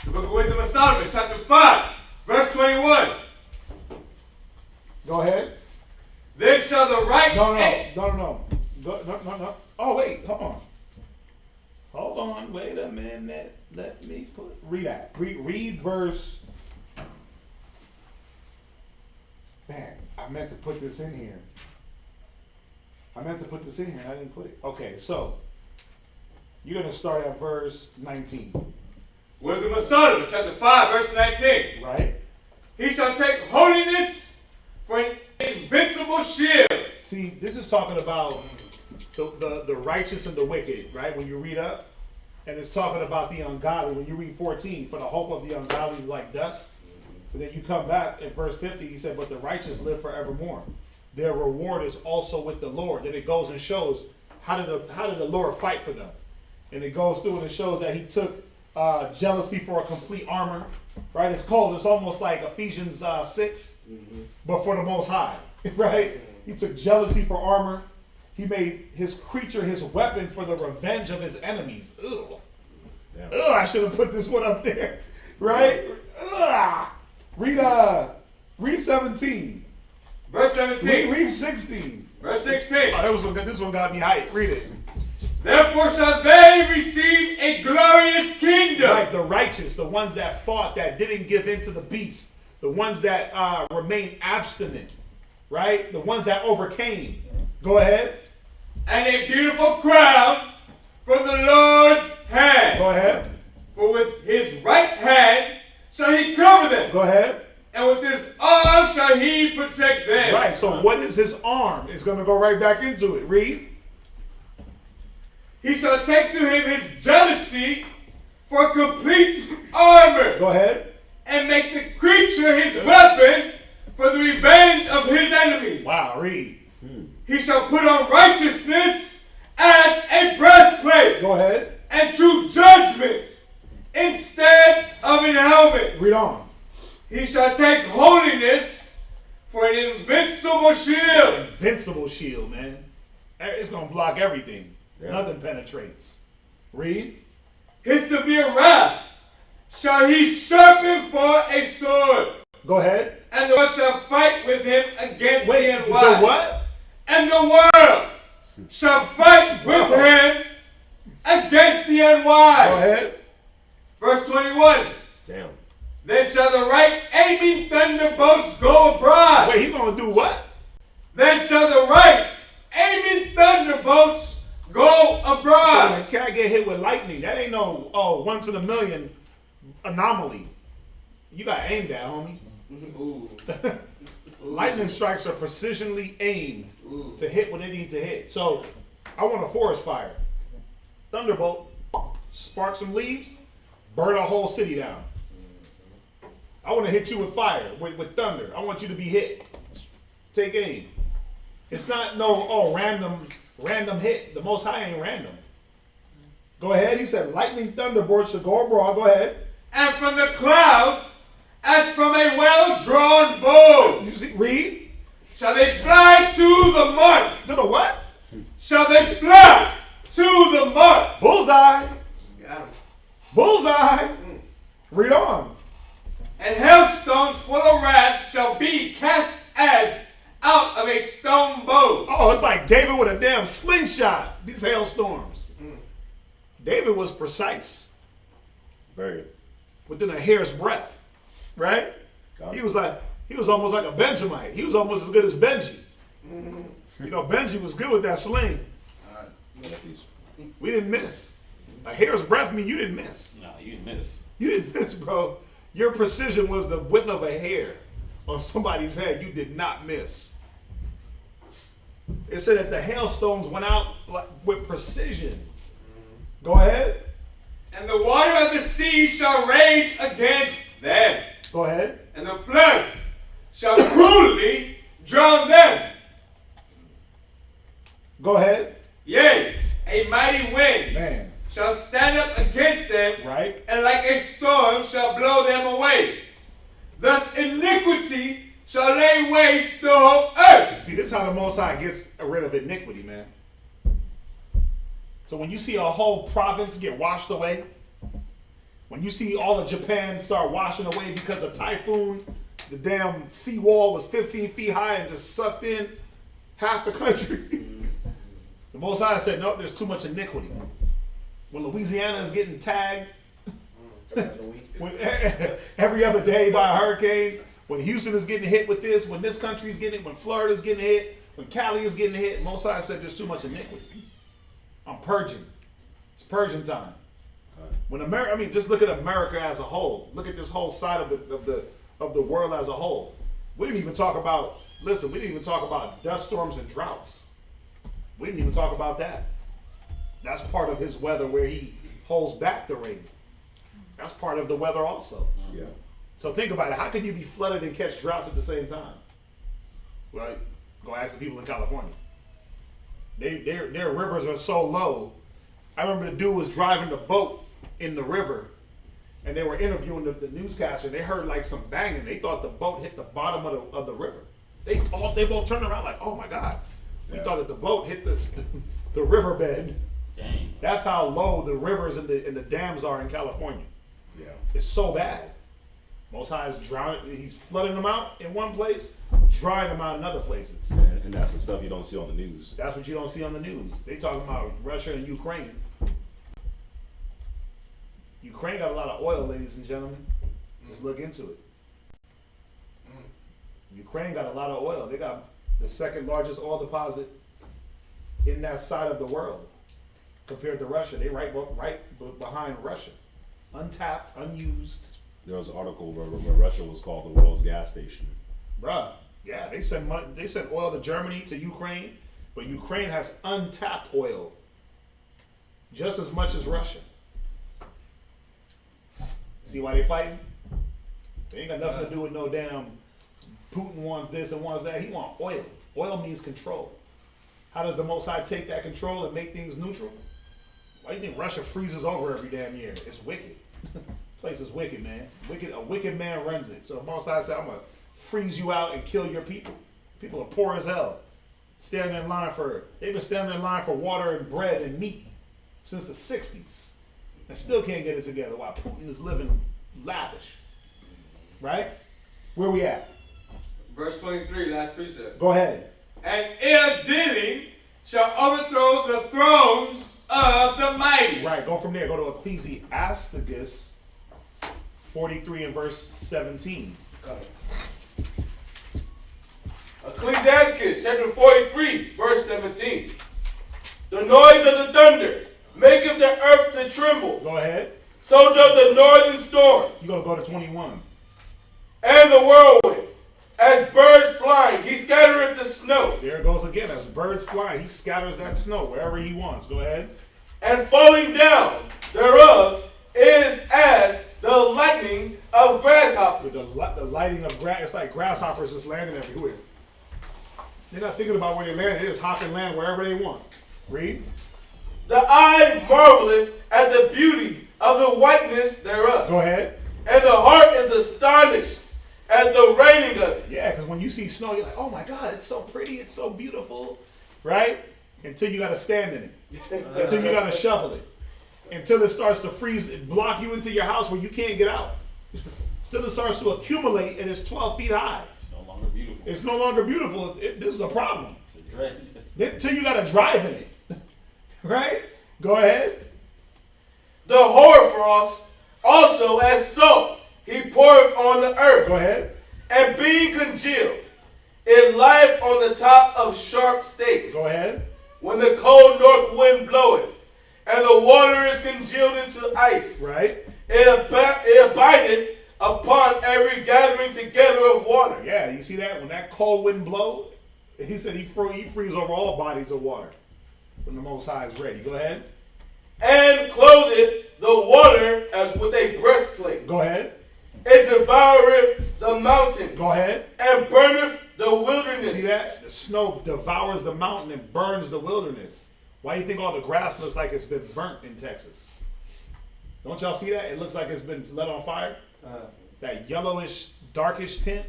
The book of Wisdom of Solomon, chapter 5, verse 21. Go ahead. Then shall the right... No. Oh, wait, hold on. Hold on, wait a minute. Let me read that. Read verse... Man, I meant to put this in here. I didn't put it. Okay, so... You're going to start at verse 19. Wisdom of Solomon, chapter 5, verse 19. Right. He shall take holiness for an invincible shield. See, this is talking about the righteous and the wicked, right? When you read up, and it's talking about the ungodly. When you read 14, for the hope of the ungodly is like dust. But then you come back at verse 50, he said, but the righteous live forevermore. Their reward is also with the Lord. Then it goes and shows how did the Lord fight for them. And it goes through and it shows that he took jealousy for a complete armor. Right? It's almost like Ephesians 6, but for the Most High. Right? He took jealousy for armor. He made his creature his weapon for the revenge of his enemies. Ugh. Damn. Ugh, I should have put this one up there. Right? Ugh. Read 17. Verse 17. Read 16. Verse 16. Oh, that was one good. This one got me hyped. Read it. Therefore shall they receive a glorious kingdom. Right, the righteous, the ones that fought, that didn't give in to the beast, the ones that remained abstinent, right? The ones that overcame. Go ahead. And a beautiful crown from the Lord's hand. Go ahead. For with his right hand shall he cover them. Go ahead. And with his arm shall he protect them. Right, so what is his arm? It's going to go right back into it. Read. He shall take to him his jealousy for complete armor. Go ahead. And make the creature his weapon for the revenge of his enemies. Wow, read. He shall put on righteousness as a breastplate. Go ahead. And true judgment instead of an helmet. Read on. He shall take holiness for an invincible shield. Invincible shield, man. It's going to block everything. Yeah. Nothing penetrates. Read. His severe wrath shall he sharpen for a sword. Go ahead. And the Lord shall fight with him against the unwise. The what? And the world shall fight with him against the unwise. Go ahead. Verse 21. Damn. Then shall the right aiming thunderbolts go abroad. Wait, he gonna do what? Then shall the right aiming thunderbolts go abroad. So can I get hit with lightning? That ain't no once in a million anomaly. You got aimed at, homie. Ooh. Lightning strikes are precisionally aimed to hit what they need to hit. So I want a forest fire. Thunderbolt, spark some leaves, burn a whole city down. I want to hit you with fire, with thunder. I want you to be hit. Take aim. It's not random hit. The Most High ain't random. Go ahead. He said, lightning thunderbolt should go abroad. Go ahead. And from the clouds, as from a well-drawn bow. You see, read. Shall they fly to the mark? To the what? Shall they fly to the mark? Bullseye. Got him. Bullseye. Read on. And hailstones full of wrath shall be cast as out of a stone bow. Oh, it's like David with a damn slingshot. These hailstorms. David was precise. Very. Within a hair's breadth. Right? He was almost like a Benjamite. He was almost as good as Benji. You know, Benji was good with that sling. We didn't miss. A hair's breadth mean you didn't miss. No, you didn't miss. You didn't miss, bro. Your precision was the width of a hair on somebody's head. You did not miss. It said that the hailstones went out with precision. Go ahead. And the water of the sea shall rage against them. Go ahead. And the floods shall cruelly drown them. Go ahead. Yea, a mighty wind shall stand up against them, right? And like a storm shall blow them away. Thus iniquity shall lay waste the whole earth. See, this is how the Most High gets rid of iniquity, man. So when you see a whole province get washed away, when you see all of Japan start washing away because of typhoon, the damn seawall was 15 feet high and just sucked in half the country. The Most High said, nope, there's too much iniquity. When Louisiana is getting tagged every other day by a hurricane, when Houston is getting hit with this, when this country is getting it, when Florida is getting hit, when Cali is getting hit, Most High said there's too much iniquity. I'm purging. It's purging time. When America, just look at America as a whole. Look at this whole side of the world as a whole. We didn't even talk about. Listen, we didn't even talk about dust storms and droughts. We didn't even talk about that. That's part of his weather where he holds back the rain. That's part of the weather also. Yeah. So think about it. How can you be flooded and catch droughts at the same time? Right? Go ask the people in California. Their rivers are so low. I remember the dude was driving the boat in the river, and they were interviewing the newscaster. They heard like some banging. They thought the boat hit the bottom of the river. They both turned around like, oh my God. We thought that the boat hit the riverbed. Dang. That's how low the rivers and the dams are in California. Yeah. It's so bad. Most High is drowning. He's flooding them out in one place, drying them out in other places. And that's the stuff you don't see on the news. That's what you don't see on the news. They talking about Russia and Ukraine. Ukraine got a lot of oil, ladies and gentlemen. Just look into it. Ukraine got a lot of oil. They got the second largest oil deposit in that side of the world compared to Russia. They right behind Russia. Untapped, unused. There was an article where Russia was called the world's gas station. Bruh, yeah, they sent money, they sent oil to Germany, to Ukraine, but Ukraine has untapped oil, just as much as Russia. See why they fighting? They ain't got nothing to do with no damn Putin wants this and wants that. He want oil. Oil means control. How does the Most High take that control and make things neutral? Why do you think Russia freezes over every damn year? It's wicked. Place is wicked, man. A wicked man runs it. So Most High said, I'm gonna freeze you out and kill your people. People are poor as hell. They've been standing in line for water and bread and meat since the 60s. And still can't get it together while Putin is living lavish. Right? Where we at? Verse 23, last precept. Go ahead. And ill-dealing shall overthrow the thrones of the mighty. Right, go from there. Go to Ecclesiasticus 43 and verse 17. Ecclesiasticus Chapter 43, verse 17. The noise of the thunder maketh the earth to tremble. Go ahead. So doth the northern storm. You're going to go to 21. And the whirlwind. As birds flying, he scattereth the snow. There it goes again. As birds fly, he scatters that snow wherever he wants. Go ahead. And falling down thereof is as the lightning of grasshoppers. With the lighting of grass, it's like grasshoppers just landing everywhere. They're not thinking about where they land. They just hop and land wherever they want. Read. The eye marveleth at the beauty of the whiteness thereof. Go ahead. And the heart is astonished at the raining of it. Yeah, because when you see snow, you're like, oh my God, it's so pretty, it's so beautiful, right? Until you got to stand in it. Until you got to shovel it. Until it starts to freeze, block you into your house where you can't get out. Until it starts to accumulate and it's 12 feet high. It's no longer beautiful. It's no longer beautiful. This is a problem. It's a dread. Until you got to drive in it. Right? Go ahead. The hoarfrost also as salt he poureth on the earth. Go ahead. And being congealed, it lieth on the top of sharp stakes. Go ahead. When the cold north wind bloweth, and the water is congealed into ice. Right. It abideth upon every gathering together of water. Yeah, you see that? When that cold wind blows, he said he freeze over all bodies of water when the Most High is ready. Go ahead. And clotheth the water as with a breastplate. Go ahead. It devoureth the mountains. Go ahead. And burneth the wilderness. See that? The snow devours the mountain and burns the wilderness. Why do you think all the grass looks like it's been burnt in Texas? Don't y'all see that? It looks like it's been lit on fire. That yellowish, darkish tint.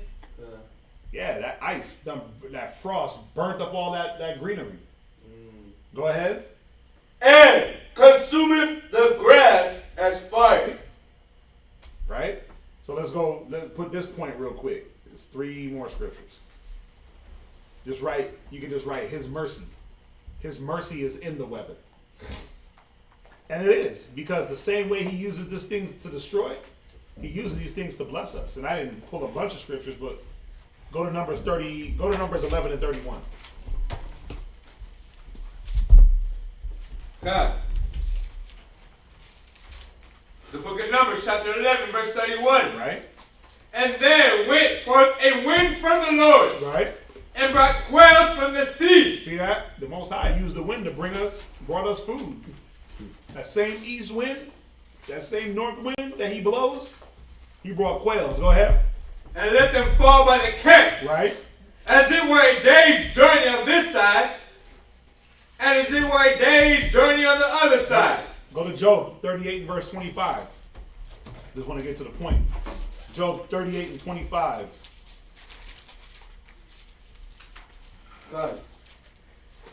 Yeah, that ice, that frost burnt up all that greenery. Go ahead. And consumeth the grass as fire. Right? So let's put this point real quick. There's 3 more scriptures. You can just write his mercy. His mercy is in the weather. And it is, because the same way he uses these things to destroy, he uses these things to bless us. And I didn't pull a bunch of scriptures, but go to Numbers 11 and 31. God. The book of Numbers, chapter 11, verse 31. Right? And there went forth a wind from the Lord. Right? And brought quails from the sea. See that? The Most High used the wind to brought us food. That same east wind, that same north wind that he blows, he brought quails. Go ahead. And let them fall by the camp. Right? As it were a day's journey on this side, and as it were a day's journey on the other side. Go to Job 38 and verse 25. Just want to get to the point. Job 38 and 25. God.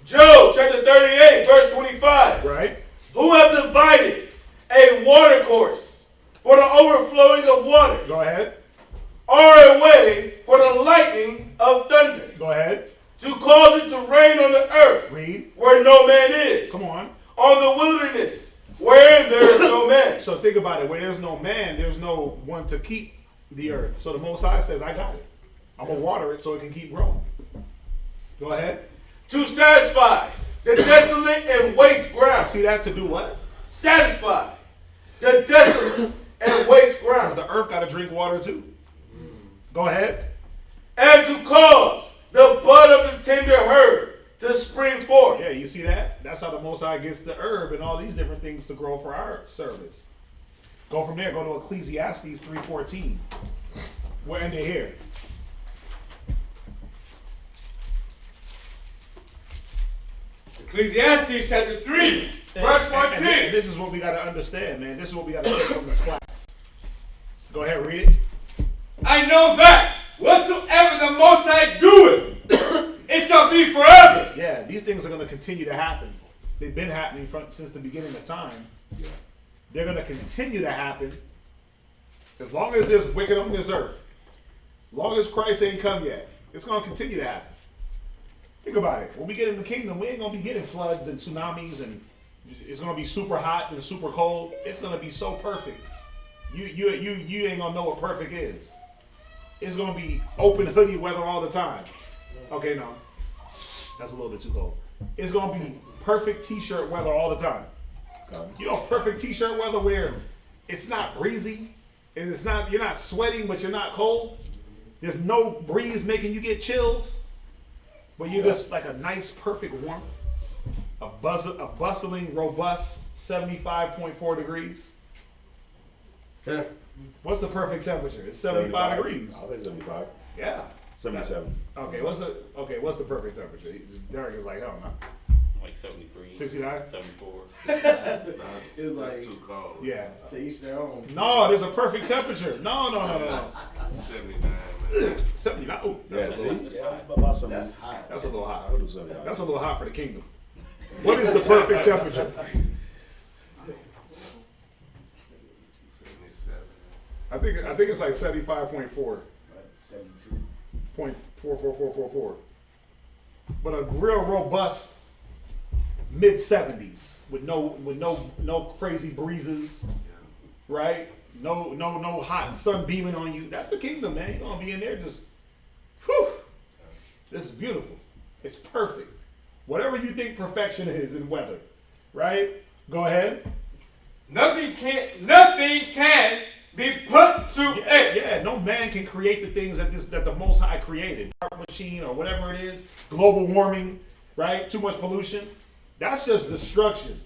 Job chapter 38, verse 25. Right? Who have divided a water course for the overflowing of water, Go ahead. or a way for the lightning of thunder, Go ahead. to cause it to rain on the earth Read. where no man is, Come on. on the wilderness wherein there is no man. So think about it. Where there's no man, there's no one to keep the earth. So the Most High says, I got it. I'm going to water it so it can keep growing. Go ahead. To satisfy the desolate and waste ground. See that? To do what? Satisfy the desolate and waste Because ground. the earth got to drink water too. Go ahead. And to cause the bud of the tender herb to spring forth. Yeah, you see that? That's how the Most High gets the herb and all these different things to grow for our service. Go from there. Go to Ecclesiastes 3:14. We're ending here. Ecclesiastes chapter 3, verse 14. And this is what we got to understand, man. This is what we got to take from this class. Go ahead, read it. I know that whatsoever the Most High doeth, it shall be forever. Yeah, these things are going to continue to happen. They've been happening since the beginning of time. They're going to continue to happen as long as there's wicked on this earth. As long as Christ ain't come yet, it's going to continue to happen. Think about it. When we get in the kingdom, we ain't going to be getting floods and tsunamis, and it's going to be super hot and super cold. It's going to be so perfect. You ain't going to know what perfect is. It's going to be open hoodie weather all the time. Okay, no. That's a little bit too cold. It's going to be perfect t-shirt weather all the time. You know, perfect t-shirt weather where it's not breezy and it's not, you're not sweating, but you're not cold. There's no breeze making you get chills. But you're just like a nice, perfect warmth. A bustling, robust 75.4 degrees. Yeah. What's the perfect temperature? It's 75 degrees. I think 75. Yeah. 77. Okay, what's the perfect temperature? Derek is like, hell no. Like 73, 69? 74. It's That's like too cold. Yeah. to each their own. No, there's a perfect temperature. No. 79, man. 79. Oh, Yeah, see? That's high. About some, That's hot. that's a little hot. I'll do 79. That's a little hot for the kingdom. What is the perfect temperature? 77. I think it's like 75.4. 72. 0.44444. But a real robust mid 70s with no crazy breezes, right? No hot sun beaming on you. That's the kingdom, man. You're gonna be in there just, whew. This is beautiful. It's perfect. Whatever you think perfection is in weather, right? Go ahead. Nothing can be put to it. Yeah, no man can create the things that the Most High created. Dark machine or whatever it is, global warming, right? Too much pollution. That's just destruction.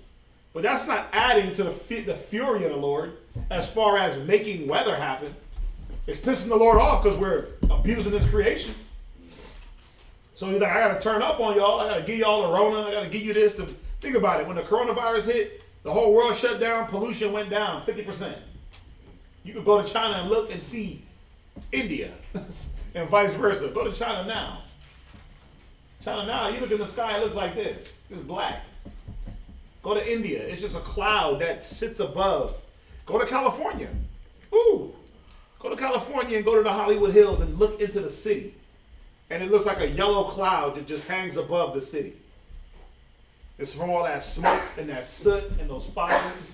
But that's not adding to the fury of the Lord as far as making weather happen. It's pissing the Lord off because we're abusing His creation. So He's like, I got to turn up on y'all. I got to give y'all the Rona. I got to give you this. Think about it. When the coronavirus hit, the whole world shut down. Pollution went down 50%. You could go to China and look and see India and vice versa. Go to China now. China now, you look in the sky, it looks like this. It's black. Go to India. It's just a cloud that sits above. Go to California. Ooh. Go to California and go to the Hollywood Hills and look into the city. And it looks like a yellow cloud that just hangs above the city. It's from all that smoke and that soot and those fires.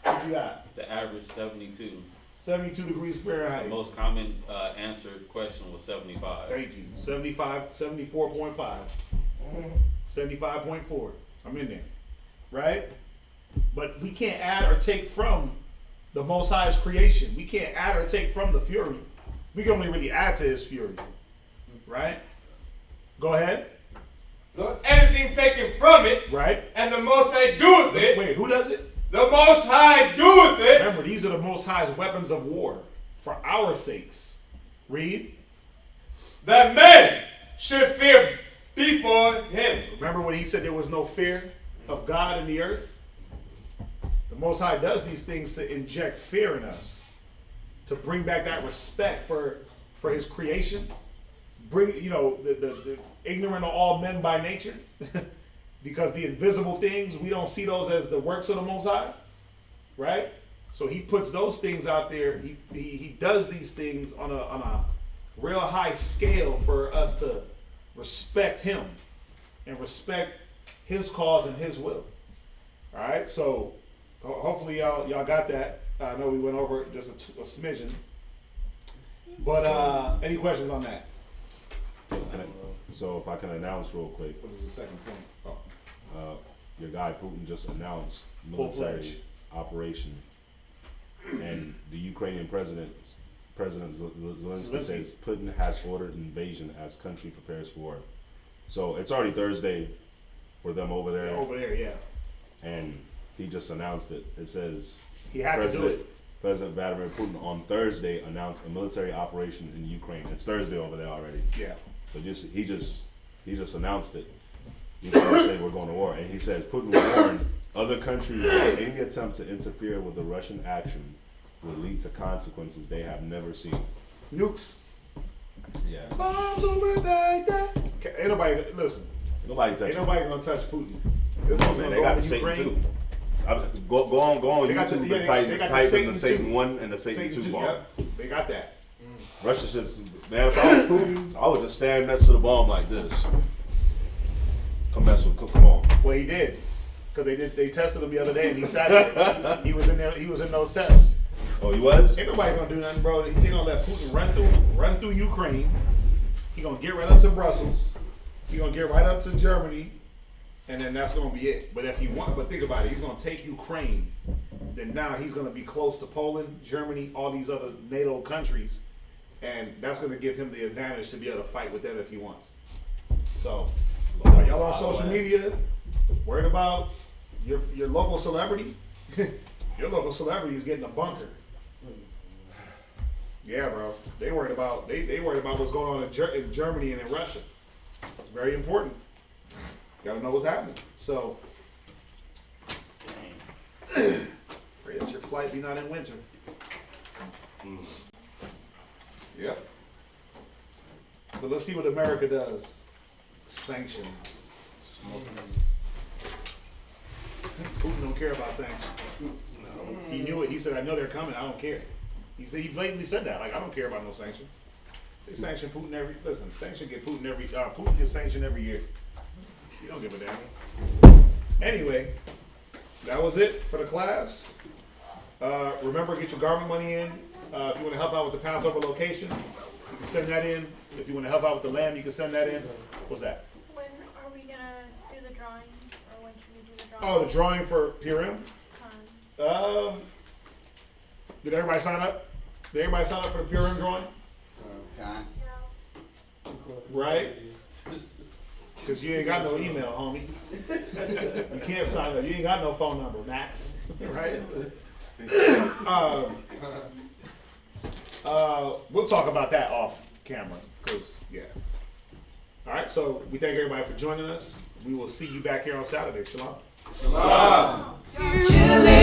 What you got? The average 72. 72 degrees Fahrenheit. The most common answered question was 75. Thank you. 75, 74.5. 75.4. I'm in there. Right? But we can't add or take from the Most High's creation. We can't add or take from the fury. We can only really add to His fury. Right? Go ahead. Nor anything taken from it, Right? and the Most High doeth it. Wait, who does it? The Most High doeth it. Remember, these are the Most High's weapons of war for our sakes. Read. That men should fear before Him. Remember when He said there was no fear of God in the earth? The Most High does these things to inject fear in us, to bring back that respect for His creation. bring, the ignorant of all men by nature, because the invisible things, we don't see those as the works of the Most High, right? So he puts those things out there. He does these things on a real high scale for us to respect him and respect his cause and his will. All right, so hopefully y'all got that. I know we went over it just a smidgen, but any questions on that? So if I can announce real quick, What is the second point? your guy Putin just announced military operation, and the Ukrainian President Zelensky says Putin has ordered invasion as country prepares for war. So it's already Thursday for them over there. Over there, yeah. And he just announced it. It says He had to do it. President Vladimir Putin on Thursday announced a military operation in Ukraine. It's Thursday over there already. Yeah. So he just announced it. He didn't say we're going to war, and he says Putin warned other countries that any attempt to interfere with the Russian action will lead to consequences they have never seen. Nukes. Yeah. Bombs over Baghdad. Ain't nobody listen. Nobody touch. Ain't nobody gonna touch Putin. This Oh one's man, gonna they go got on the Satan Ukraine. too. Go on They got YouTube the- and they got type the in the Satan Satan 1 and the Satan 2 bomb. Yep, they got that. Russia's just, man, if I was Putin, I would just stand next to the bomb like this. Come on. Well, he did, because they tested him the other day, and he sat there. He was in there. He was in those tests. Oh, he was? Ain't nobody gonna do nothing, bro. They gonna let Putin run through Ukraine. He gonna get right up to Brussels. He gonna get right up to Germany, and then that's gonna be it. But think about it. He's gonna take Ukraine. Then now he's gonna be close to Poland, Germany, all these other NATO countries, and that's gonna give him the advantage to be able to fight with them if he wants. So, are y'all on social media worried about your local celebrity? Your local celebrity is getting a bunker. Yeah, bro. They worried about what's going on in Germany and in Russia. It's very important. Gotta know what's happening. So, pray that your flight be not in winter. Yep. So let's see what America does. Sanctions. Putin don't care about sanctions. He knew it. He said, "I know they're coming. I don't care." He blatantly said that. Like, I don't care about no sanctions. They sanction Putin Putin gets sanctioned every year. You don't give a damn. Anyway, that was it for the class. Remember, get your garment money in. If you want to help out with the Passover location, you can send that in. If you want to help out with the lamb, you can send that in. What's that? When are we gonna do the drawing, or when should we do the drawing? Oh, the drawing for PRM? Did everybody sign up? Did everybody sign up for the PRM drawing? Right? Because you ain't got no email, homie. You can't sign up. You ain't got no phone number, Max. Right? We'll talk about that off camera. Because, yeah. All right, so we thank everybody for joining us. We will see you back here on Saturday. Shalom. Chilling.